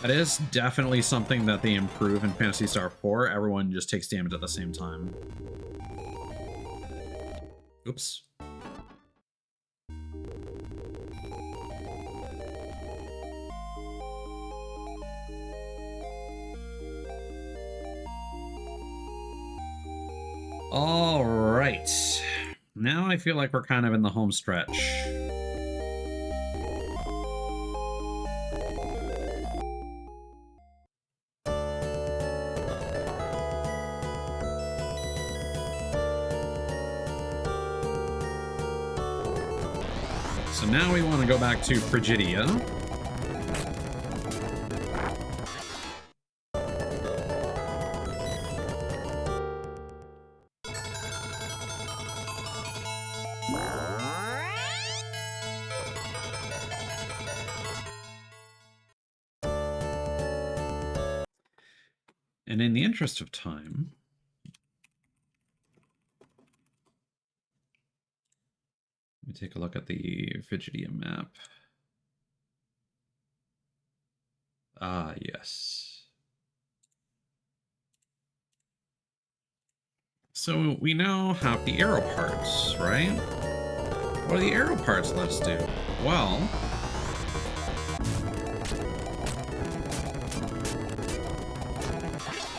That is definitely something that they improve in Phantasy Star 4. Everyone just takes damage at the same time. Oops. All right. Now I feel like we're kind of in the home stretch. So now we want to go back to Frigidia. And in the interest of time, let me take a look at the Frigidia map. Ah, yes. So we now have the arrow parts, right? What do the arrow parts let us do? Well,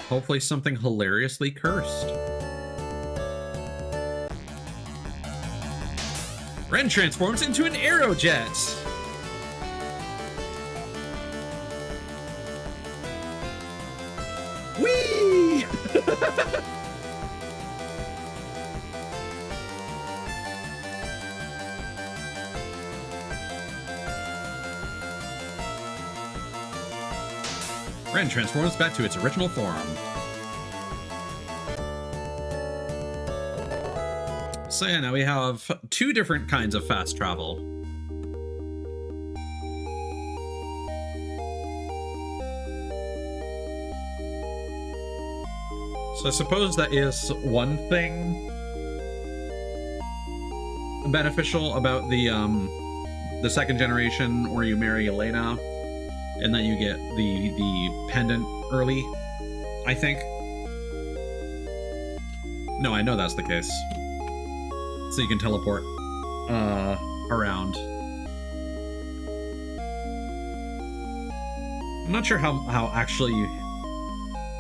hopefully something hilariously cursed. Ren transforms into an arrow jet. Whee! Ren transforms back to its original form. So yeah, now we have two different kinds of fast travel. So I suppose that is one thing beneficial about the second generation where you marry Elena and that you get the pendant early, I think. No, I know that's the case. So you can teleport around. I'm not sure how actually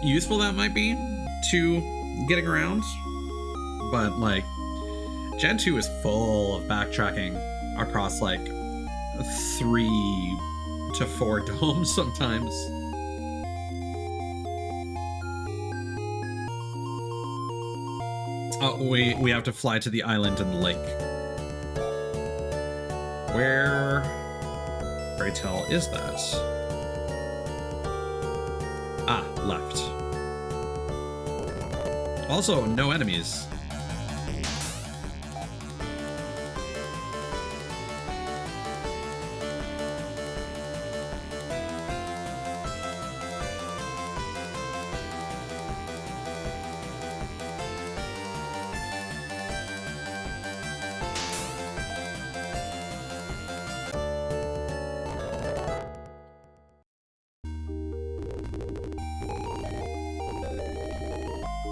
useful that might be to getting around, but like Gen 2 is full of backtracking across like 3 to 4 domes sometimes. Oh, we have to fly to the island in the lake. Where, pray tell, is that? Ah, left. Also, no enemies.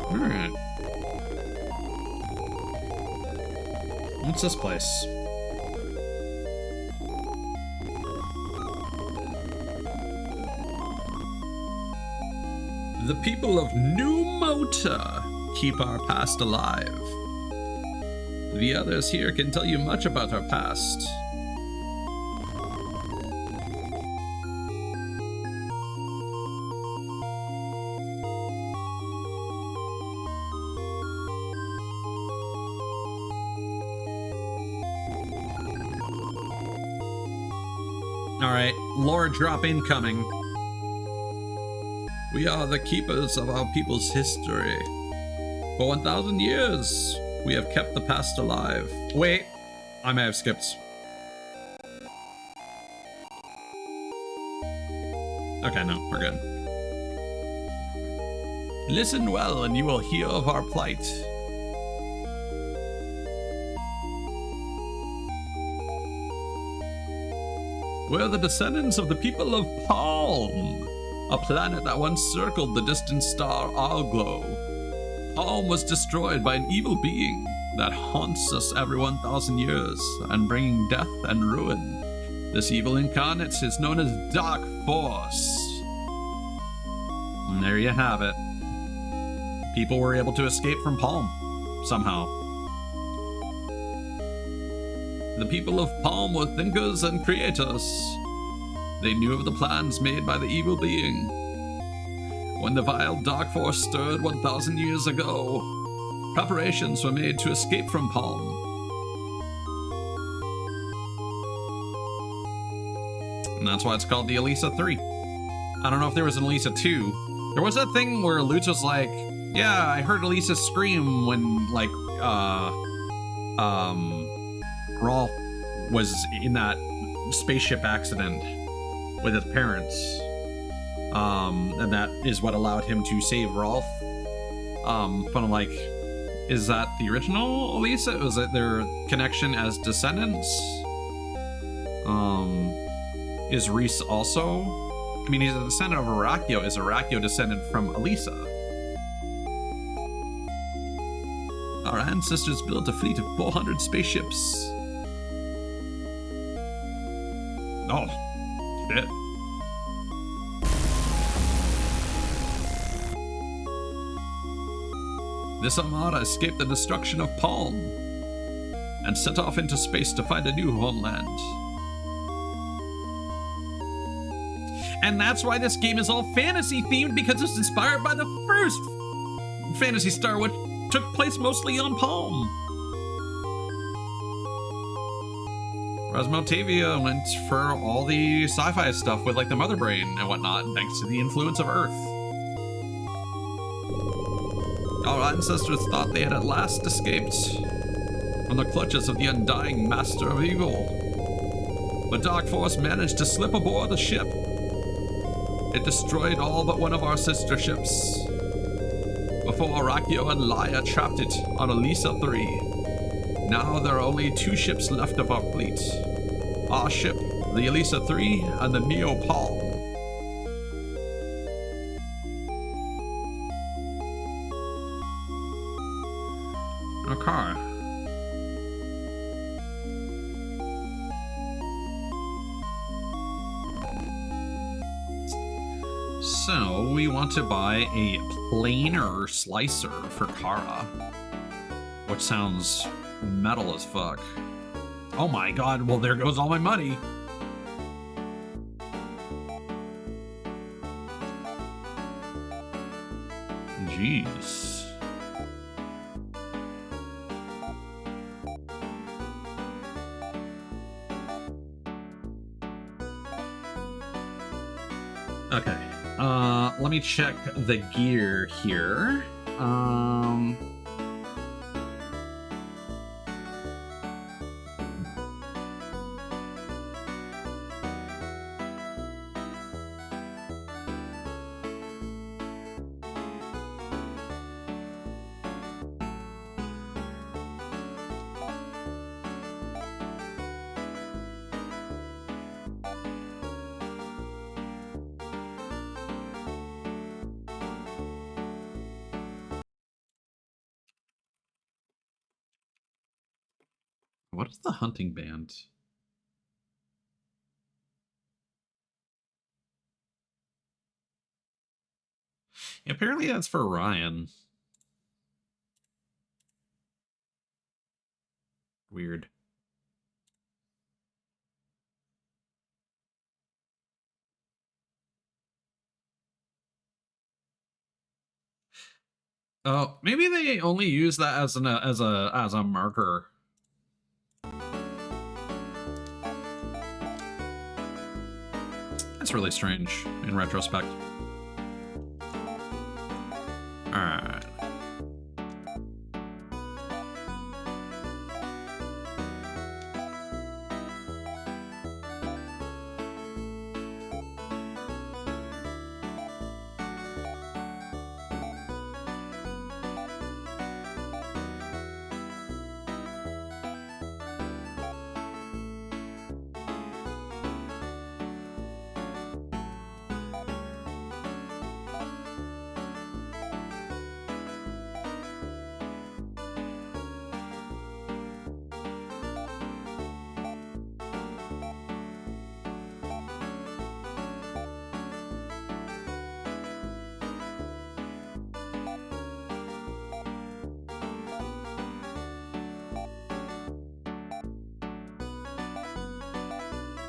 Alright. What's this place? The people of New Mota keep our past alive. The others here can tell you much about our past. Alright, lore drop incoming. We are the keepers of our people's history. For 1,000 years, we have kept the past alive. Wait, I may have skipped. Okay, no, we're good. Listen well and you will hear of our plight. We're the descendants of the people of Palm. a planet that once circled the distant star aggro. Palm was destroyed by an evil being that haunts us every 1,000 years and bringing death and ruin. This evil incarnate is known as Dark Force. And there you have it. People were able to escape from Palm, somehow. The people of Palm were thinkers and creators. They knew of the plans made by the evil being. When the vile Dark Force stirred 1,000 years ago, preparations were made to escape from Palm. And that's why it's called the Elisa 3. I don't know if there was an Elisa 2. There was that thing where Lutz was like, yeah, I heard Elisa scream when, like, Rolf was in that spaceship accident with his parents. And that is what allowed him to save Rolf. But I'm like, is that the original Elisa? Was it their connection as descendants? Is Reese also? I mean, he's a descendant of Arachio. Is Arachio descended from Elisa? Our ancestors built a fleet of 400 spaceships. Oh, shit. This armada escaped the destruction of Palm and set off into space to find a new homeland. And that's why this game is all fantasy themed, because it's inspired by the first Phantasy Star, which took place mostly on Palm. Whereas Motavia went for all the sci-fi stuff with like the Mother Brain and whatnot, thanks to the influence of Earth. Our ancestors thought they had at last escaped from the clutches of the undying master of evil. But Dark Force managed to slip aboard the ship. It destroyed all but one of our sister ships, before Arachio and Laia trapped it on Elisa 3. Now there are only 2 ships left of our fleet. Our ship, the Elisa 3, and the Neo Palm. Okay. So, we want to buy a planer slicer for Kara, which sounds metal as fuck. Oh my god, well there goes all my money. Jeez. Okay. Let me check the gear here. What is the hunting band? Apparently that's for Ryan. Weird. Oh, maybe they only use that as a marker. That's really strange in retrospect. All right.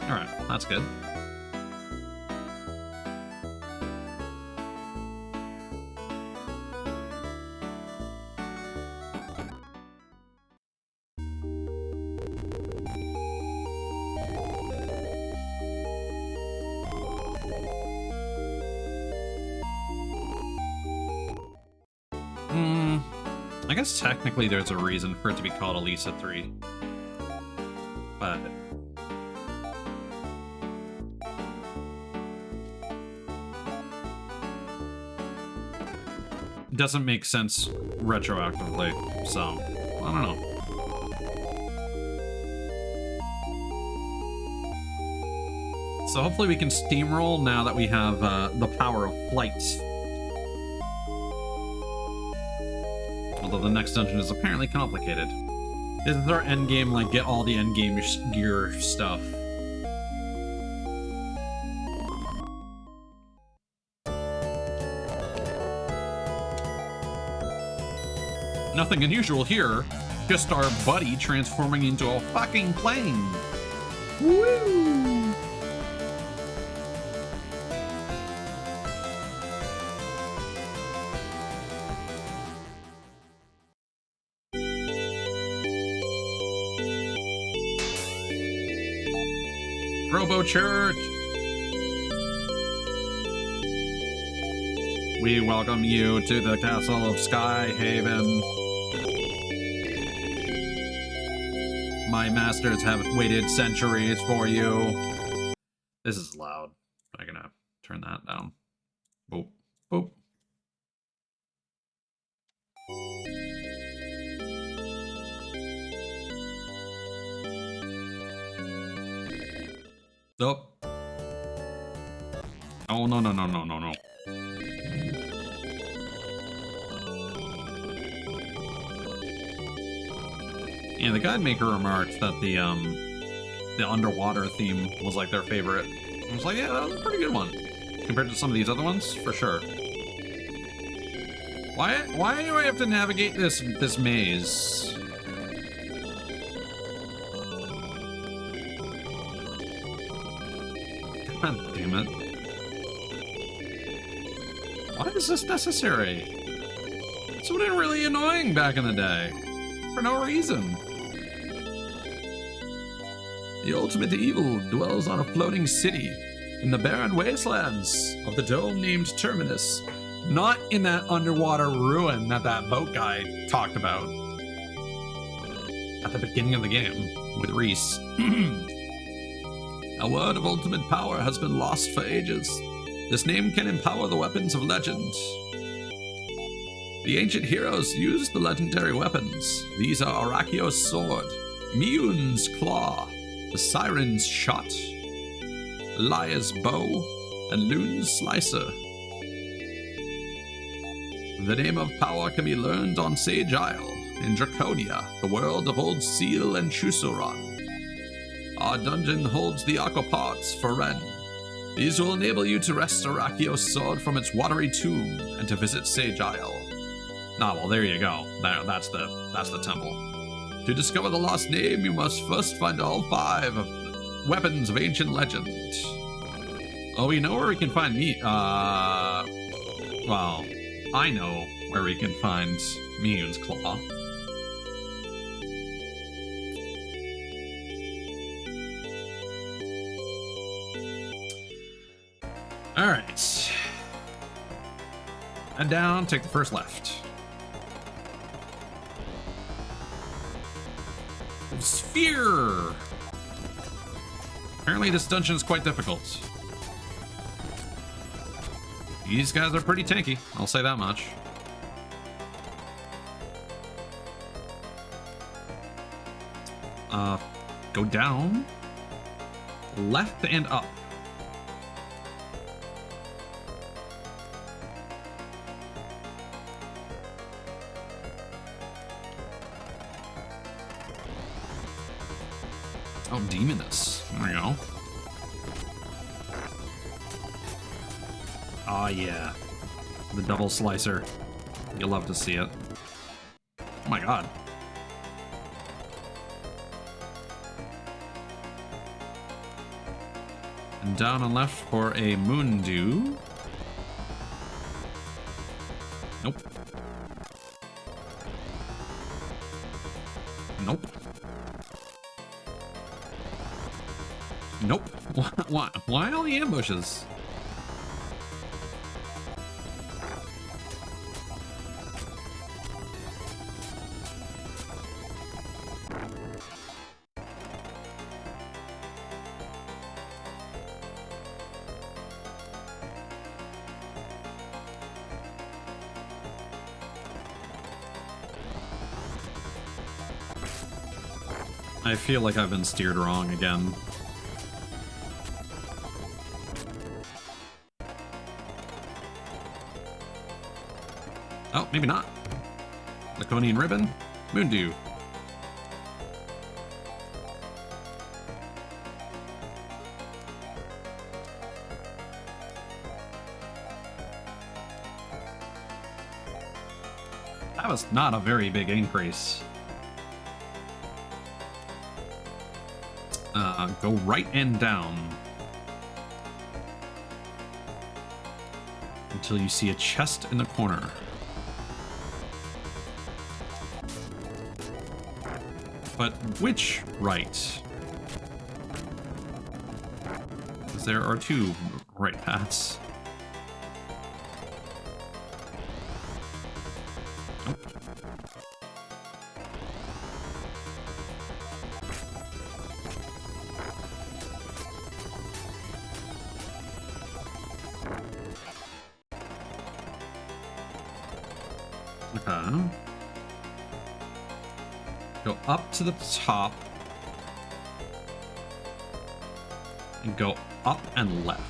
Alright, that's good. I guess technically there's a reason for it to be called Elisa 3. But it doesn't make sense retroactively, so I don't know. So hopefully we can steamroll now that we have the power of flight. Although the next dungeon is apparently complicated. This is our end game, like get all the end game gear stuff. Nothing unusual here, just our buddy transforming into a fucking plane. Woo! Robo Church! We welcome you to the castle of Skyhaven. My masters have waited centuries for you. This is loud. I'm gonna turn that down. Boop, boop. Nope. Oh, no, no, no, no, no, no. Yeah, the guide maker remarked that the underwater theme was like their favorite. I was like, yeah, that was a pretty good one. Compared to some of these other ones, for sure. Why do I have to navigate this maze? God damn it. Why is this necessary? This would have been really annoying back in the day. For no reason. The ultimate evil dwells on a floating city in the barren wastelands of the dome named Terminus. Not in that underwater ruin that boat guy talked about at the beginning of the game with Reese. A word of ultimate power has been lost for ages. This name can empower the weapons of legend. The ancient heroes used the legendary weapons. These are Arachio's sword, Mion's claw, the siren's shot, Liar's bow, and Loon's slicer. The name of power can be learned on Sage Isle, in Draconia, the world of Old Seal and Chusoron. Our dungeon holds the aqua parts for Ren. These will enable you to wrest Arachio's sword from its watery tomb and to visit Sage Isle. Ah, well, there you go. That's the temple. To discover the lost name, you must first find all 5 of the weapons of ancient legend. Oh, we know where we can find well, I know where we can find Mion's claw. All right. Head down, take the first left. Sphere! Apparently this dungeon is quite difficult. These guys are pretty tanky, I'll say that much. Go down, left and up. Oh, Demoness. There we go. Oh, yeah. The double slicer. You'll love to see it. Oh my god. And down and left for a moon dew. Nope. Nope. Nope. Why all the ambushes? I feel like I've been steered wrong again. Oh, maybe not. Laconian ribbon, moondew. That was not a very big increase. Go right and down until you see a chest in the corner. But which right? Because there are two right paths. Nope. Okay. Go up to the top and go up and left.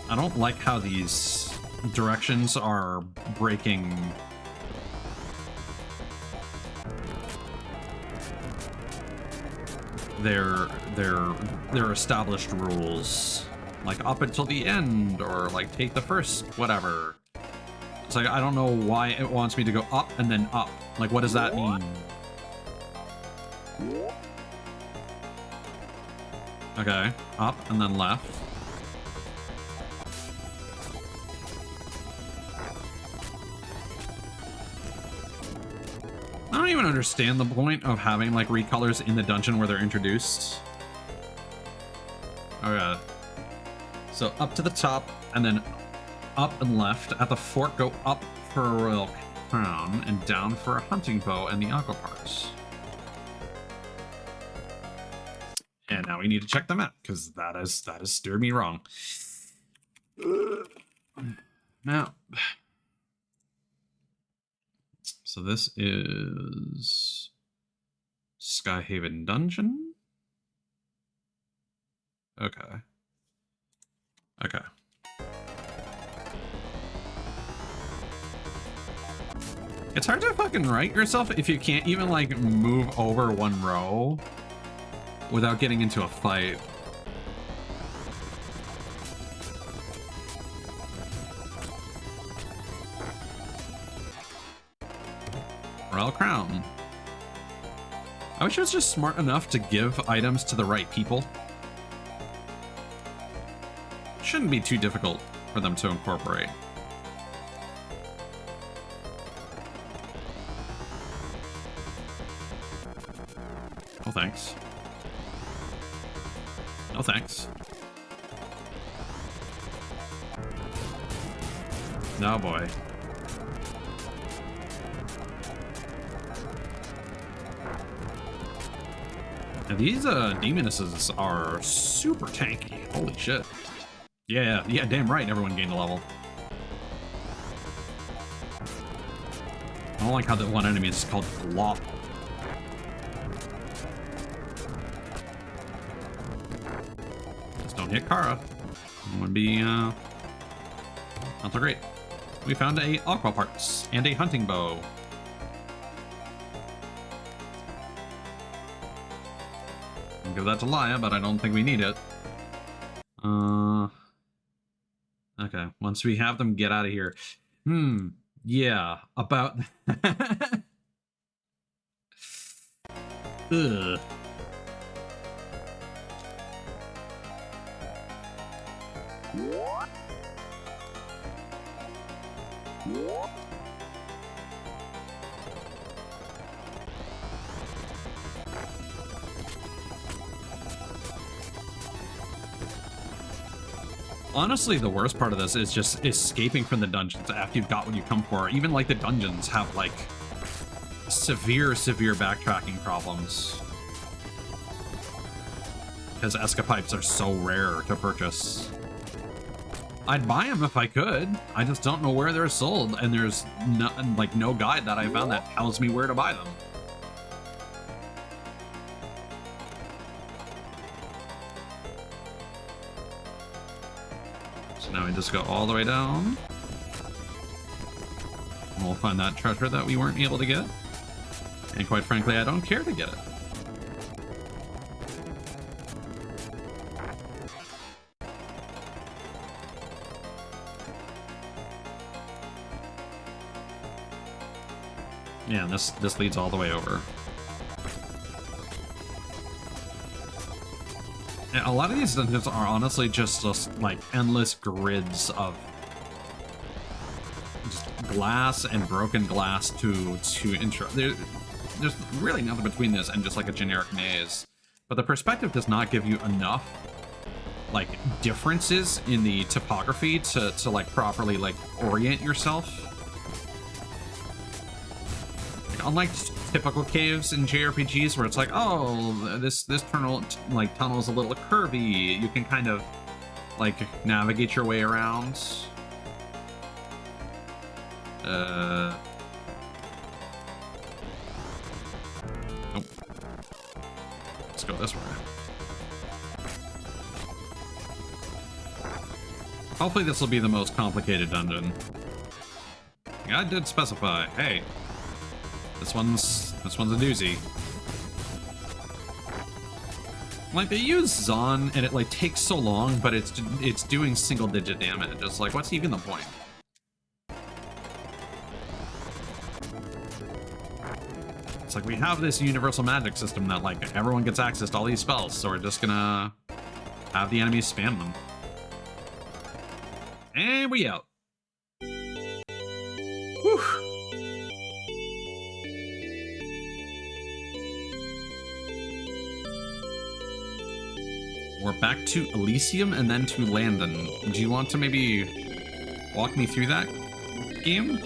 I don't like how these directions are breaking their established rules. Like up until the end, or like take the first whatever. It's like, I don't know why it wants me to go up and then up. Like, what does that mean? Okay, up and then left. I don't even understand the point of having, like, recolors in the dungeon where they're introduced. Okay. So up to the top, and then up and left. At the fort, go up for a royal crown, and down for a hunting bow and the aqua parts. And now we need to check the map, because that has steered me wrong. Now, so this is Skyhaven Dungeon. Okay. Okay. It's hard to fucking write yourself if you can't even, like, move over one row without getting into a fight. Royal Crown. I wish I was just smart enough to give items to the right people. Shouldn't be too difficult for them to incorporate. No thanks. No thanks. No boy. And these demonesses are super tanky. Holy shit. Yeah, damn right, everyone gained a level. I don't like how that one enemy is called Glop. Just don't hit Kara. It would be, not so great. We found a aqua parts and a hunting bow. I'll give that to Laya, but I don't think we need it. Okay, once we have them get out of here. Yeah, about... Ugh. Honestly, the worst part of this is just escaping from the dungeons after you've got what you come for. Even like the dungeons have like severe backtracking problems. Because escapipes are so rare to purchase. I'd buy them if I could. I just don't know where they're sold, and there's no guide that I found that tells me where to buy them. So now we just go all the way down. And we'll find that treasure that we weren't able to get. And quite frankly, I don't care to get it. Yeah, this leads all the way over. Yeah, a lot of these dungeons are honestly just like endless grids of just glass and broken glass to intro. There's really nothing between this and just like a generic maze. But the perspective does not give you enough like differences in the topography to like properly like orient yourself. Unlike typical caves in JRPGs where it's like, oh, this tunnel is a little curvy, you can kind of like navigate your way around. Nope. Let's go this way. Hopefully this will be the most complicated dungeon. I did specify. Hey. This one's a doozy. Like they use Zon and it like takes so long, but it's doing single digit damage. It's like, what's even the point? It's like we have this universal magic system that like everyone gets access to all these spells, so we're just gonna have the enemies spam them. And we out. Whew. We're back to Elysium and then to Landon. Do you want to maybe walk me through that game?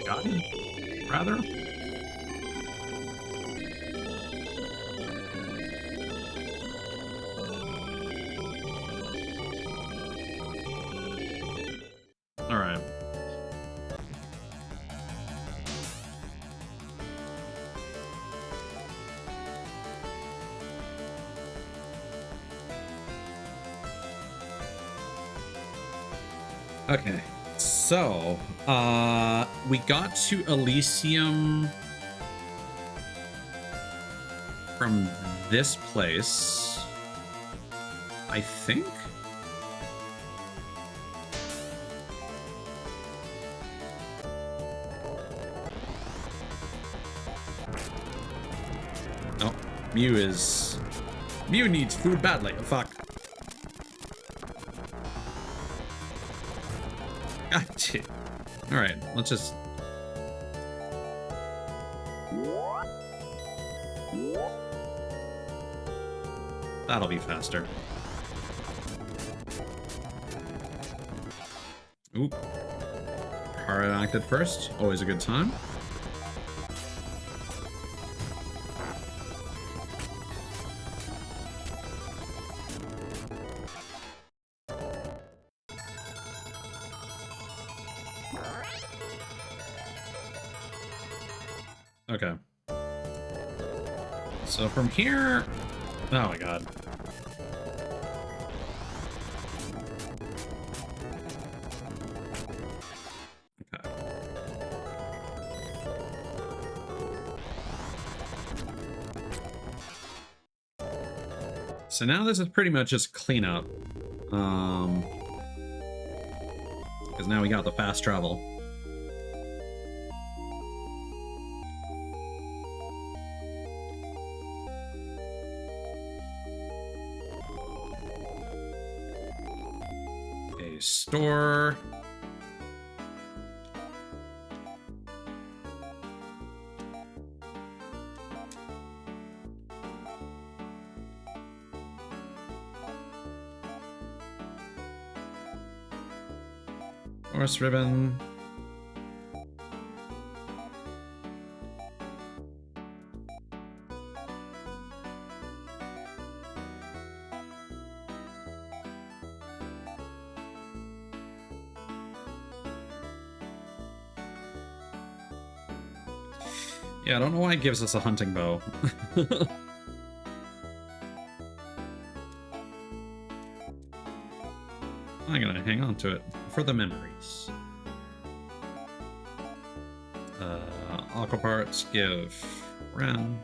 Guide, rather? Okay, so we got to Elysium from this place, I think. Oh, Mew needs food badly. Fuck. All right, let's just. That'll be faster. Oop. Hard acted first. Always a good time. Okay. So from here... Oh my god. Okay. So now this is pretty much just cleanup. because now we got the fast travel. Okay, store. Horse ribbon. Yeah, I don't know why it gives us a hunting bow. I'm gonna hang on to it for the memories. Aqua parts give Ren.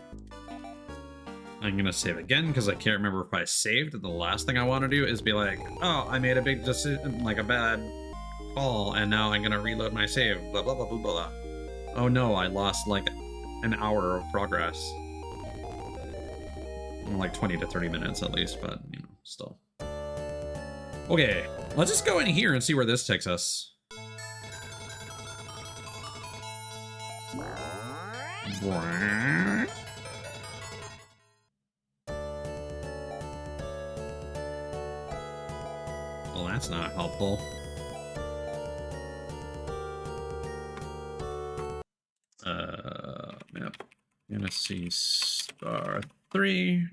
I'm gonna save again because I can't remember if I saved. The last thing I want to do is be like, oh, I made a big decision, like a bad call, and now I'm gonna reload my save. Blah blah blah blah blah. Oh no, I lost like an hour of progress. Like 20 to 30 minutes at least, but you know, still. Okay, let's just go in here and see where this takes us. Well, that's not helpful. Map. Phantasy Star 3.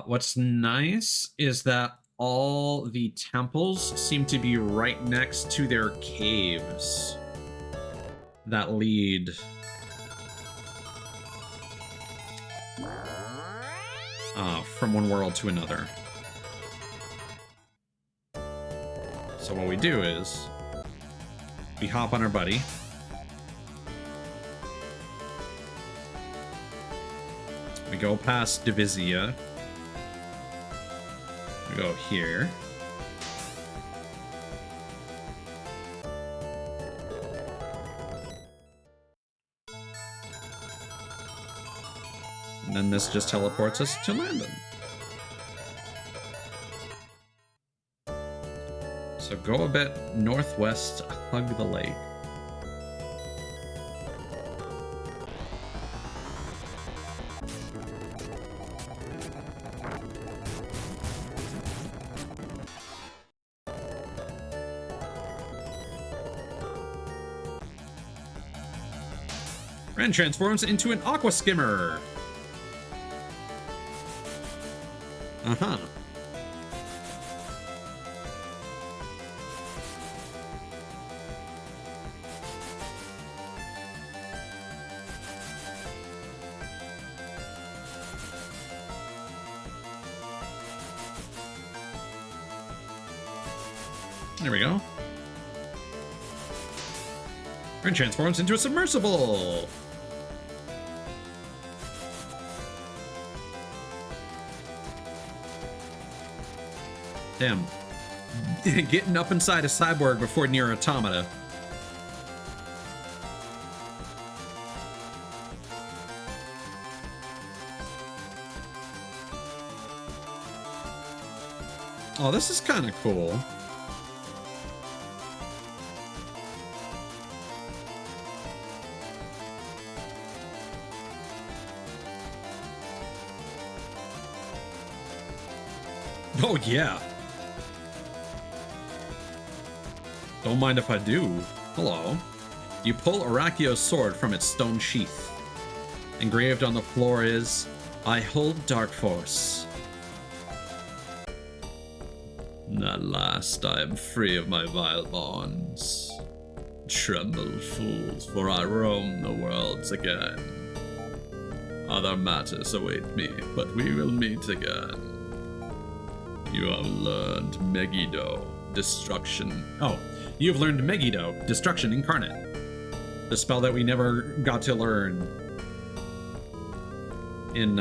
What's nice is that all the temples seem to be right next to their caves that lead from one world to another. So what we do is we hop on our buddy. We go past Divisia. We go here. And then this just teleports us to Landon. So go a bit northwest, hug the lake. Ren transforms into an aqua skimmer. Uh-huh. There we go. Ren transforms into a submersible. Damn. Getting up inside a cyborg before near automata. Oh, this is kind of cool. Oh, yeah. Don't mind if I do. Hello. You pull Arakio's sword from its stone sheath. Engraved on the floor is, I hold Dark Force. At last I am free of my vile bonds. Tremble, fools, for I roam the worlds again. Other matters await me, but we will meet again. You have learned Megiddo, destruction. Oh, you have learned Megiddo, destruction incarnate. The spell that we never got to learn in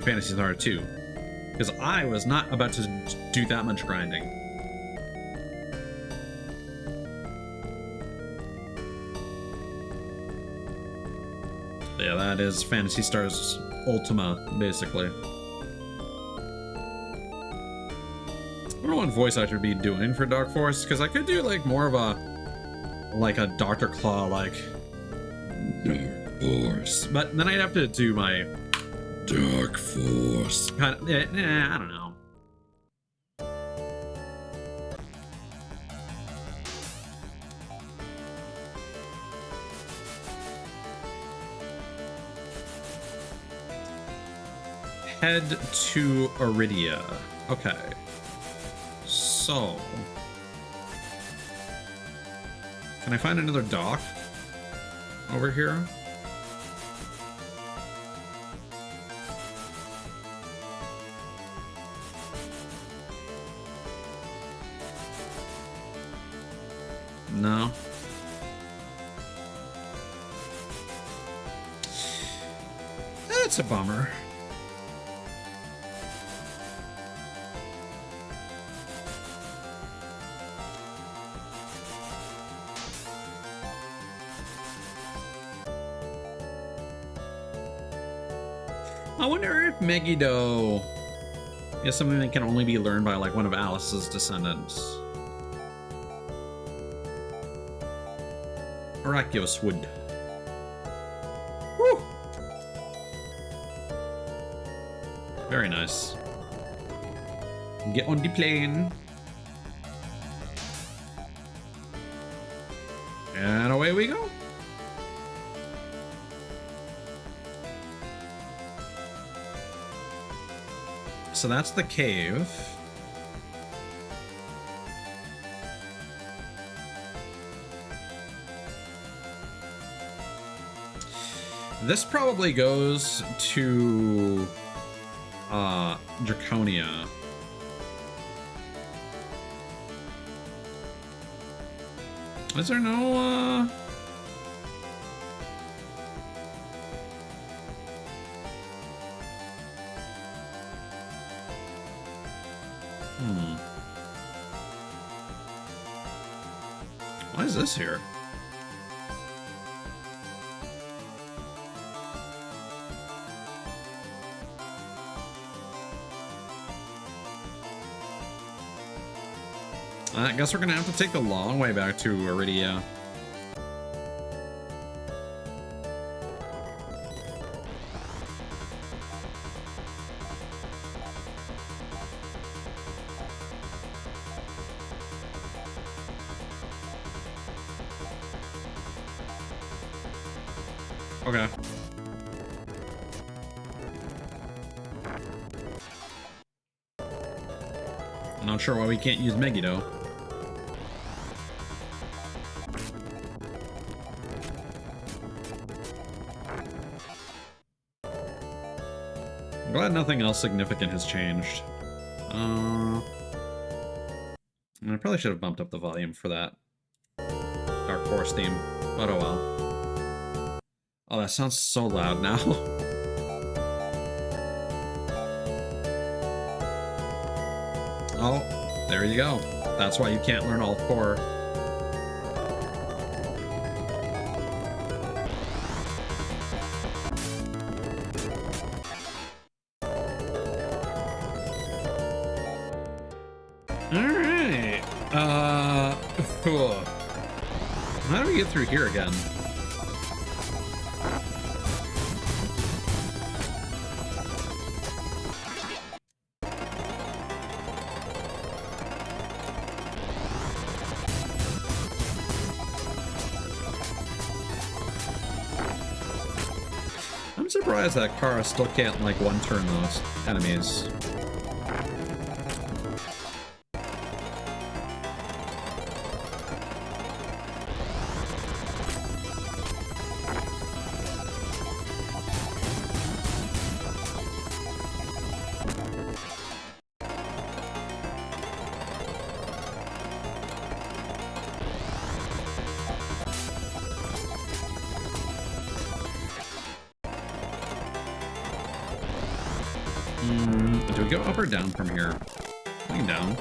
Phantasy Star 2. Because I was not about to do that much grinding. Yeah, that is Phantasy Star's Ultima, basically. I don't know what voice I should be doing for Dark Force, because I could do like more of a Dr. Claw like Dark Force, but then I'd have to do my Dark Force kind of. I don't know. Head to Iridia. Okay. So, can I find another dock over here? No. That's a bummer. I wonder if Megiddo is something that can only be learned by like one of Alice's descendants. Arachios wood. Woo! Very nice. Get on the plane. And away we go. So that's the cave. This probably goes to Draconia. Is there no Why is this here? I guess we're gonna have to take the long way back to Iridia. Okay. I'm not sure why we can't use Megiddo. I'm glad nothing else significant has changed. I probably should have bumped up the volume for that Dark Forest theme, but oh well. Oh, that sounds so loud now. Oh, there you go. That's why you can't learn all four. Alright. Cool. How do we get through here again? I'm surprised that Kara still can't, like, one-turn those enemies. we go up or down from here? Going down.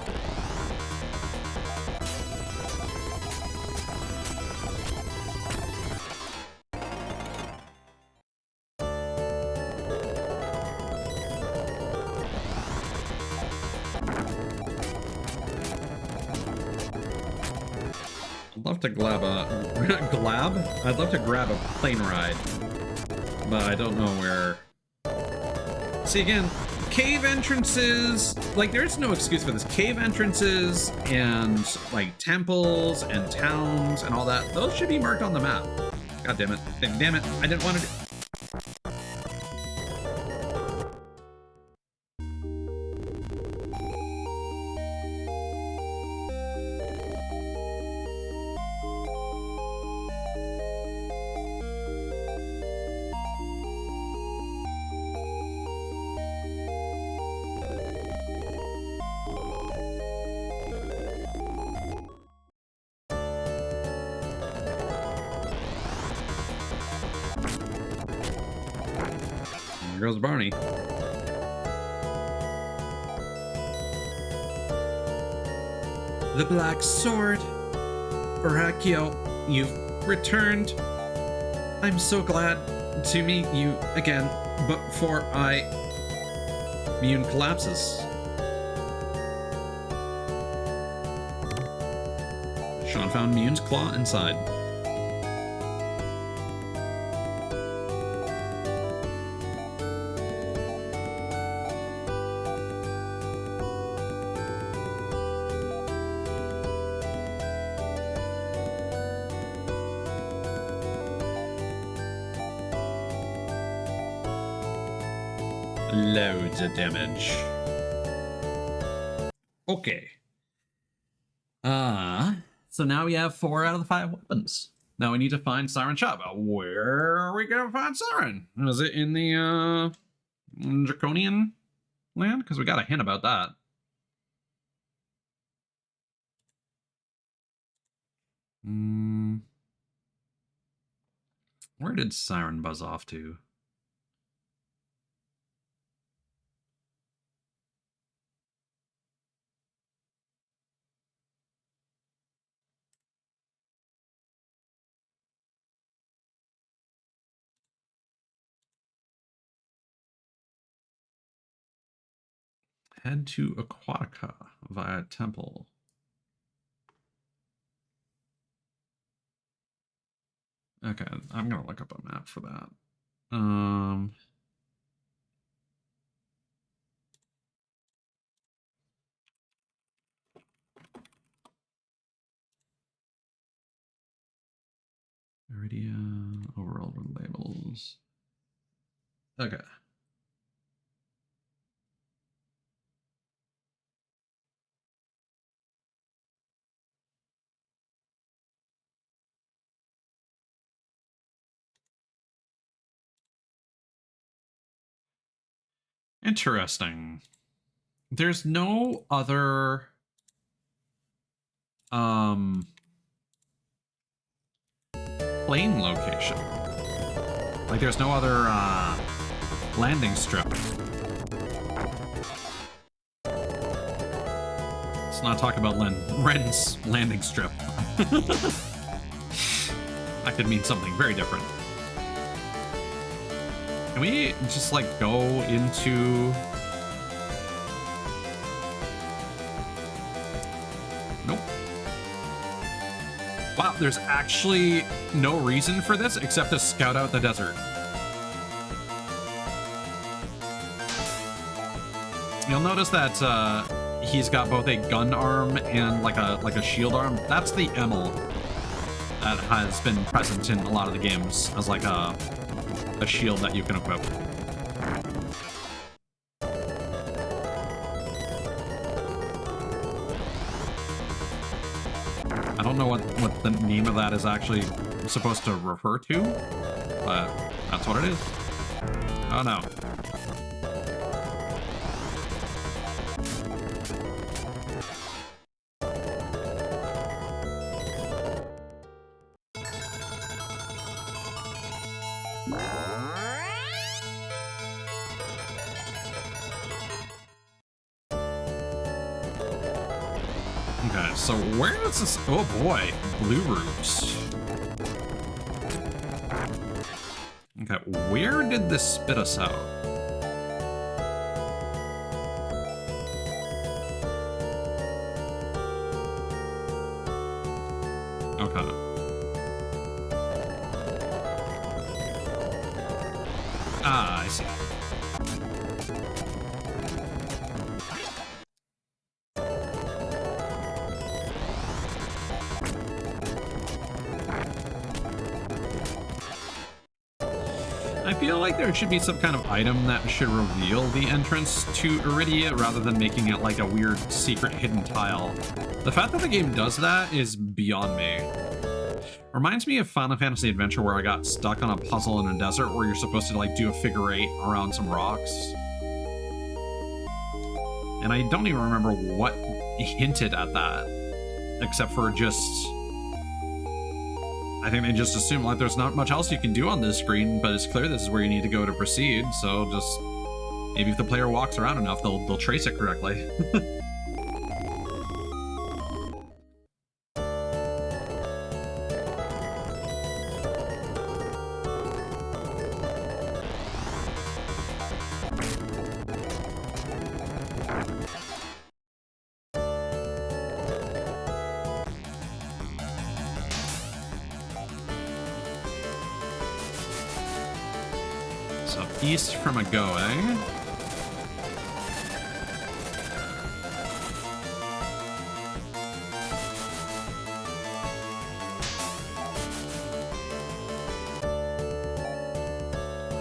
I'd love to I'd love to grab a plane ride, but I don't know where. See, again, cave entrances, like, there's no excuse for this. Cave entrances and, like, temples and towns and all that, those should be marked on the map. God damn it. Damn it. I didn't want to do... There goes Barney. The Black Sword. Brachio, you've returned. I'm so glad to meet you again, but before Mune collapses. Sean found Mune's claw inside. Loads of damage. Okay. So now we have 4 out of the 5 weapons. Now we need to find Siren Shop. Where are we gonna find Siren? Is it in the Draconian land? Because we got a hint about that. Where did Siren buzz off to? Head to Aquatica via temple. Okay, I'm gonna look up a map for that. Iridia, overall labels. Okay. Interesting. There's no other plane location. Like, there's no other landing strip. Let's not talk about Ren's landing strip. That could mean something very different. Can we just, like, go into... Nope. Wow, there's actually no reason for this except to scout out the desert. You'll notice that he's got both a gun arm and like a shield arm. That's the Emil that has been present in a lot of the games as like a shield that you can equip. I don't know what the name of that is actually supposed to refer to, but that's what it is. Oh no. Okay, so where is this? Oh boy, blue roofs. Okay, where did this spit us out? Okay. Ah, I see. I feel like there should be some kind of item that should reveal the entrance to Iridia rather than making it like a weird secret hidden tile. The fact that the game does that is beyond me. Reminds me of Final Fantasy Adventure where I got stuck on a puzzle in a desert where you're supposed to like do a figure 8 around some rocks. And I don't even remember what hinted at that, except for just... I think they just assume like there's not much else you can do on this screen, but it's clear this is where you need to go to proceed, so just... maybe if the player walks around enough, they'll trace it correctly. So east from a go, eh?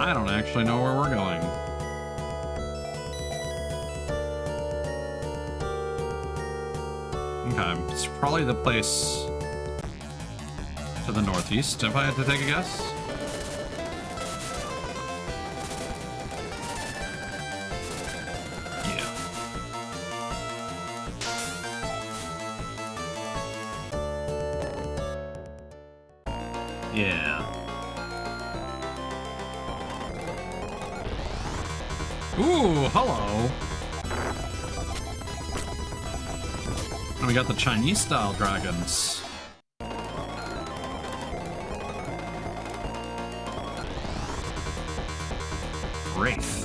I don't actually know where we're going. Okay, it's probably the place to the northeast, if I had to take a guess. Yeah. Ooh, hello. And we got the Chinese style dragons. Wraith.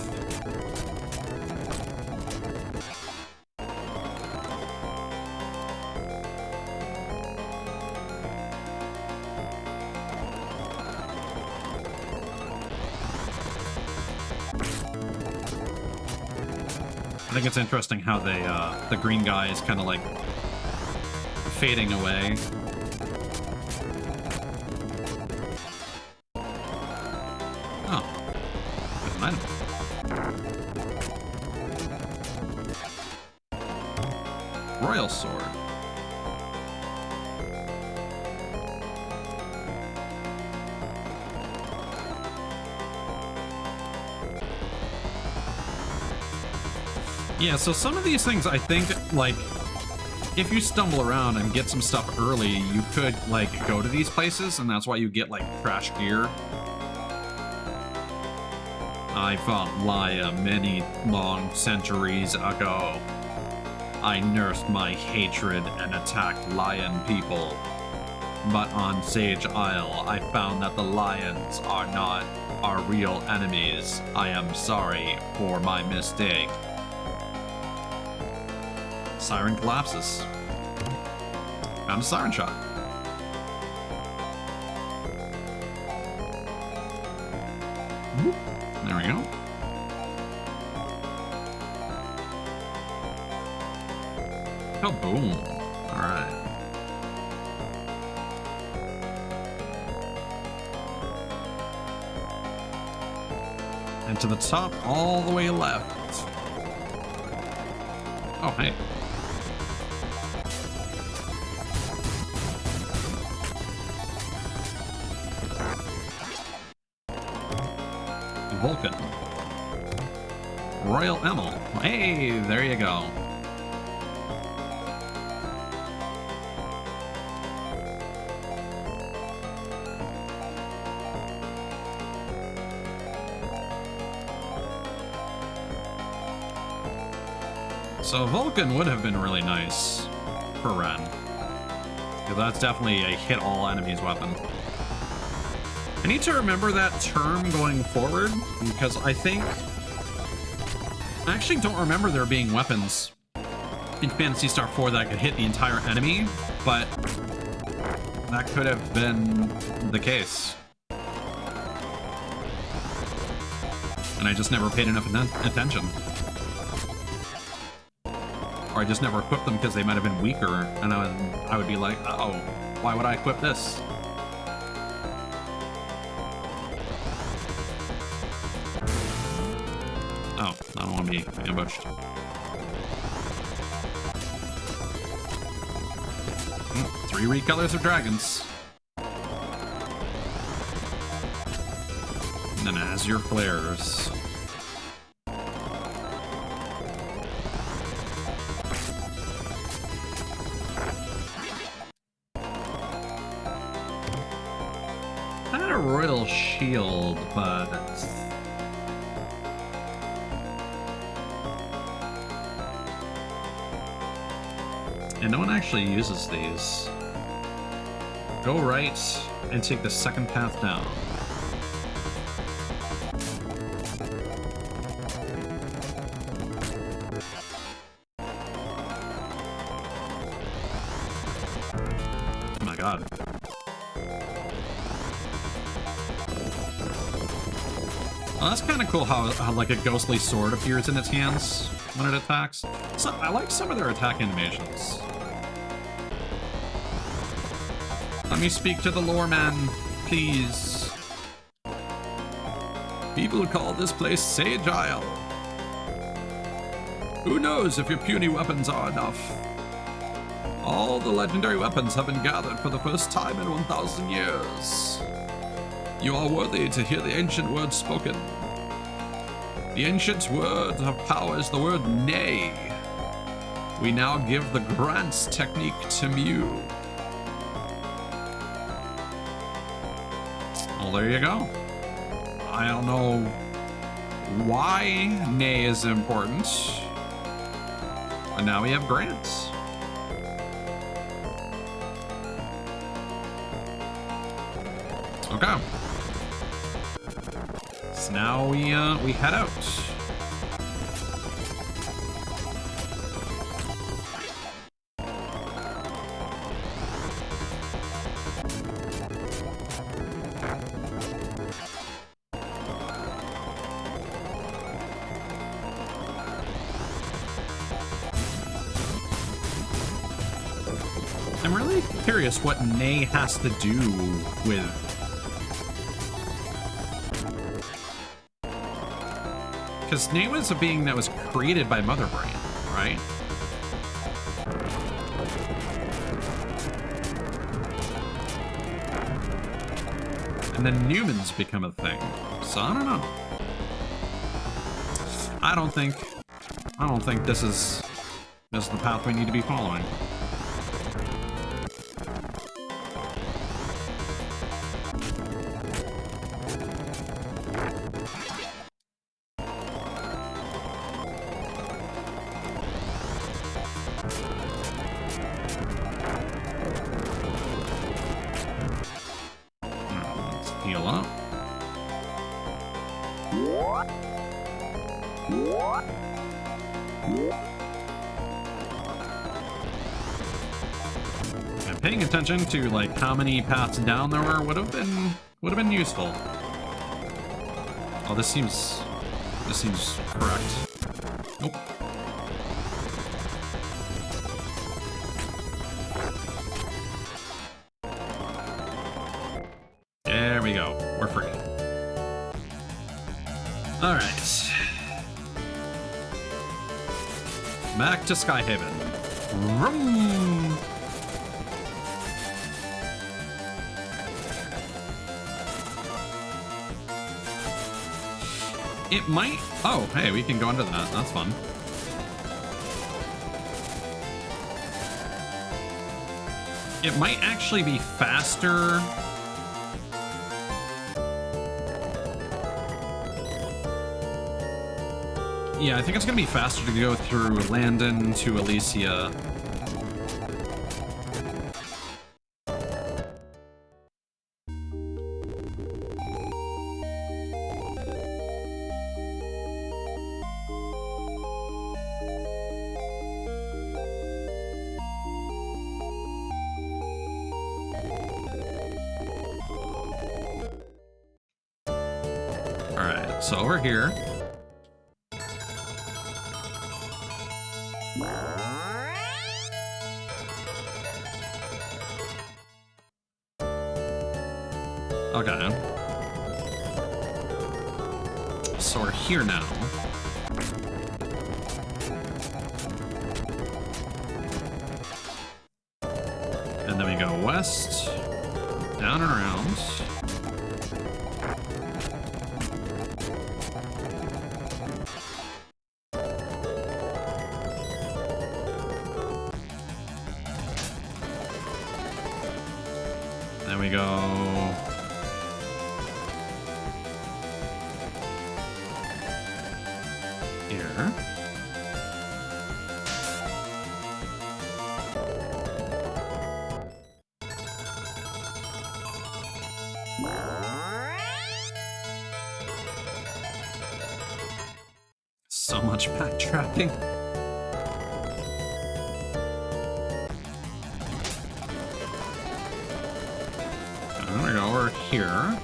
I think it's interesting how they, the green guy is kind of like fading away. Oh, there's an item. Royal sword. Yeah, so some of these things, I think, like, if you stumble around and get some stuff early, you could, like, go to these places, and that's why you get, like, trash gear. I fought Laia many long centuries ago. I nursed my hatred and attacked lion people. But on Sage Isle, I found that the lions are not our real enemies. I am sorry for my mistake. Siren collapses. Found a siren shot. Whoop. There we go. Oh, boom. All right. And to the top, all the way left. Oh, hey. Vulcan. Royal Emil. Hey, there you go. So Vulcan would have been really nice Super Ren. Because that's definitely a hit all enemies weapon. I need to remember that term going forward, because I actually don't remember there being weapons in Phantasy Star 4 that could hit the entire enemy, but that could have been the case. And I just never paid enough attention. Or I just never equipped them because they might have been weaker, and I would be like, oh, why would I equip this? Oh, I don't want to be ambushed. 3 recolors of dragons. And then Azure flares. I had a royal shield, but and no one actually uses these. Go right and take the second path down. Oh my god. Well, that's kind of cool how like a ghostly sword appears in its hands when it attacks. So I like some of their attack animations. Let me speak to the lore man, please. People call this place Sage Isle. Who knows if your puny weapons are enough? All the legendary weapons have been gathered for the first time in 1,000 years. You are worthy to hear the ancient words spoken. The ancient word of power is the word nay. We now give the grants technique to Mew. Well, there you go. I don't know why nay is important. And now we have grants. Okay. So now we head out. I'm really curious what Nay has to do with. Because Nay was a being that was created by Mother Brain, right? And then Newmans become a thing. So I don't know. I don't think this is the path we need to be following. Paying attention to like how many paths down there were would have been useful. Oh, this seems correct. Nope. There we go. We're free. All right. Back to Skyhaven. Vroom. It might... Oh, hey, we can go under that. That's fun. It might actually be faster... Yeah, I think it's going to be faster to go through Landon to Elysia So over here. Okay. So we're here now. And then we go west, down and around. Then we go here. So much backtracking. I'm gonna go over here.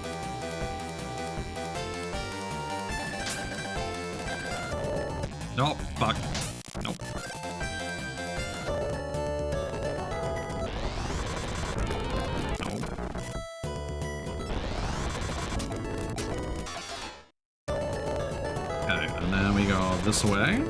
Nope, fuck. Nope. Nope. Okay, and then we go this way.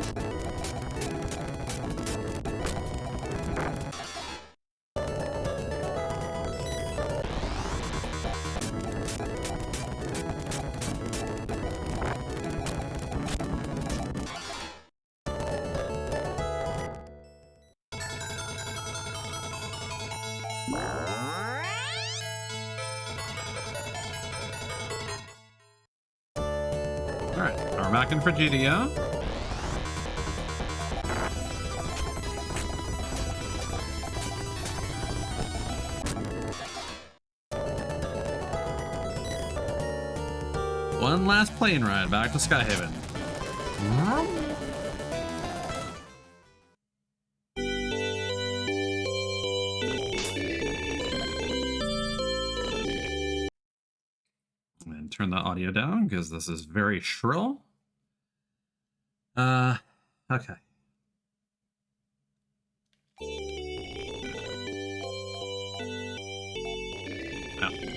Alright, we're back in Frigidia. One last plane ride back to Skyhaven. And turn the audio down because this is very shrill. Okay.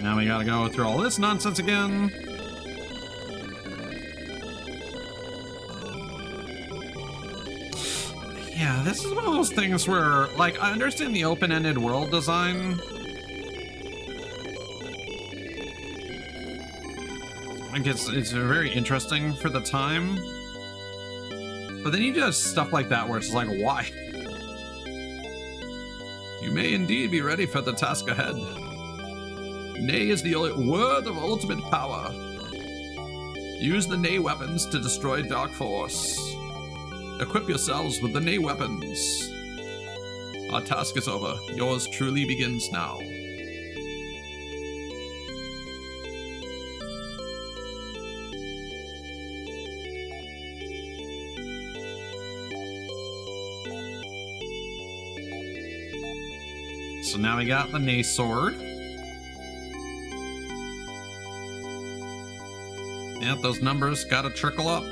Now we gotta go through all this nonsense again. Yeah, this is one of those things where, like, I understand the open-ended world design. I guess it's very interesting for the time. But then you do stuff like that where it's like, why? You may indeed be ready for the task ahead. Nay is the word of ultimate power. Use the Nay weapons to destroy Dark Force. Equip yourselves with the Nay weapons. Our task is over. Yours truly begins now. So now we got the Nay sword. Yep, those numbers gotta trickle up.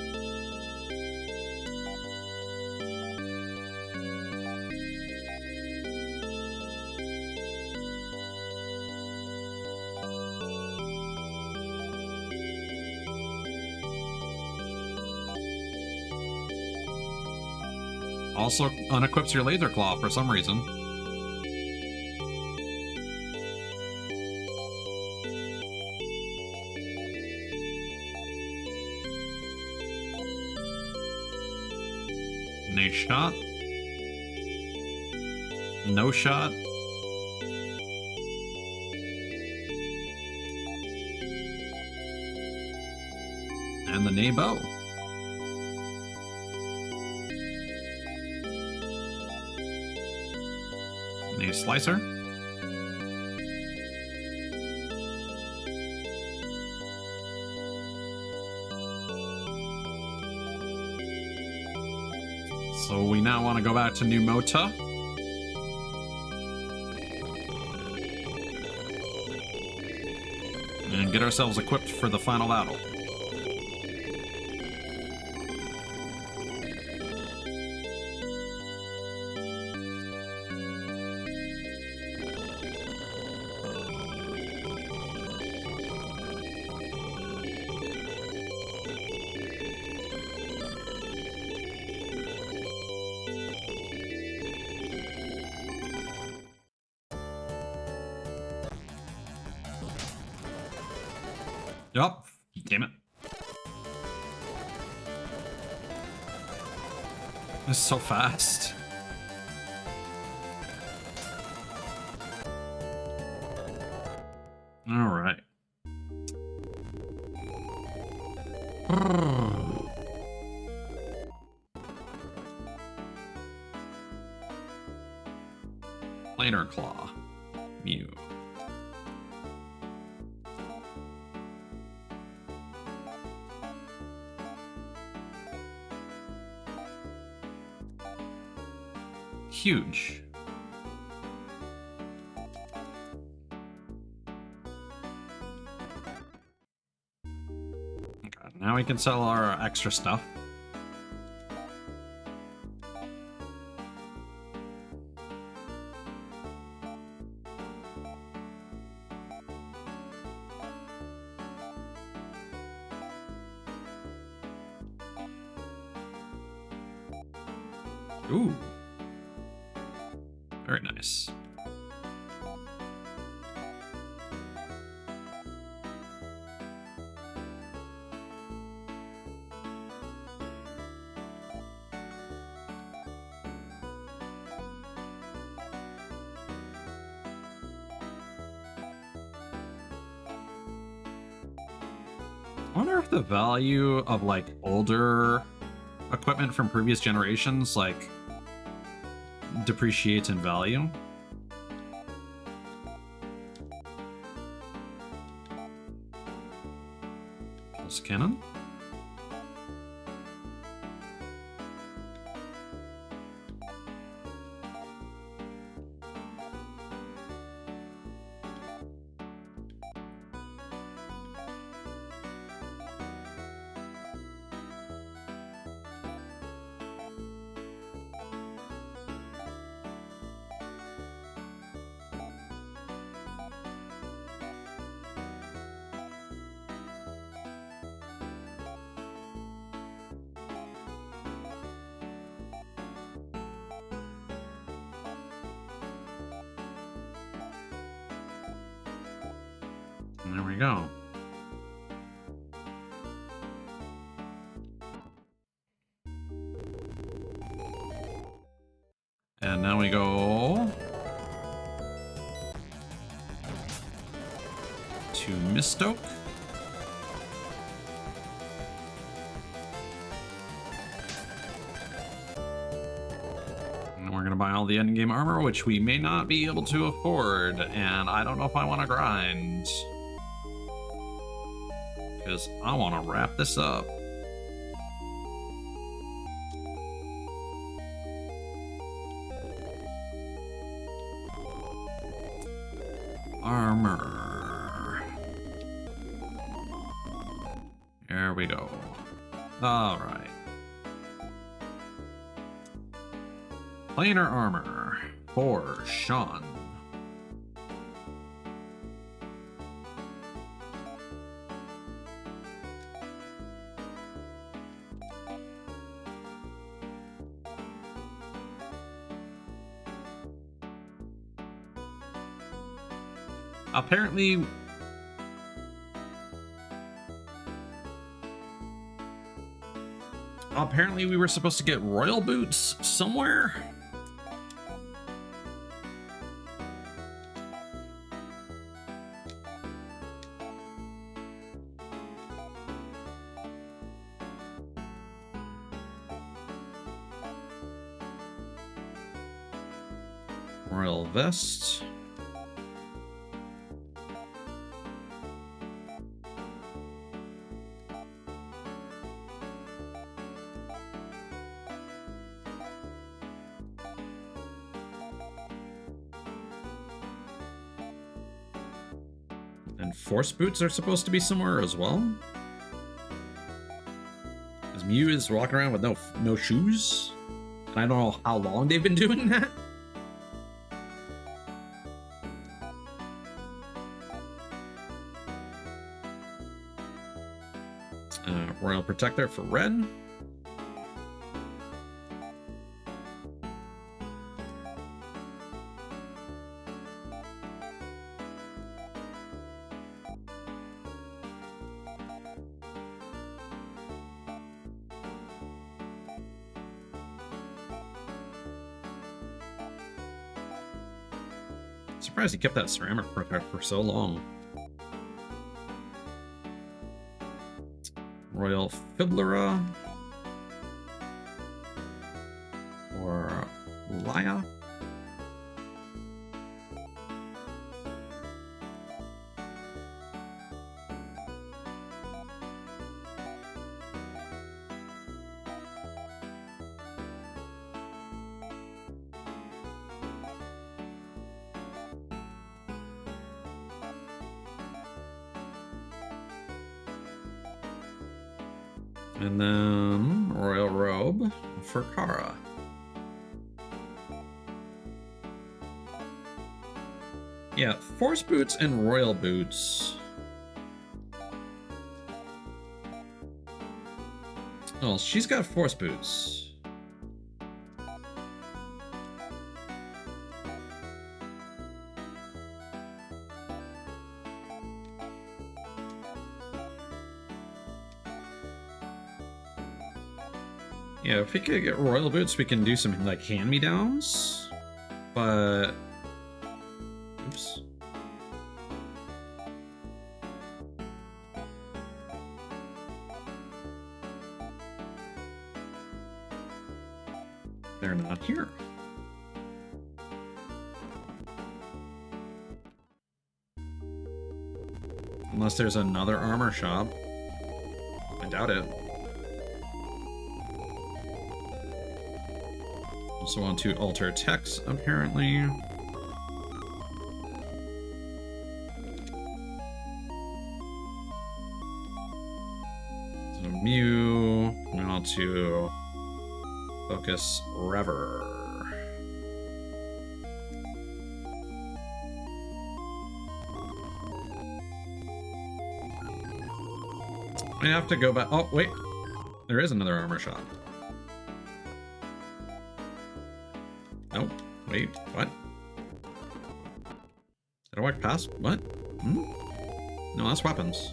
Also unequips your laser claw for some reason. Nay shot. No shot. And the Nay bow. Nay slicer. So we now want to go back to New Mota. And get ourselves equipped for the final battle. Yup. Damn it. It's so fast. All right. Planer Claw. Mew. Huge. Okay, now we can sell our extra stuff. Ooh. Very nice. I wonder if the value of like older equipment from previous generations like depreciates in value. Pulse cannon. There we go. And now we go to Mistoke. And we're going to buy all the endgame armor, which we may not be able to afford. And I don't know if I want to grind, because I want to wrap this up. Armor. There we go. All right. Planar armor for Sean. Apparently we were supposed to get royal boots somewhere. Royal vest. And force boots are supposed to be somewhere as well. As Mew is walking around with no shoes. And I don't know how long they've been doing that. Royal Protector for Ren. Surprised he kept that ceramic protect for so long. Royal Fiblera. Or Laya. And then Royal Robe for Kara. Yeah, Force Boots and Royal Boots. Oh, she's got Force Boots. Yeah, if we could get Royal Boots, we can do some, like, hand-me-downs. But... Oops. They're not here. Unless there's another armor shop. I doubt it. Also want to alter text, apparently. So Mew, we want to focus Rever. I have to go back. Oh, wait. There is another armor shop. Nope. Wait, what? Did I walk past? What? Hmm? No, that's weapons.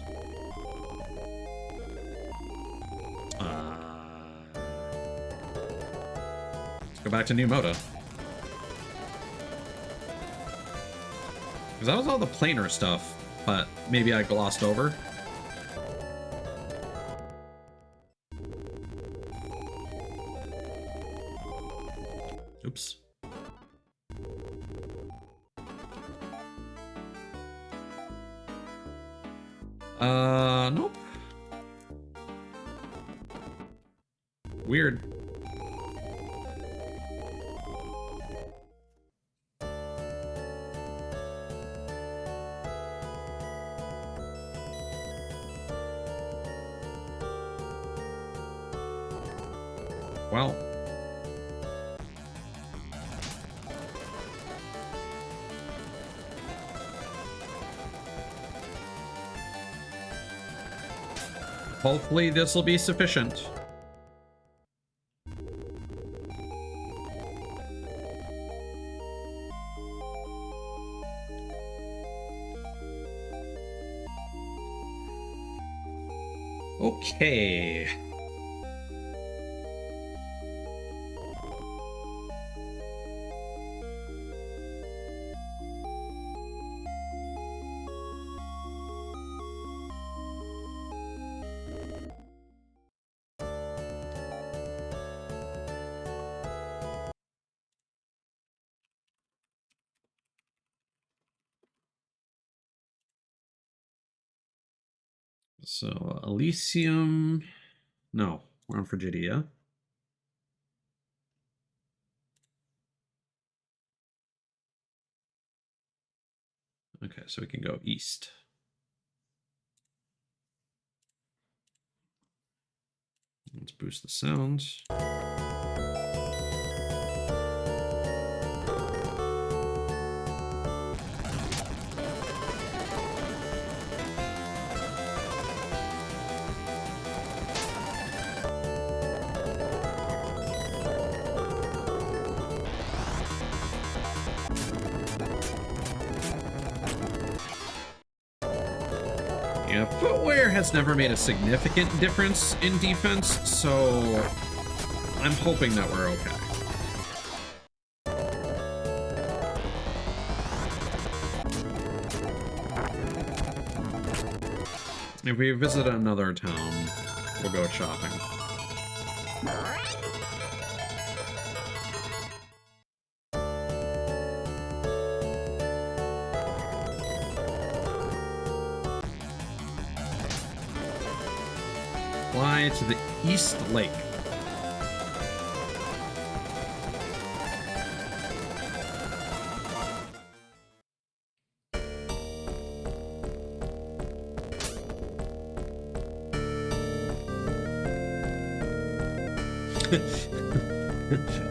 Let's go back to New Moda. Because that was all the planar stuff, but maybe I glossed over. Oops. Nope. Weird. Well. Hopefully this will be sufficient. Okay. So Elysium, no, we're on Frigidia. Okay, so we can go east. Let's boost the sound. Yeah, footwear has never made a significant difference in defense, so I'm hoping that we're okay. If we visit another town, we'll go shopping. Fly to the East Lake.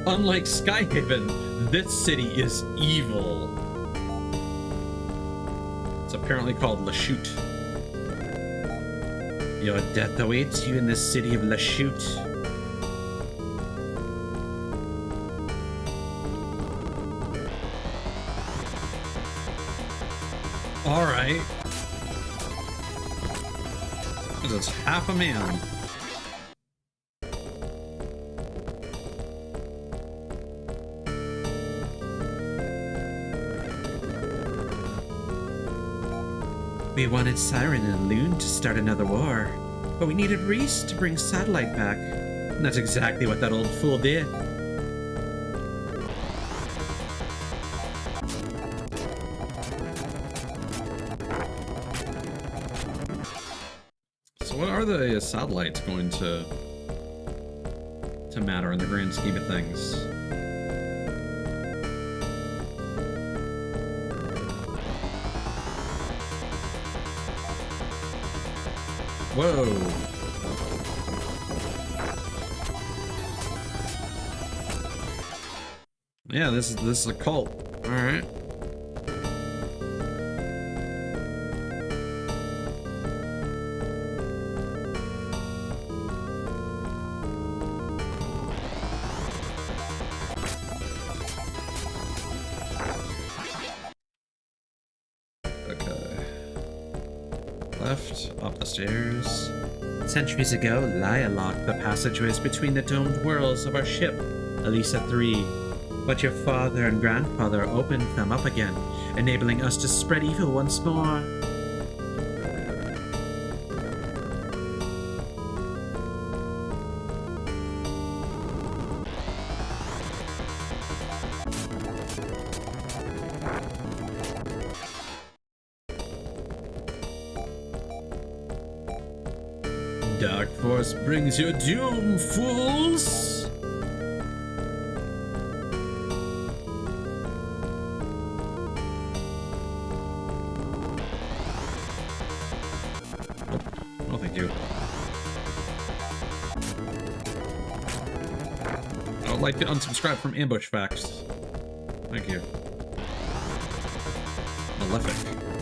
Unlike Skyhaven, this city is evil. It's apparently called Lachute. Your death awaits you in the city of Lachute. Alright. This is half a man. We wanted Siren and Loon to start another war, but we needed Reese to bring Satellite back. And that's exactly what that old fool did. So what are the satellites going to matter in the grand scheme of things? Whoa. Yeah, this is a cult. All right. Left, up the stairs. Centuries ago, Laia locked the passageways between the domed worlds of our ship, Elisa 3. But your father and grandfather opened them up again, enabling us to spread evil once more. Dark Force brings your doom, fools! Oh, thank you. I would like to unsubscribe from Ambush Facts. Thank you. Malefic.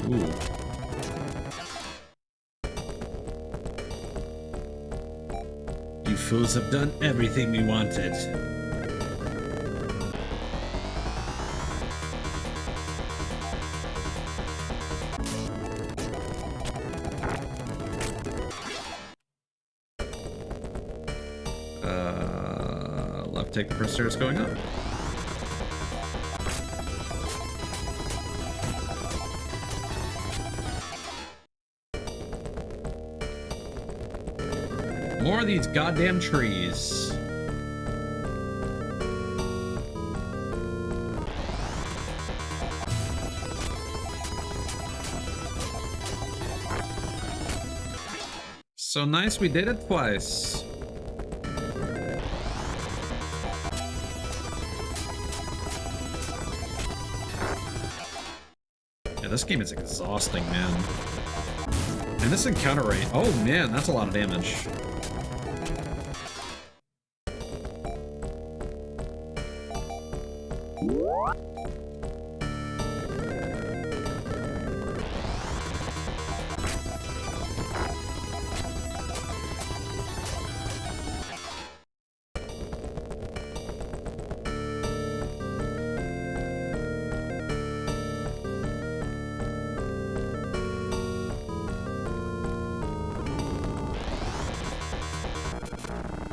Ooh. You fools have done everything we wanted. Left, take the first stairs going up. More of these goddamn trees. So nice, we did it twice. Yeah, this game is exhausting, man. And this encounter rate, oh man, that's a lot of damage.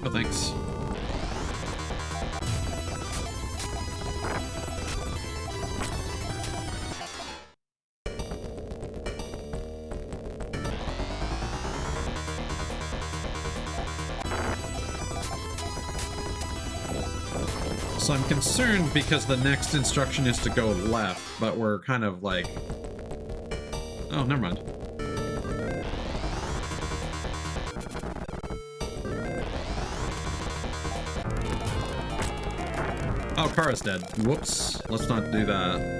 Oh, thanks. So I'm concerned because the next instruction is to go left, but we're kind of like... Oh, never mind. Oh, car is dead. Whoops. Let's not do that.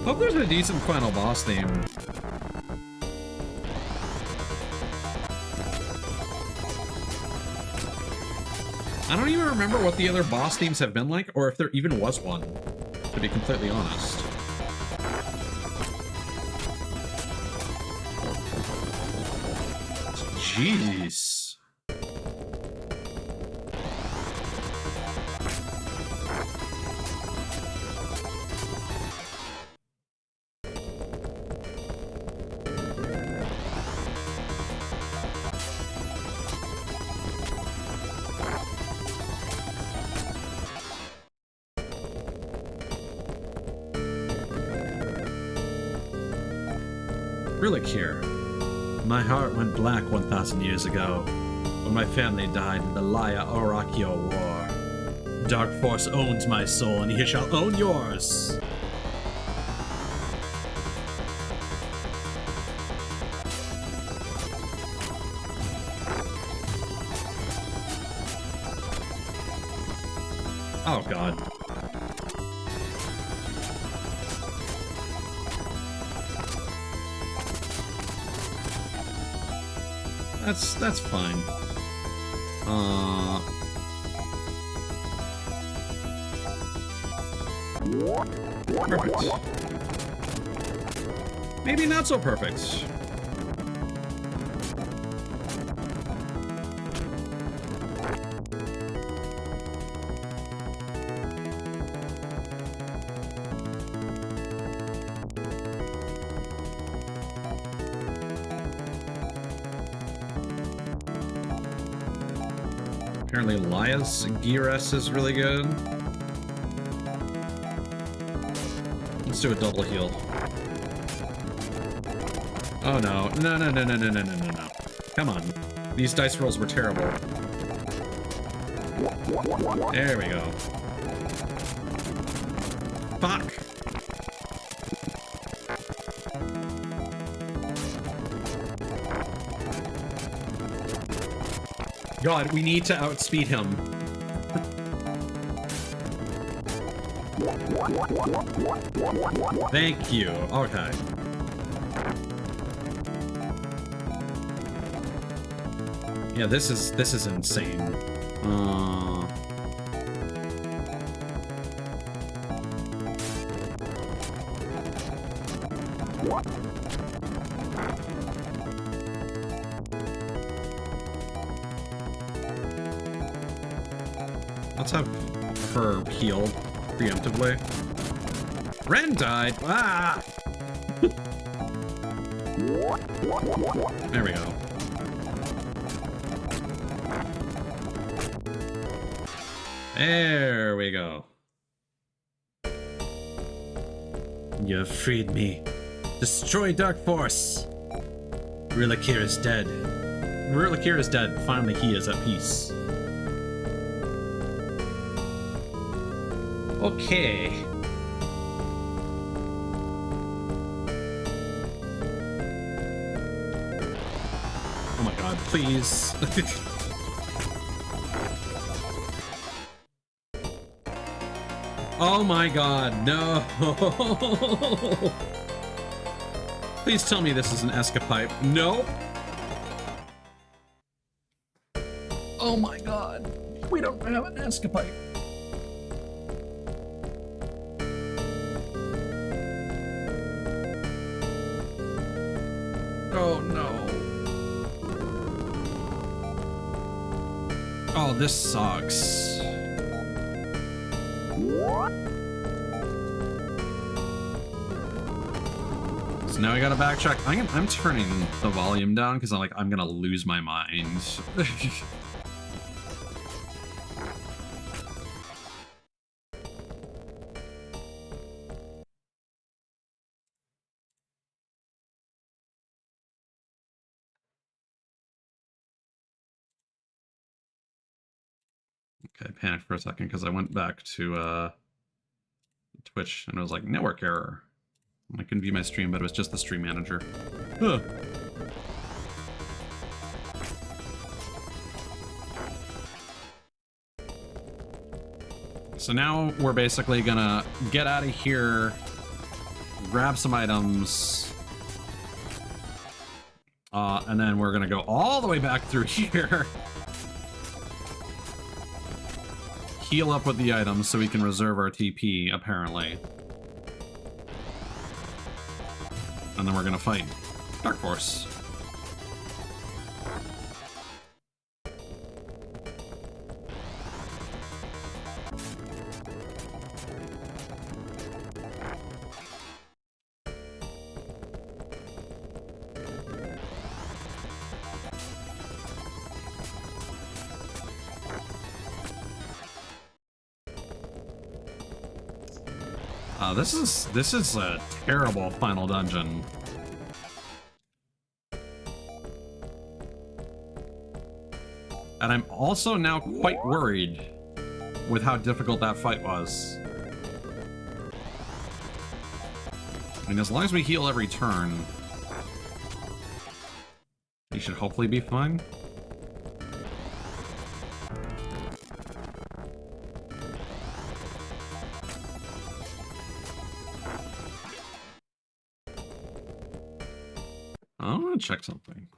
Hope there's a decent final boss theme. I don't even remember what the other boss themes have been like, or if there even was one, to be completely honest. Jeez. Relic here. My heart went black 1,000 years ago, when my family died in the Laya Orakio War. Dark Force owns my soul, and he shall own yours! Oh god. That's fine. Perfect. Maybe not so perfect. Apparently Laya's Gear S is really good. Let's do a double heal. Oh no. No, no, no, no, no, no, no, no, no. Come on. These dice rolls were terrible. There we go. Fuck! God, we need to outspeed him. Thank you. Okay. Yeah, this is insane. Let's have her healed preemptively. Ren died! Ah! There we go. There we go. You have freed me. Destroy Dark Force! Rilikir is dead. Rilikir is dead. Finally, he is at peace. Okay. Oh my god, please. Oh my god, no. Please tell me this is an escapipe. Nope. Oh my god. We don't have an escapipe. Oh no. Oh, this sucks. So now I gotta backtrack. I'm turning the volume down because I'm gonna lose my mind. Okay, I panicked for a second because I went back to Twitch and it was like network error. I couldn't view my stream, but it was just the stream manager. Huh. So now we're basically gonna get out of here, grab some items, and then we're gonna go all the way back through here, heal up with the items so we can reserve our TP, apparently. And then we're gonna fight Dark Force. This is a terrible final dungeon. And I'm also now quite worried with how difficult that fight was. I mean, as long as we heal every turn, we should hopefully be fine. I want to check something.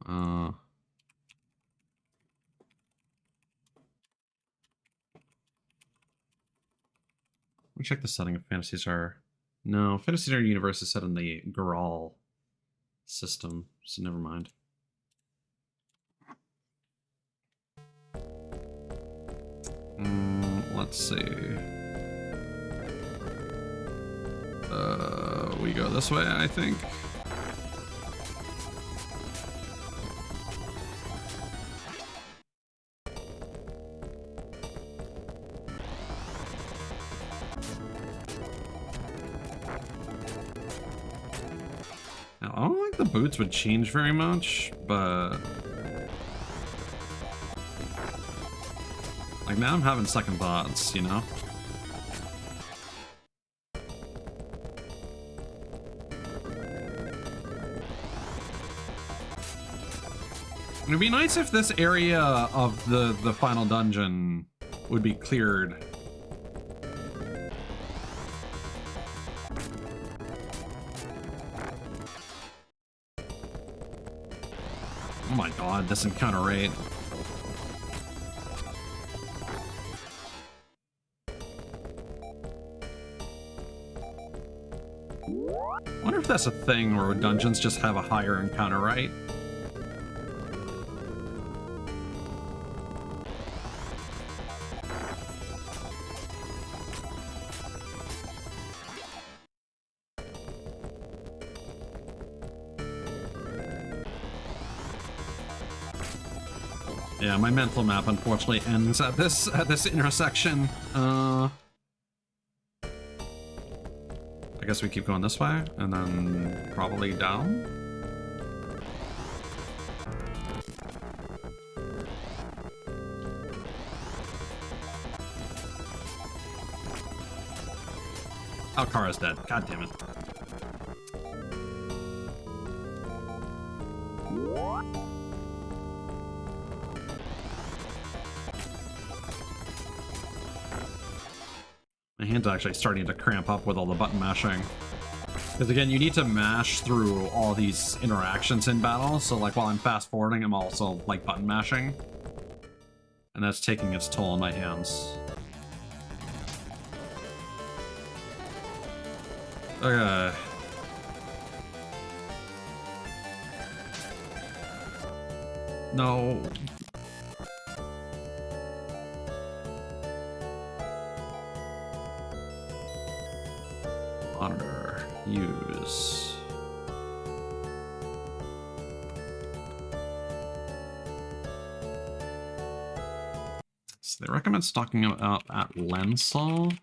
Let me check the setting of Phantasy Star. No, Phantasy Star Universe is set in the Graal system, so never mind. Let's see. We go this way, I think. Now, I don't think the boots would change very much, but like now I'm having second thoughts, you know? It'd be nice if this area of the final dungeon would be cleared. Oh my god, this encounter rate. I wonder if that's a thing where dungeons just have a higher encounter rate. Yeah, my mental map unfortunately ends at this intersection. I guess we keep going this way and then probably down. Oh, Kara's dead. God damn it. My hand's actually starting to cramp up with all the button mashing. Because again, you need to mash through all these interactions in battle, so like while I'm fast forwarding, I'm also like button mashing. And that's taking its toll on my hands. Okay. No. Monitor. Use. So they recommend stocking up at Lensol.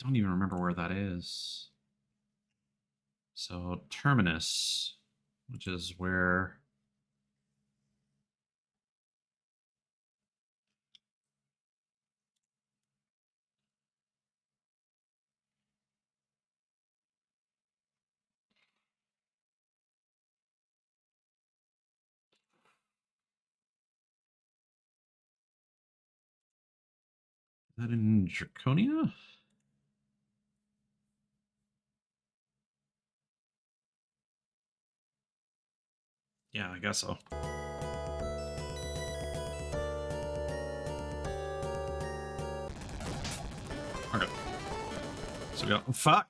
Don't even remember where that is. So Terminus, which is where that in Draconia? Yeah, I guess so. Okay. So we go. Fuck!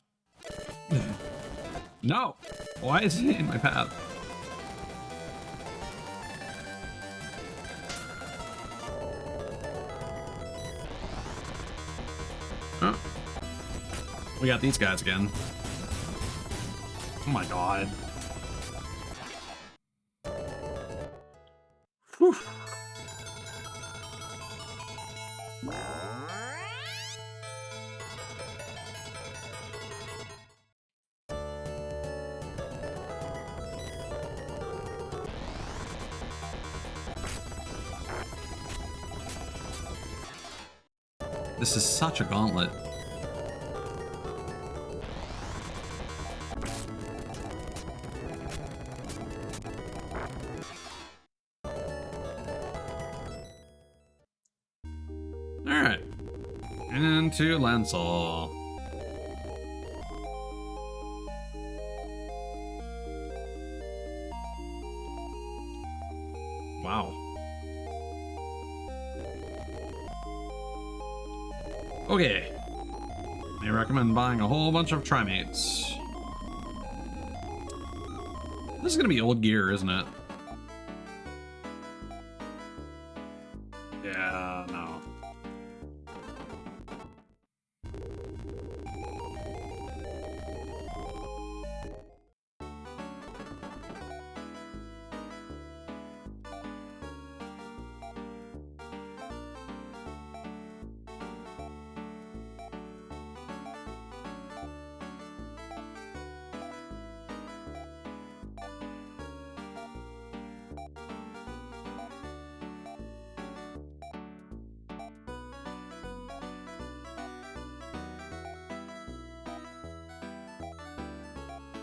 No! Why is he in my path? Oh. We got these guys again. Oh my god. Whew. This is such a gauntlet. Alright. Into Lancel. Wow. Okay. I recommend buying a whole bunch of Trimates. This is gonna be old gear, isn't it? Yeah, no.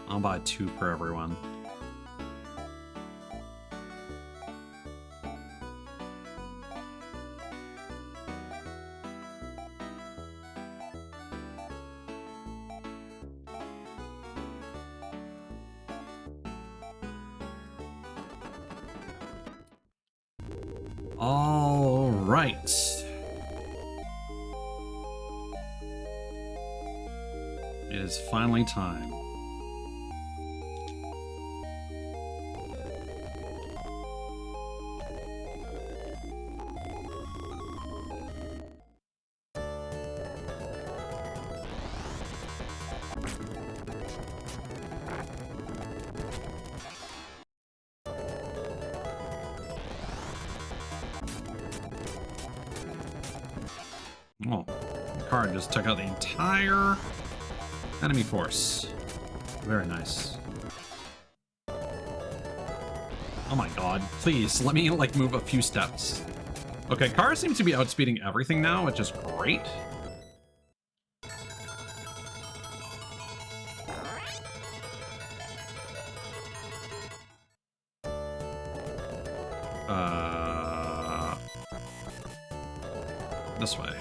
I'll buy 2 per everyone. All right. It is finally time. Oh, the card just took out the entire enemy force. Very nice. Oh my god. Please, let me, like, move a few steps. Okay, cars seem to be outspeeding everything now, which is great. This way.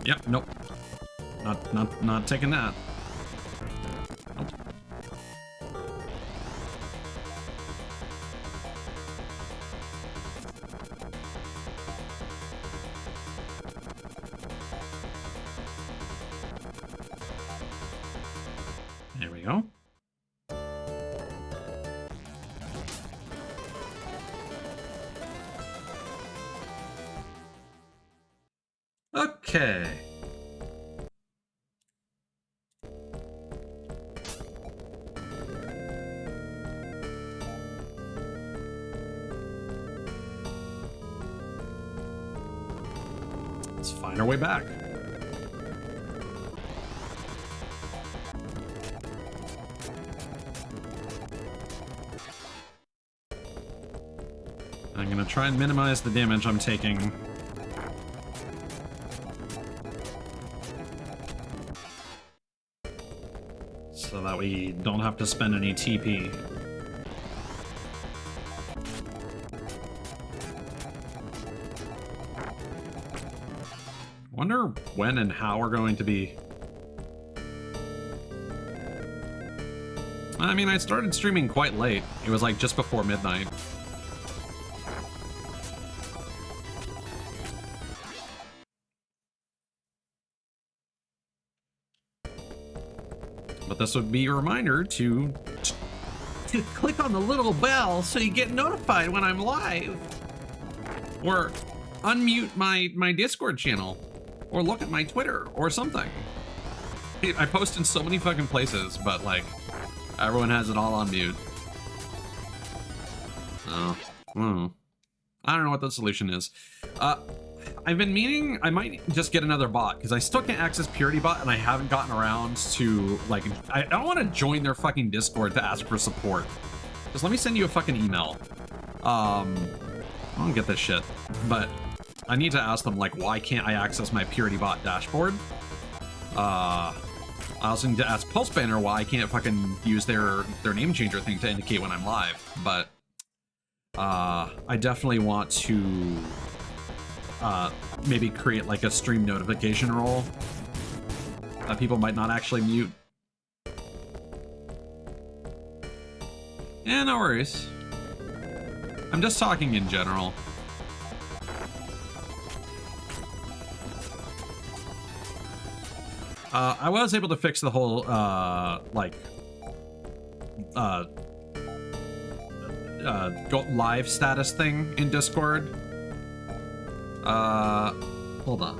Yep, nope. Not taking that. Nope. There we go. Okay. Let's find our way back. I'm gonna try and minimize the damage I'm taking. So that we don't have to spend any TP. Wonder when and how we're going to be... I mean, I started streaming quite late. It was like just before midnight. But this would be a reminder to click on the little bell so you get notified when I'm live. Or unmute my Discord channel. Or look at my Twitter or something. I post in so many fucking places, but like, everyone has it all on mute. Oh, I don't know what the solution is. I've been meaning I might just get another bot because I still can't access Purity Bot and I haven't gotten around to like, I don't want to join their fucking Discord to ask for support. Just let me send you a fucking email. I don't get this shit, but I need to ask them like, why can't I access my Purity Bot dashboard? I also need to ask Pulse Banner why I can't fucking use their name changer thing to indicate when I'm live, but I definitely want to maybe create like a stream notification role that people might not actually mute. Yeah, no worries. I'm just talking in general. I was able to fix the whole, go live status thing in Discord. Hold on.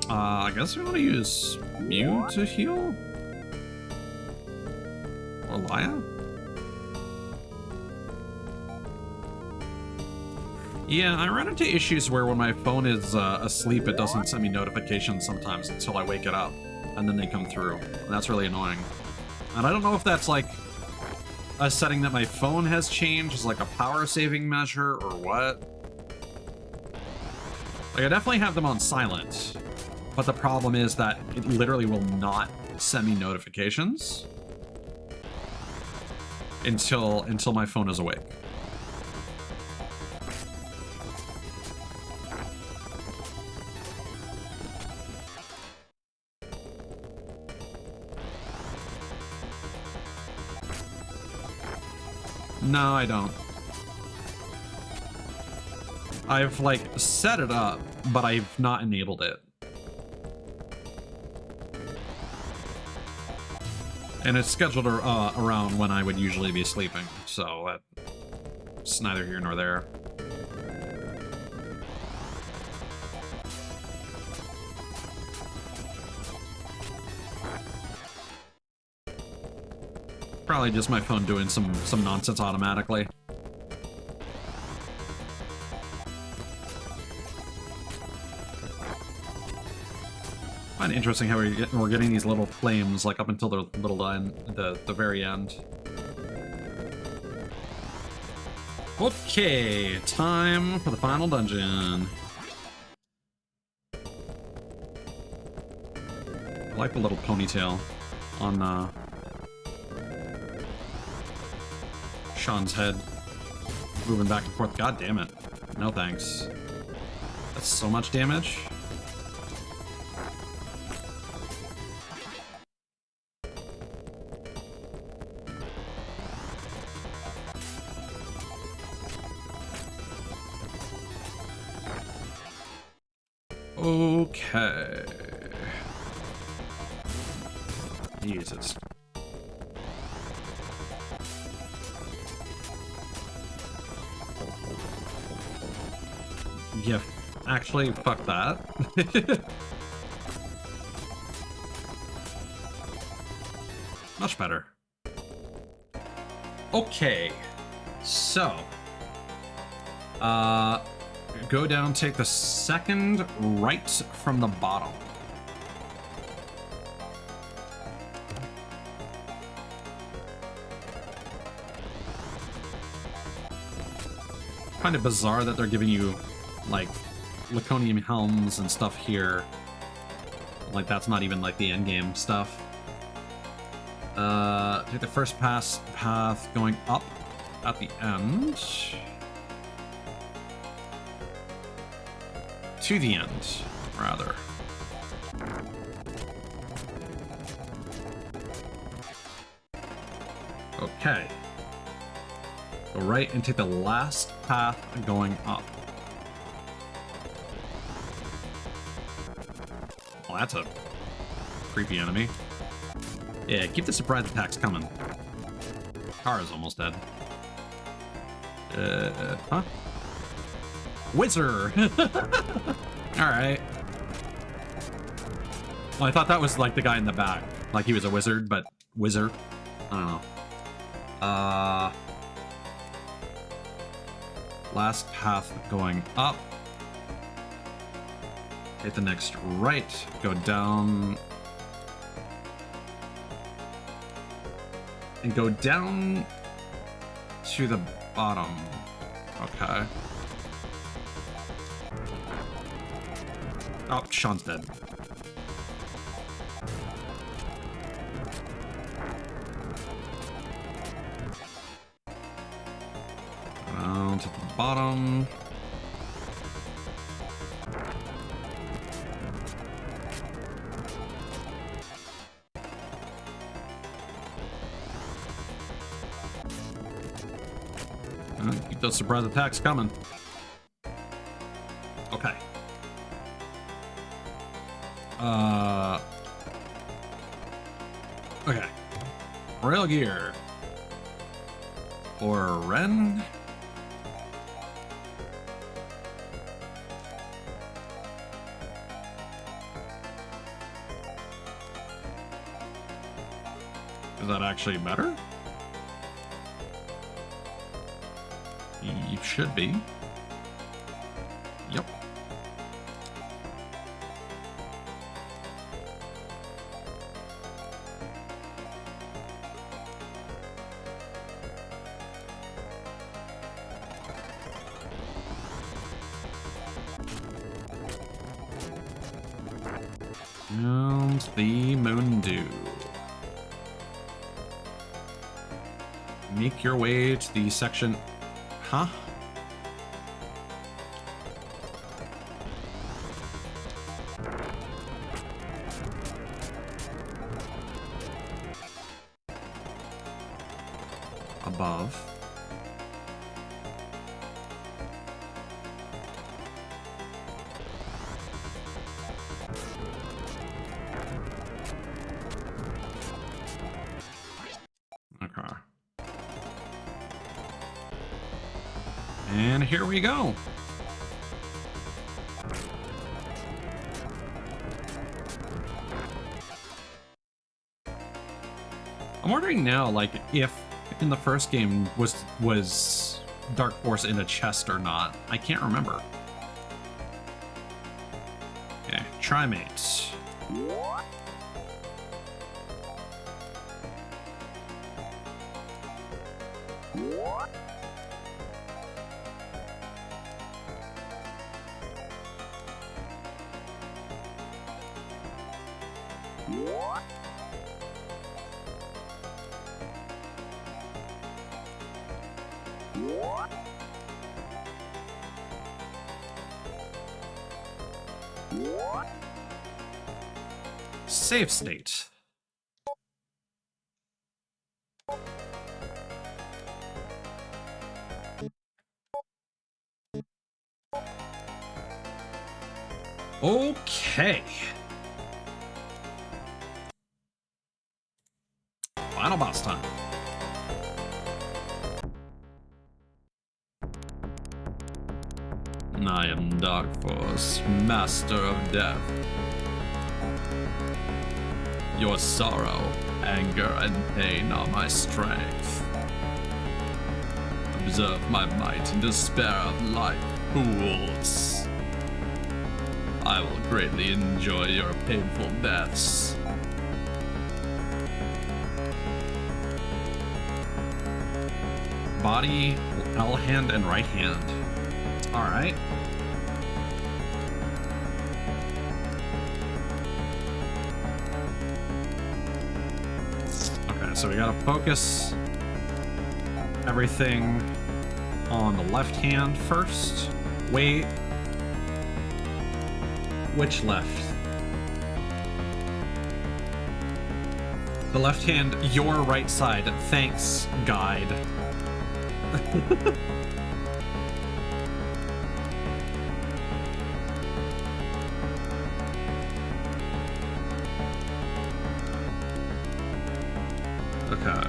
I guess we want to use Mew to heal? Or Laya? Yeah, I run into issues where when my phone is asleep, it doesn't send me notifications sometimes until I wake it up, and then they come through, and that's really annoying. And I don't know if that's like a setting that my phone has changed as like a power saving measure or what. Like I definitely have them on silent, but the problem is that it literally will not send me notifications until my phone is awake. No, I don't. I've like set it up, but I've not enabled it. And it's scheduled around when I would usually be sleeping, so that's neither here nor there. Probably just my phone doing some nonsense automatically. I find it interesting how we're getting these little flames like up until the little end, the very end. Okay, time for the final dungeon. I like the little ponytail on Sean's head, moving back and forth. God damn it. No thanks. That's so much damage. Okay. Jesus. Yeah, actually, fuck that. Much better. Okay, so go down, take the second right from the bottom. Kind of bizarre that they're giving you like Laconium helms and stuff here. Like that's not even like the end game stuff. Take the first path going up at the end. to the end, rather. Okay. Go right and take the last path going up. Well, that's a creepy enemy. Yeah, keep the surprise attacks coming. Car is almost dead. Huh? Wizard! Alright. Well, I thought that was like the guy in the back. Like he was a wizard, but wizard. I don't know. Last path going up. Hit the next right. Go down. And go down to the bottom. Okay. Oh, Sean's dead. Down to the bottom. Keep those surprise attacks coming. Okay. Okay. Rail gear. Or Ren. Is that actually better? You should be. Yep. And the Moon Dew. Make your way to the section. Huh? Above. Okay. And here we go. I'm wondering now, like, if in the first game was Dark Force in a chest or not. I can't remember. Okay, Trimate. Save state. Okay. Final boss time. I am Dark Force, master of death. Your sorrow, anger, and pain are my strength. Observe my might and despair of life, fools. I will greatly enjoy your painful deaths. Body, L hand, and right hand. Alright. Okay, so we gotta focus everything on the left hand first. Wait. Which left? The left hand, your right side. Thanks, guide. Okay.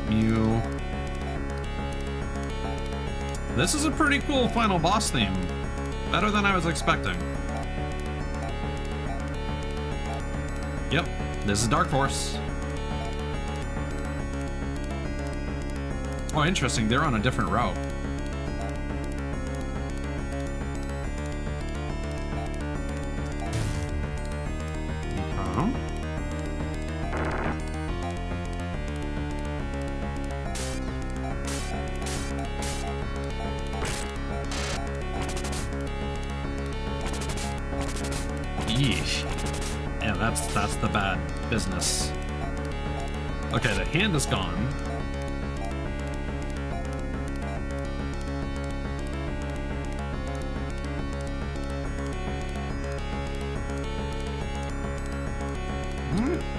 Mew. This is a pretty cool final boss theme. Better than I was expecting. Yep, this is Dark Force. Oh, interesting. They're on a different route. Yeesh. Yeah, that's the bad business. Okay, the hand is gone.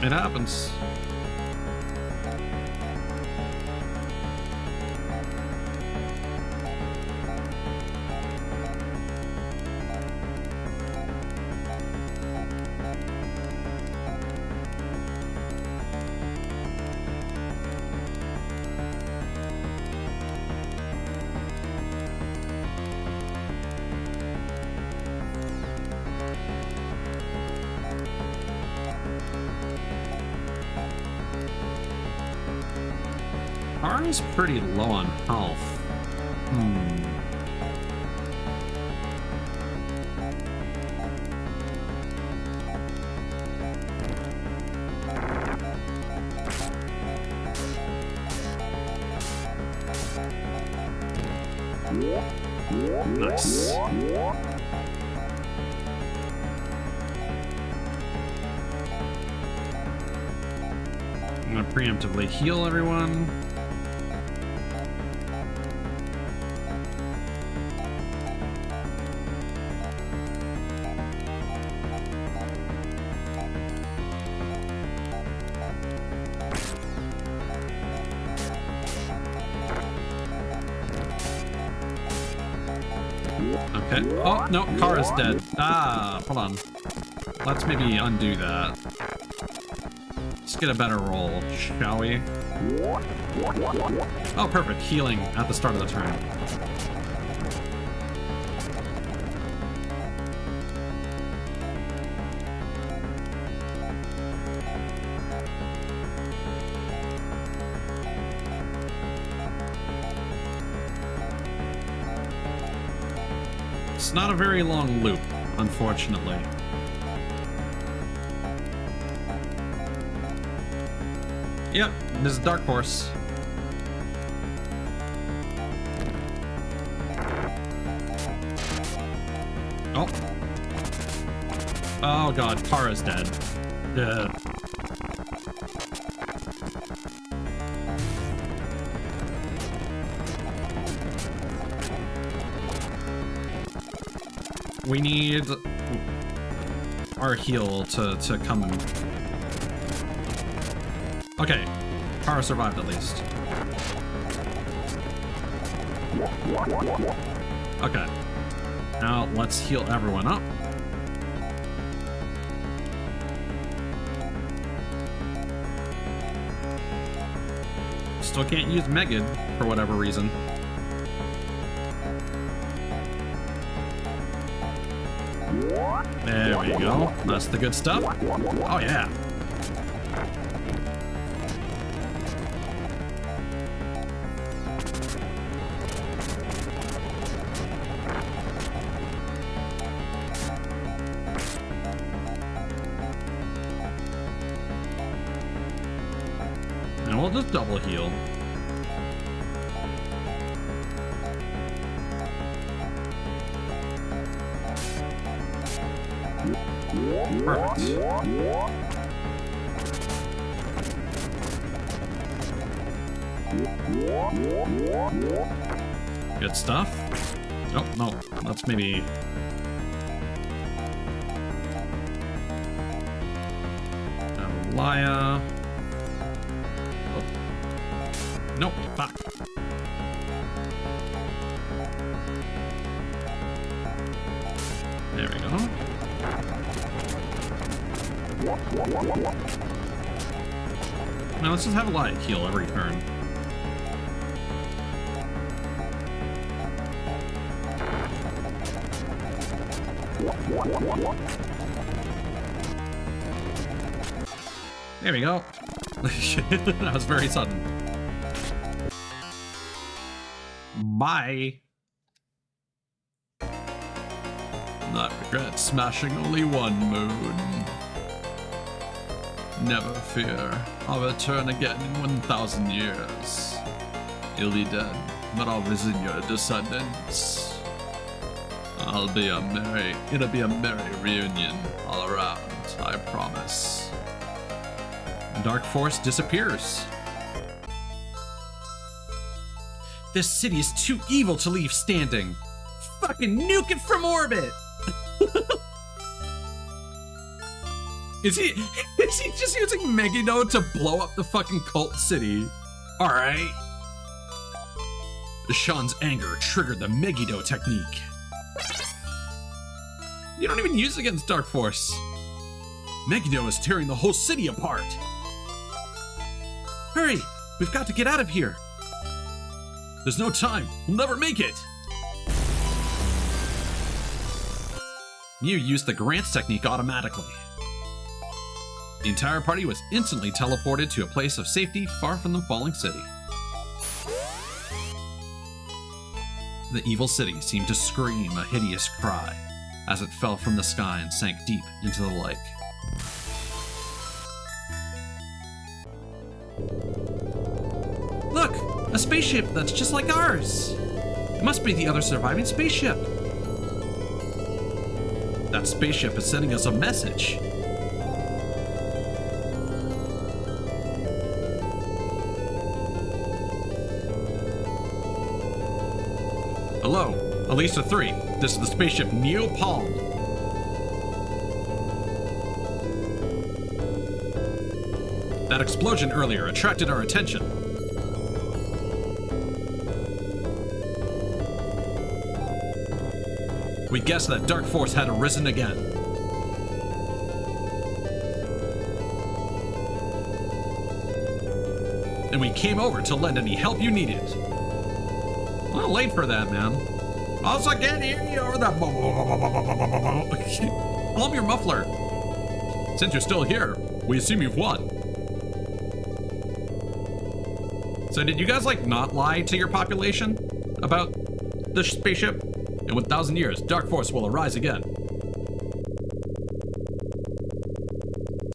It happens. Kara's pretty low on health. Nice. I'm gonna preemptively heal everyone. Okay. Oh, no, Kara's dead. Ah, hold on. Let's maybe undo that. Let's get a better roll, shall we? Oh, perfect. Healing at the start of the turn. It's not a very long loop, unfortunately. Yep, this is Dark Force. Oh. Oh god, Kara's dead. Yeah. We need our heal to come in. Okay, Kara survived at least. Okay, now let's heal everyone up. Still can't use Megan for whatever reason. There we go. That's the good stuff. Oh yeah. And we'll just double heal. Perfect. Good stuff. Oh, no. That's maybe... Alaya. Oh. No, fuck. There we go. Now let's just have Alaya heal every turn. There we go. That was very sudden. Bye. Not regret smashing only one moon. Never fear, I'll return again in 1,000 years. You'll be dead, but I'll visit your descendants. It'll be a merry reunion all around, I promise. Dark Force disappears. This city is too evil to leave standing. Fucking nuke it from orbit! Is he just using Megiddo to blow up the fucking cult city? Alright. Sean's anger triggered the Megiddo technique. You don't even use it against Dark Force. Megiddo is tearing the whole city apart. Hurry! We've got to get out of here. There's no time. We'll never make it. You used the Grants technique automatically. The entire party was instantly teleported to a place of safety far from the falling city. The evil city seemed to scream a hideous cry as it fell from the sky and sank deep into the lake. Look! A spaceship that's just like ours! It must be the other surviving spaceship. That spaceship is sending us a message. Hello, Elisa 3. This is the spaceship Neo Palm. That explosion earlier attracted our attention. We guessed that Dark Force had arisen again. And we came over to lend any help you needed. A little late for that, man. Also, I can't hear you over that. Plumb your muffler. Since you're still here, we assume you've won. So did you guys, like, not lie to your population about the spaceship? In 1,000 years, Dark Force will arise again.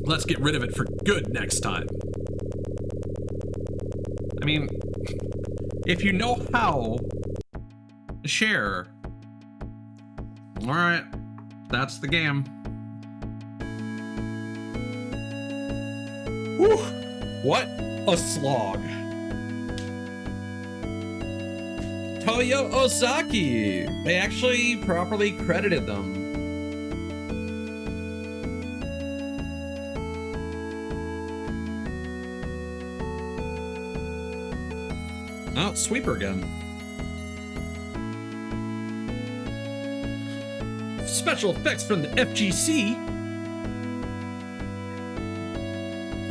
Let's get rid of it for good next time. I mean, if you know how to share, all right, that's the game. Whew, what a slog. Toyo Ozaki! They actually properly credited them. Oh, Sweeper again. Special effects from the FGC.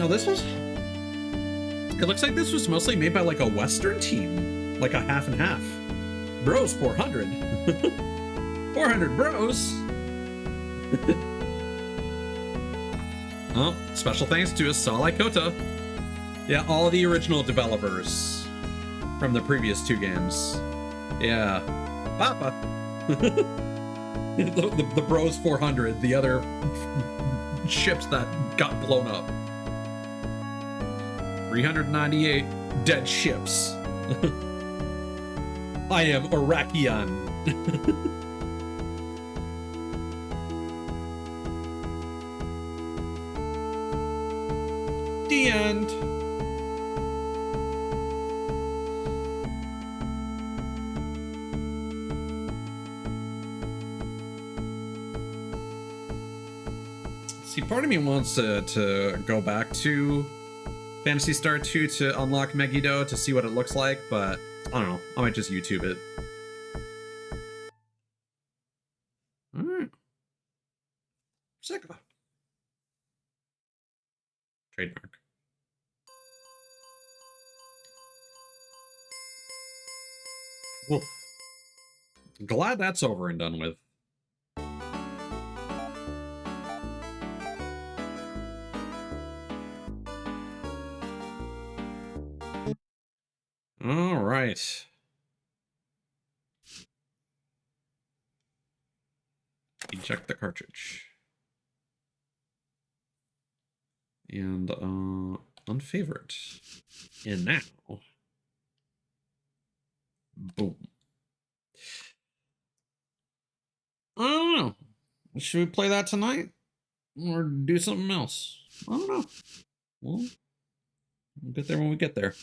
Oh, this was... It looks like this was mostly made by like a Western team. Like a half and half. Bros 400. 400 bros. Oh, special thanks to Asala Kota. Yeah, all the original developers from the previous two games. Yeah. Papa. the Bros 400, the other ships that got blown up. 398 dead ships. I am Iraqian. The end. Part of me wants to go back to Phantasy Star 2 to unlock Megiddo to see what it looks like, but I don't know. I might just YouTube it. Alright. Sega. Trademark. Well, glad that's over and done with. All right. Eject the cartridge. And unfavorite. And now, boom. I don't know. Should we play that tonight? Or do something else? I don't know. Well, we'll get there when we get there.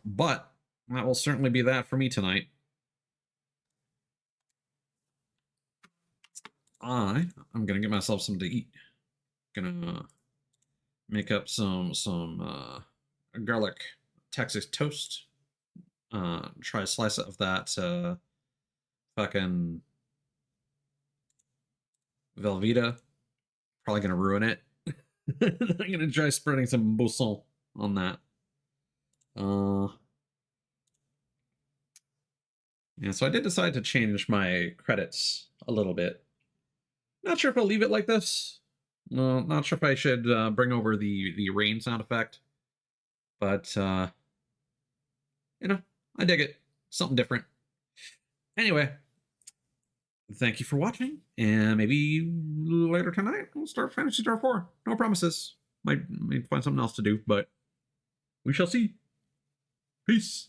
But that will certainly be that for me tonight. I'm gonna get myself something to eat. Gonna make up some garlic Texas toast. Try a slice of that fucking Velveeta. Probably gonna ruin it. I'm gonna try spreading some bousson on that. Yeah, so I did decide to change my credits a little bit. Not sure if I'll leave it like this. Not sure if I should bring over the rain sound effect. But, you know, I dig it. Something different. Anyway, thank you for watching. And maybe later tonight, we'll start Phantasy Star 4. No promises. Might find something else to do, but we shall see. Peace.